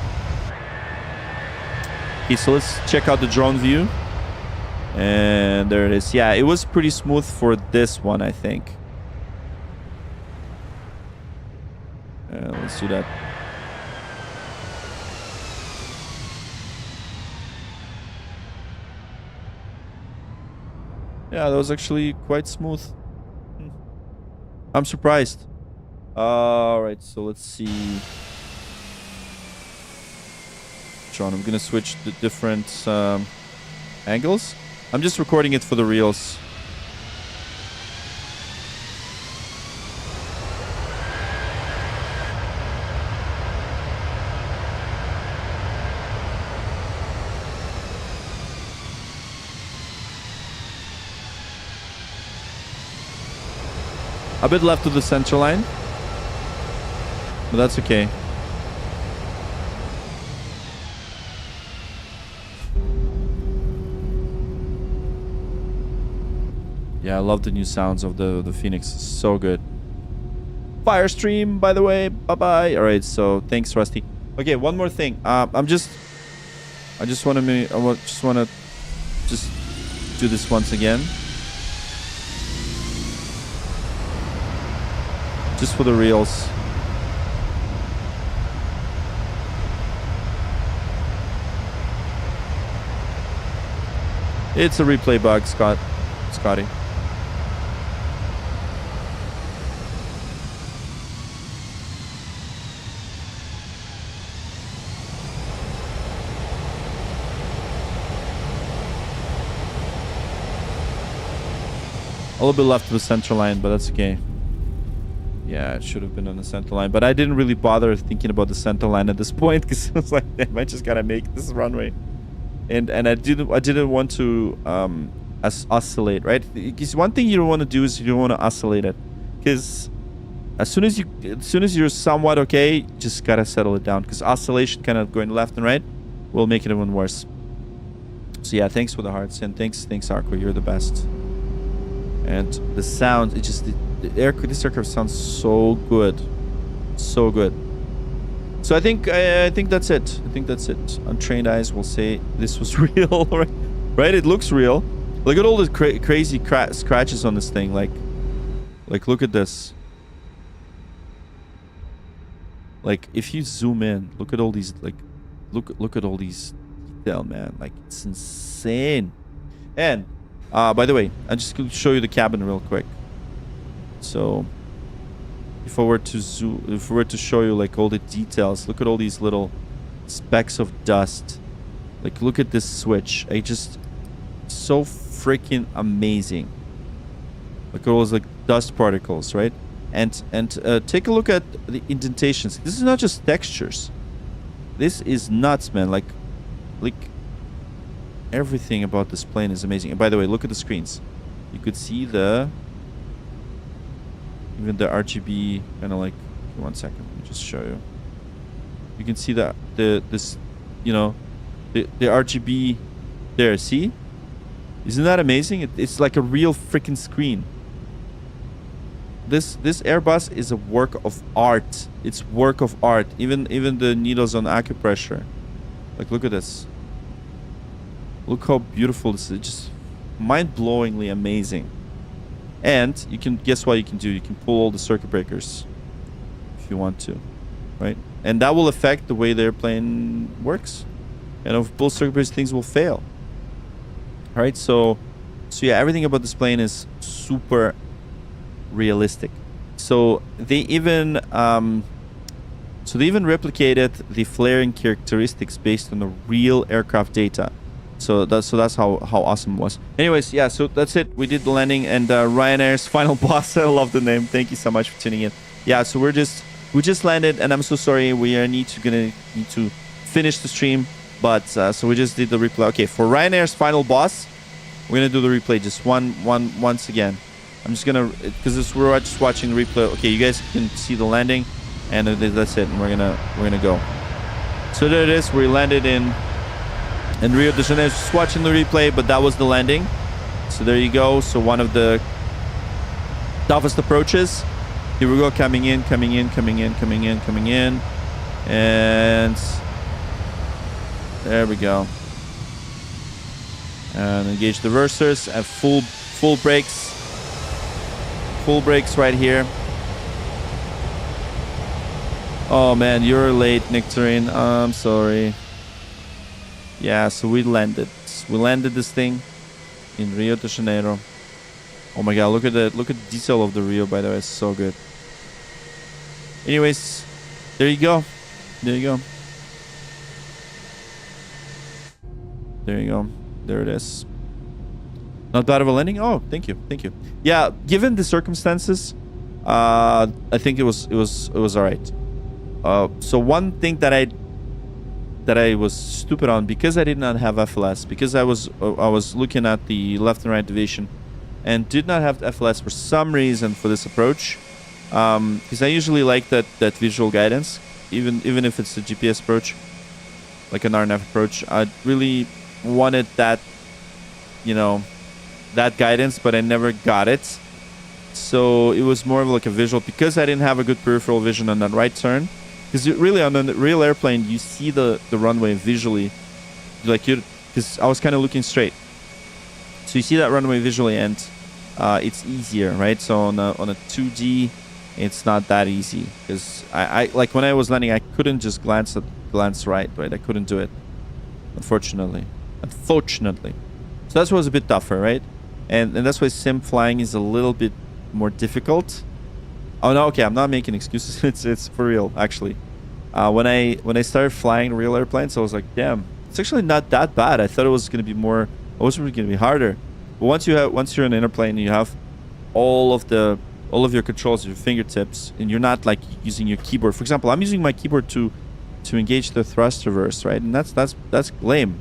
Okay, so let's check out the drone view. And there it is. Yeah, it was pretty smooth for this one, I think. Let's do that. Yeah, that was actually quite smooth. I'm surprised. All right, so let's see. John, I'm gonna switch the different angles. I'm just recording it for the reels. A bit left of the center line, but that's okay. Yeah, I love the new sounds of the Fenix. So good. Fire stream, by the way. Bye-bye. All right, so thanks, Rusty. Okay, one more thing. I just want to do this once again. Just for the reels. It's a replay bug, Scotty. A little bit left of the center line, but that's okay. Yeah, it should have been on the center line, but I didn't really bother thinking about the center line at this point because I was like, damn, I just gotta make this runway, and I didn't want to oscillate, right? Because one thing you don't want to do is you don't want to oscillate it, because as soon as you're somewhat okay, just gotta settle it down, because oscillation kind of going left and right will make it even worse. So yeah, thanks for the hearts, and thanks Arco, you're the best. And the sound, it just this aircraft sounds so good, so good. So I think that's it. I think that's it. Untrained eyes will say this was real, right? It looks real. Look at all the crazy scratches on this thing. Like look at this. Like if you zoom in, look at all these. Like look at all these detail, man. Like it's insane. And by the way, I'm just going to show you the cabin real quick. So if I were to show you like all the details, look at all these little specks of dust. Like look at this switch. So freaking amazing. Look at all those like dust particles, right? And take a look at the indentations. This is not just textures. This is nuts, man. Like everything about this plane is amazing. And by the way, look at the screens. You could see even the RGB kind of like. 1 second, let me just show you. You can see that the RGB there. See, isn't that amazing? It's like a real freaking screen. This Airbus is a work of art. It's work of art. Even the needles on acupressure. Like look at this. Look how beautiful this is. Just mind-blowingly amazing. And you can guess what you can do. You can pull all the circuit breakers if you want to, right? And that will affect the way the airplane works. And if you pull circuit breakers, things will fail. All right. So yeah, everything about this plane is super realistic. So they even replicated the flaring characteristics based on the real aircraft data. So that's how awesome it was. Anyways, yeah, so that's it. We did the landing, and Ryanair's final boss. I love the name. Thank you so much for tuning in. Yeah, so we just landed, and I'm so sorry. We are need to finish the stream, but so we just did the replay. Okay, for Ryanair's final boss, we're gonna do the replay just once again. I'm just gonna, because we're just watching the replay. Okay, you guys can see the landing, and that's it. And we're gonna go. So there it is. We landed in Rio de Janeiro. Just watching the replay, but that was the landing. So there you go. So one of the toughest approaches. Here we go, coming in, and there we go. And engage the reversers at full brakes right here. Oh man, you're late, Nectarine. I'm sorry. Yeah, so we landed this thing in Rio de Janeiro. Oh my god, look at the detail of the Rio, by the way. It's so good. Anyways, there you go. There you go. There you go. There it is. Not bad of a landing. Oh, thank you. Thank you. Yeah, given the circumstances, I think it was all right. So one thing that I was stupid on, because I did not have FLS, because I was looking at the left and right deviation and did not have FLS for some reason for this approach, because I usually like that visual guidance, even if it's a GPS approach, like an RNAV approach. I really wanted that, you know, that guidance, but I never got it. So it was more of like a visual, because I didn't have a good peripheral vision on that right turn. Because really on the real airplane, you see the runway visually, like because I was kind of looking straight, so you see that runway visually, and it's easier, right? So on a 2D, it's not that easy, because I like when I was landing, I couldn't just glance right. I couldn't do it, unfortunately. So that's what was a bit tougher, right? And that's why sim flying is a little bit more difficult. Oh no, okay, I'm not making excuses. It's for real, actually. When I started flying real airplanes, I was like, damn, it's actually not that bad. I thought it was gonna be more. It was really gonna be harder. But once you're in an airplane and you have all of your controls at your fingertips, and you're not like using your keyboard. For example, I'm using my keyboard to engage the thrust reverse, right? And that's lame.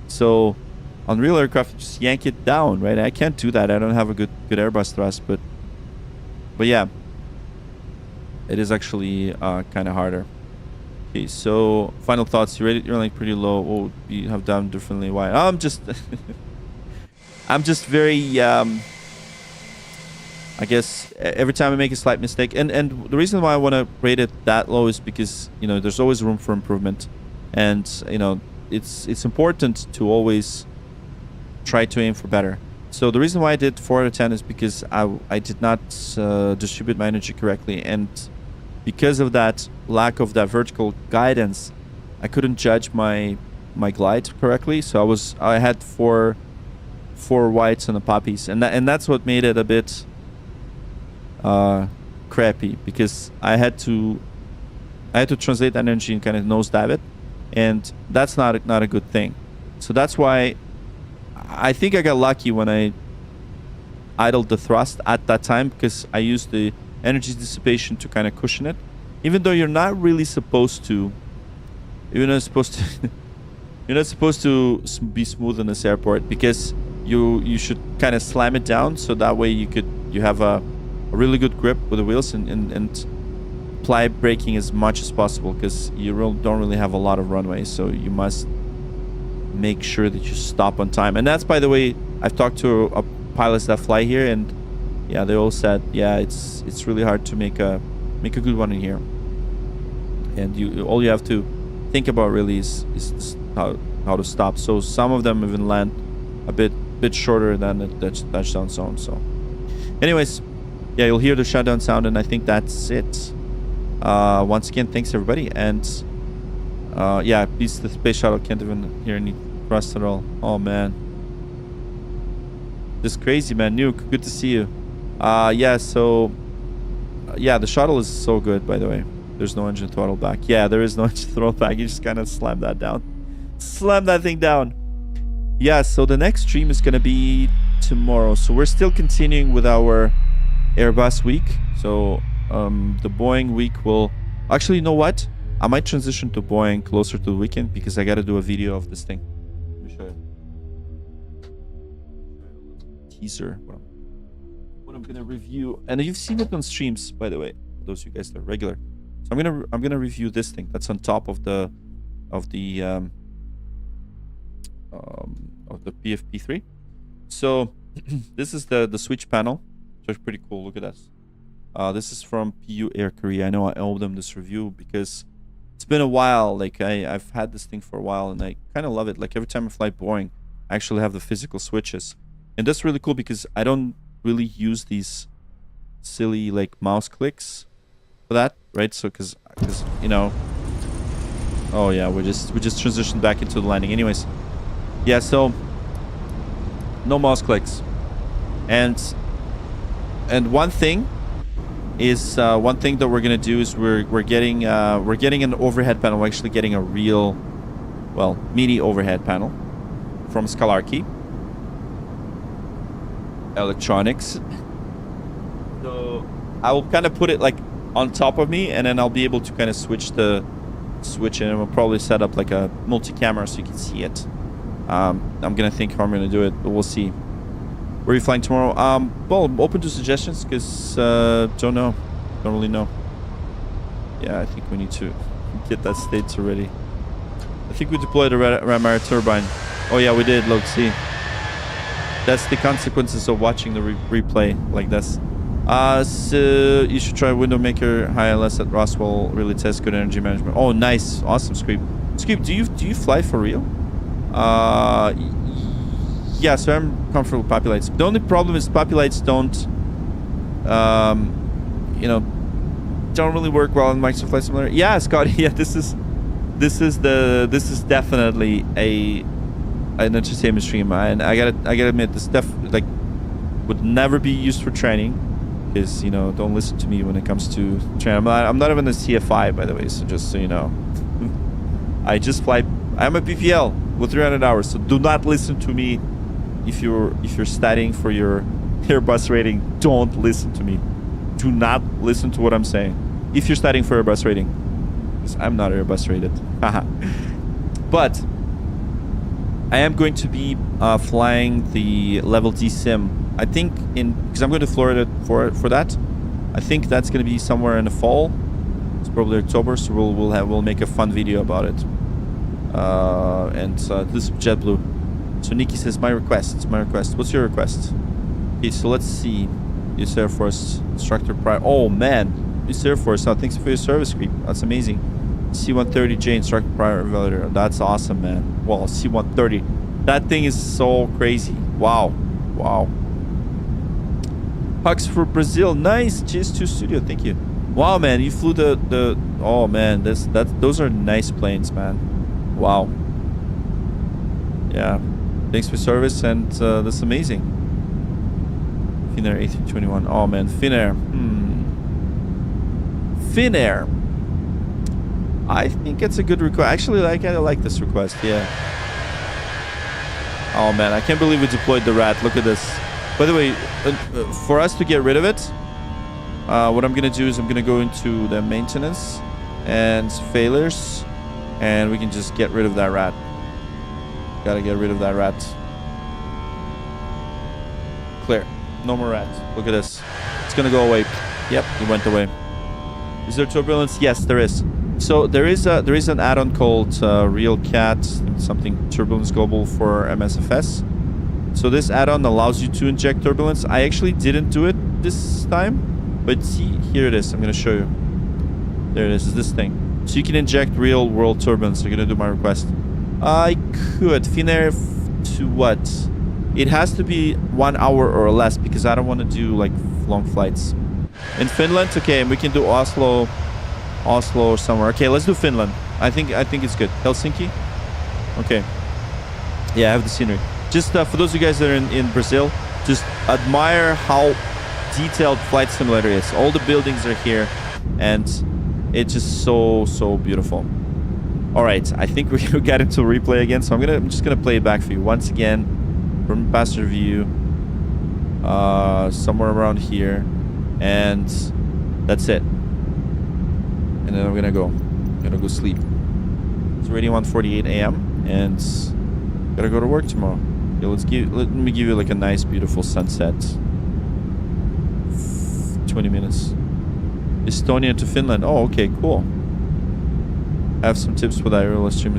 So on real aircraft, you just yank it down, right? I can't do that. I don't have a good Airbus thrust, but yeah. It is actually kind of harder. Okay, so final thoughts. You're like pretty low. Oh, you have done differently. Why? I'm just very. I guess every time I make a slight mistake, and the reason why I want to rate it that low is because, you know, there's always room for improvement, and you know it's important to always try to aim for better. So the reason why I did 4 out of 10 is because I did not distribute my energy correctly, and because of that lack of that vertical guidance, I couldn't judge my glide correctly. So I had four whites and a poppies, and that's what made it a bit crappy, because I had to translate that energy and kind of nosedive it, and that's not a good thing. So that's why I think I got lucky when I idled the thrust at that time, because I used the energy dissipation to kind of cushion it, even though you're not really supposed to. You're not supposed to be smooth in this airport, because you should kind of slam it down, so that way you have a really good grip with the wheels and apply braking as much as possible, because you don't really have a lot of runway, so you must make sure that you stop on time. And that's, by the way, I've talked to pilots that fly here, and yeah, they all said, yeah, it's really hard to make a good one in here, and all you have to think about really is how to stop. So some of them even land a bit shorter than the touchdown zone. So anyways, yeah, you'll hear the shutdown sound, and I think that's it. Once again, thanks everybody, and yeah, please, the space shuttle can't even hear any thrust at all. Oh man, just crazy, man. Nuke, good to see you. Yeah, so yeah, the shuttle is so good, by the way. There's no engine throttle back. Yeah, there is no engine throttle back. You just kind of slam that down. Slam that thing down. Yeah, so the next stream is gonna be tomorrow. So we're still continuing with our Airbus week. So the Boeing week will actually, you know what? I might transition to Boeing closer to the weekend, because I got to do a video of this thing. Let me show you. Teaser. What I'm gonna review, and you've seen it on streams, by the way, for those of you guys that are regular. So I'm gonna review this thing that's on top of the PFP3. So this is the switch panel. So it's pretty cool. Look at this. This is from PU Air Korea. I know I owe them this review because it's been a while. Like I've had this thing for a while, and I kind of love it. Like every time I fly Boeing, I actually have the physical switches, and that's really cool because I don't really use these silly like mouse clicks for that, right? So because you know, oh yeah, we just transitioned back into the landing. Anyways, yeah, so no mouse clicks, and And one thing that we're gonna do is we're getting an overhead panel. We're actually getting a real, well, mini overhead panel from Scalarkey Electronics. So I will kind of put it like on top of me, and then I'll be able to kind of switch and we'll probably set up like a multi-camera so you can see it. I'm gonna think how I'm gonna do it, but we'll see. Where are you flying tomorrow? Well, I'm open to suggestions because don't really know. Yeah, I think we need to get that states already. I think we deployed a Ramar turbine. Oh yeah, we did. Look, see. That's the consequences of watching the replay like this. So you should try window maker high LS at Roswell. Really test good energy management. Oh, nice, awesome, Scriep. Scriep, do you fly for real? Yeah, so I'm comfortable with Populites. The only problem is Populites don't, you know, don't really work well in Microsoft Flight Simulator. Yeah, Scott. Yeah, this is definitely an entertainment stream, and I gotta admit, this stuff like would never be used for training, because you know, don't listen to me when it comes to training. I'm not even a CFI, by the way, so just so you know. I just fly. I'm a PPL with 300 hours, so do not listen to me. If you're studying for your Airbus rating, don't listen to me. Do not listen to what I'm saying. If you're studying for Airbus rating, because I'm not Airbus rated. But I am going to be flying the level D sim. I think because I'm going to Florida for that. I think that's going to be somewhere in the fall. It's probably October, so we'll make a fun video about it. And this is JetBlue. So Nikki says, my request. What's your request? Okay, so let's see. US Air Force instructor prior. Oh man, US Air Force. Oh, thanks for your service, Creep. That's amazing. C-130J instructor prior evaluator. That's awesome, man. Well, C-130. That thing is so crazy. Wow. Hugs for Brazil. Nice. GS2 Studio. Thank you. Wow, man. You flew the. Oh man, those are nice planes, man. Wow. Yeah. Thanks for service, and that's amazing. Finnair A321. Oh man, Finnair. Finnair. I think it's a good request. Actually, I kind of like this request. Yeah. Oh man, I can't believe we deployed the rat. Look at this. By the way, for us to get rid of it, what I'm gonna do is I'm gonna go into the maintenance and failures, and we can just get rid of that rat. Gotta get rid of that rat. Clear. No more rats. Look at this. It's gonna go away. Yep, it went away. Is there turbulence? Yes, there is. So there is an add-on called RealCat, something turbulence global for MSFS. So this add-on allows you to inject turbulence. I actually didn't do it this time, but see, here it is. I'm gonna show you. There it is. It's this thing. So you can inject real-world turbulence. I'm gonna do my request. I could. Finnair to what? It has to be 1 hour or less, because I don't want to do like long flights. In Finland, okay, and we can do Oslo or somewhere. Okay, let's do Finland. I think it's good. Helsinki. Okay. Yeah, I have the scenery. Just for those of you guys that are in Brazil, just admire how detailed Flight Simulator is. All the buildings are here, and it's just so beautiful. All right, I think we got into replay again, so I'm just gonna play it back for you once again from passenger view, somewhere around here, and that's it. And then I'm gonna go sleep. It's already 1:48 a.m. and gotta go to work tomorrow. Okay, let me give you like a nice, beautiful sunset. 20 minutes. Estonia to Finland. Oh, okay, cool. I have some tips for that. Real stream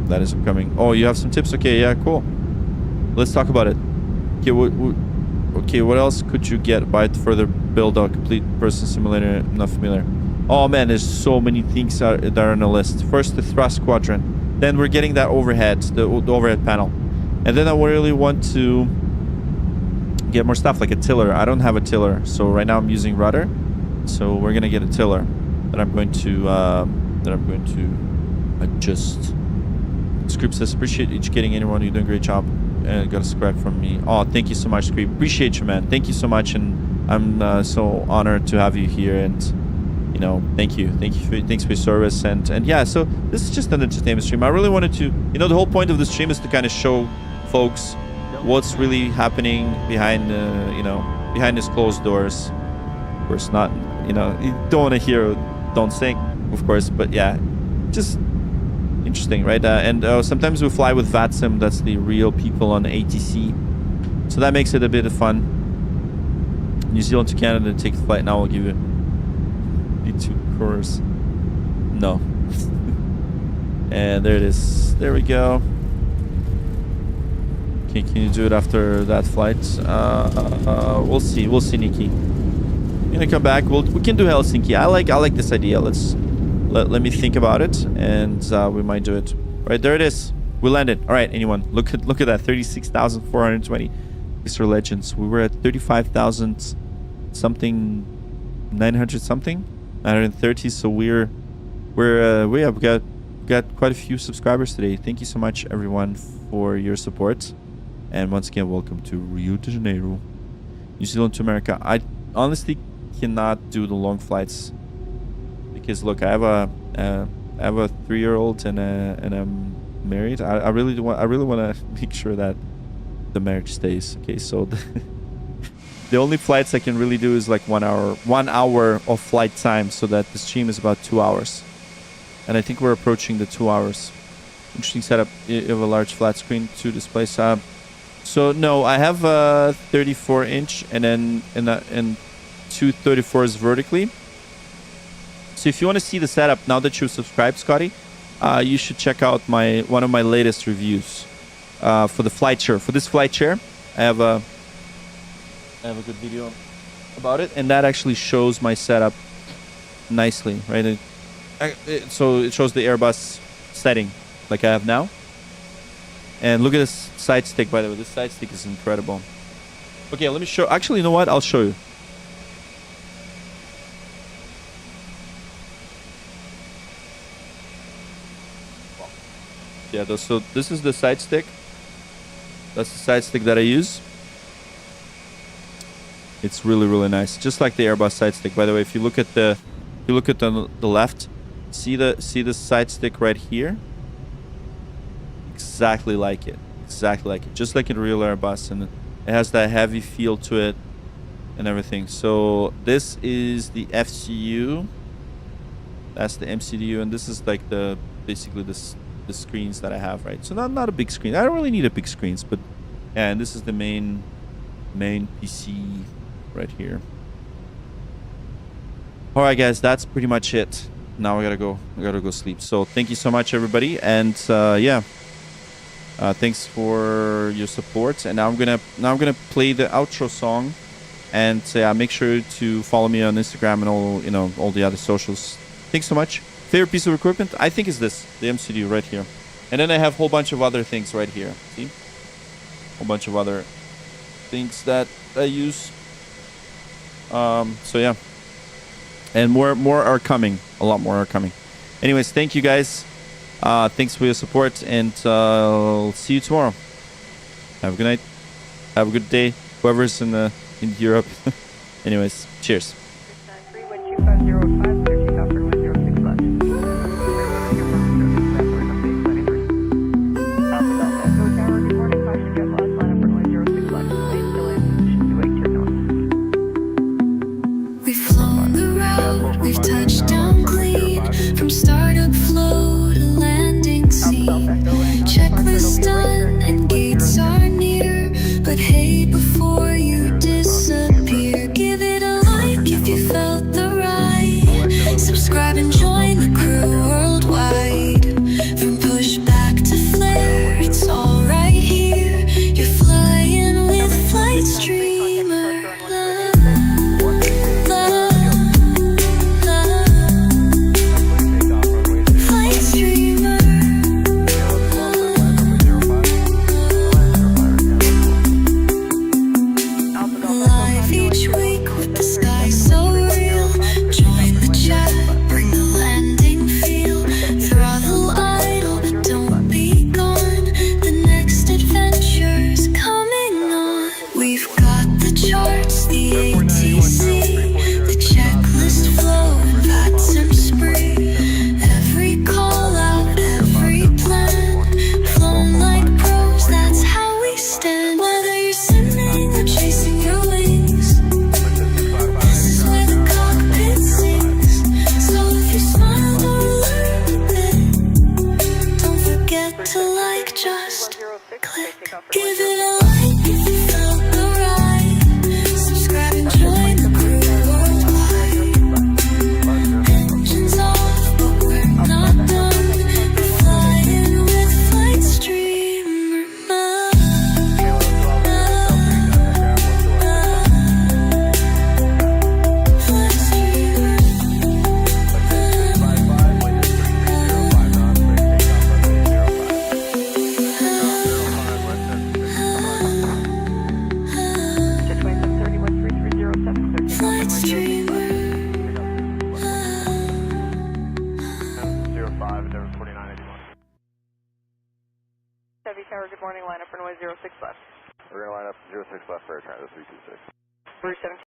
that is upcoming. Oh, you have some tips? Okay, yeah, cool. Let's talk about it. Okay, what else could you get? Buy it further, build a complete person simulator. Not familiar. Oh man, there's so many things that are on the list. First, the thrust quadrant. Then we're getting that overhead, the overhead panel. And then I really want to get more stuff like a tiller. I don't have a tiller, so right now I'm using rudder. So we're gonna get a tiller that I'm going to adjust. Script says, appreciate educating anyone. You're doing a great job. And got a subscribe from me. Oh, thank you so much, Script. Appreciate you, man. Thank you so much, and I'm so honored to have you here, and you know, thanks for your service, and yeah. So this is just an entertainment stream. I really wanted to, you know, the whole point of the stream is to kind of show folks what's really happening behind, you know, behind these closed doors. Of course, not, you know, you don't want to hear don't sing, of course, but yeah, just interesting, right? And sometimes we fly with VATSIM, that's the real people on ATC, so that makes it a bit of fun. New Zealand to Canada, take the flight now. I'll give you B2 course. No. And there it is. There we go. Okay, can you do it after that flight? We'll see. We'll see, Nikki. I'm gonna come back. We can do Helsinki. I like this idea. Let me think about it, and we might do it. Right, there it is. We landed. All right, anyone? Look at that. 36,420. Mr. Legends. We were at 35,000 something, 900 something, 930. So we have got quite a few subscribers today. Thank you so much, everyone, for your support. And once again, welcome to Rio de Janeiro, New Zealand to America. I honestly cannot do the long flights because look, I have a 3-year-old and I'm married. I really want to make sure that the marriage stays. Okay, so the only flights I can really do is like 1 hour of flight time, so that the stream is about 2 hours, and I think we're approaching the 2 hours. Interesting setup. You have a large flat screen to display. So no, I have a 34-inch and then two 34s vertically. So if you want to see the setup now that you've subscribed, Scotty, you should check out one of my latest reviews for the flight chair. For this flight chair, I have a good video about it, and that actually shows my setup nicely, right? So it shows the Airbus setting like I have now. And look at this side stick, by the way. This side stick is incredible. Okay, let me show. Actually, you know what? I'll show you. Yeah, so this is the side stick. That's the side stick that I use. It's really, really nice, just like the Airbus side stick. By the way, if you look at the left, see the side stick right here. Exactly like it, just like in real Airbus, and it has that heavy feel to it and everything. So this is the FCU. That's the MCDU, and this is like basically the screens that I have, right? So not a big screen. I don't really need a big screens, but yeah, and this is the main PC right here. All right, guys, that's pretty much it. Now I gotta go sleep. So thank you so much, everybody, and yeah, thanks for your support. And now I'm gonna play the outro song, and make sure to follow me on Instagram and all the other socials. Thanks so much. Favorite piece of equipment, I think, is this, the MCDU right here. And then I have a whole bunch of other things right here. See? A whole bunch of other things that I use. So yeah. And more are coming. A lot more are coming. Anyways, thank you guys. Thanks for your support, and I'll see you tomorrow. Have a good night. Have a good day. Whoever's in Europe. Anyways, cheers. We've touched down clean from startup flow to landing scene. Checklist done and gates are near, but hey, before you disappear, give it a like if you felt the ride. Subscribe and join the crew worldwide. From pushback to flare, it's all right here. You're flying with Flight Streamer. The ATC Heavy Tower, good morning. Line up runway 06 left. We're going to line up 06 left for air transit 326. Route 17.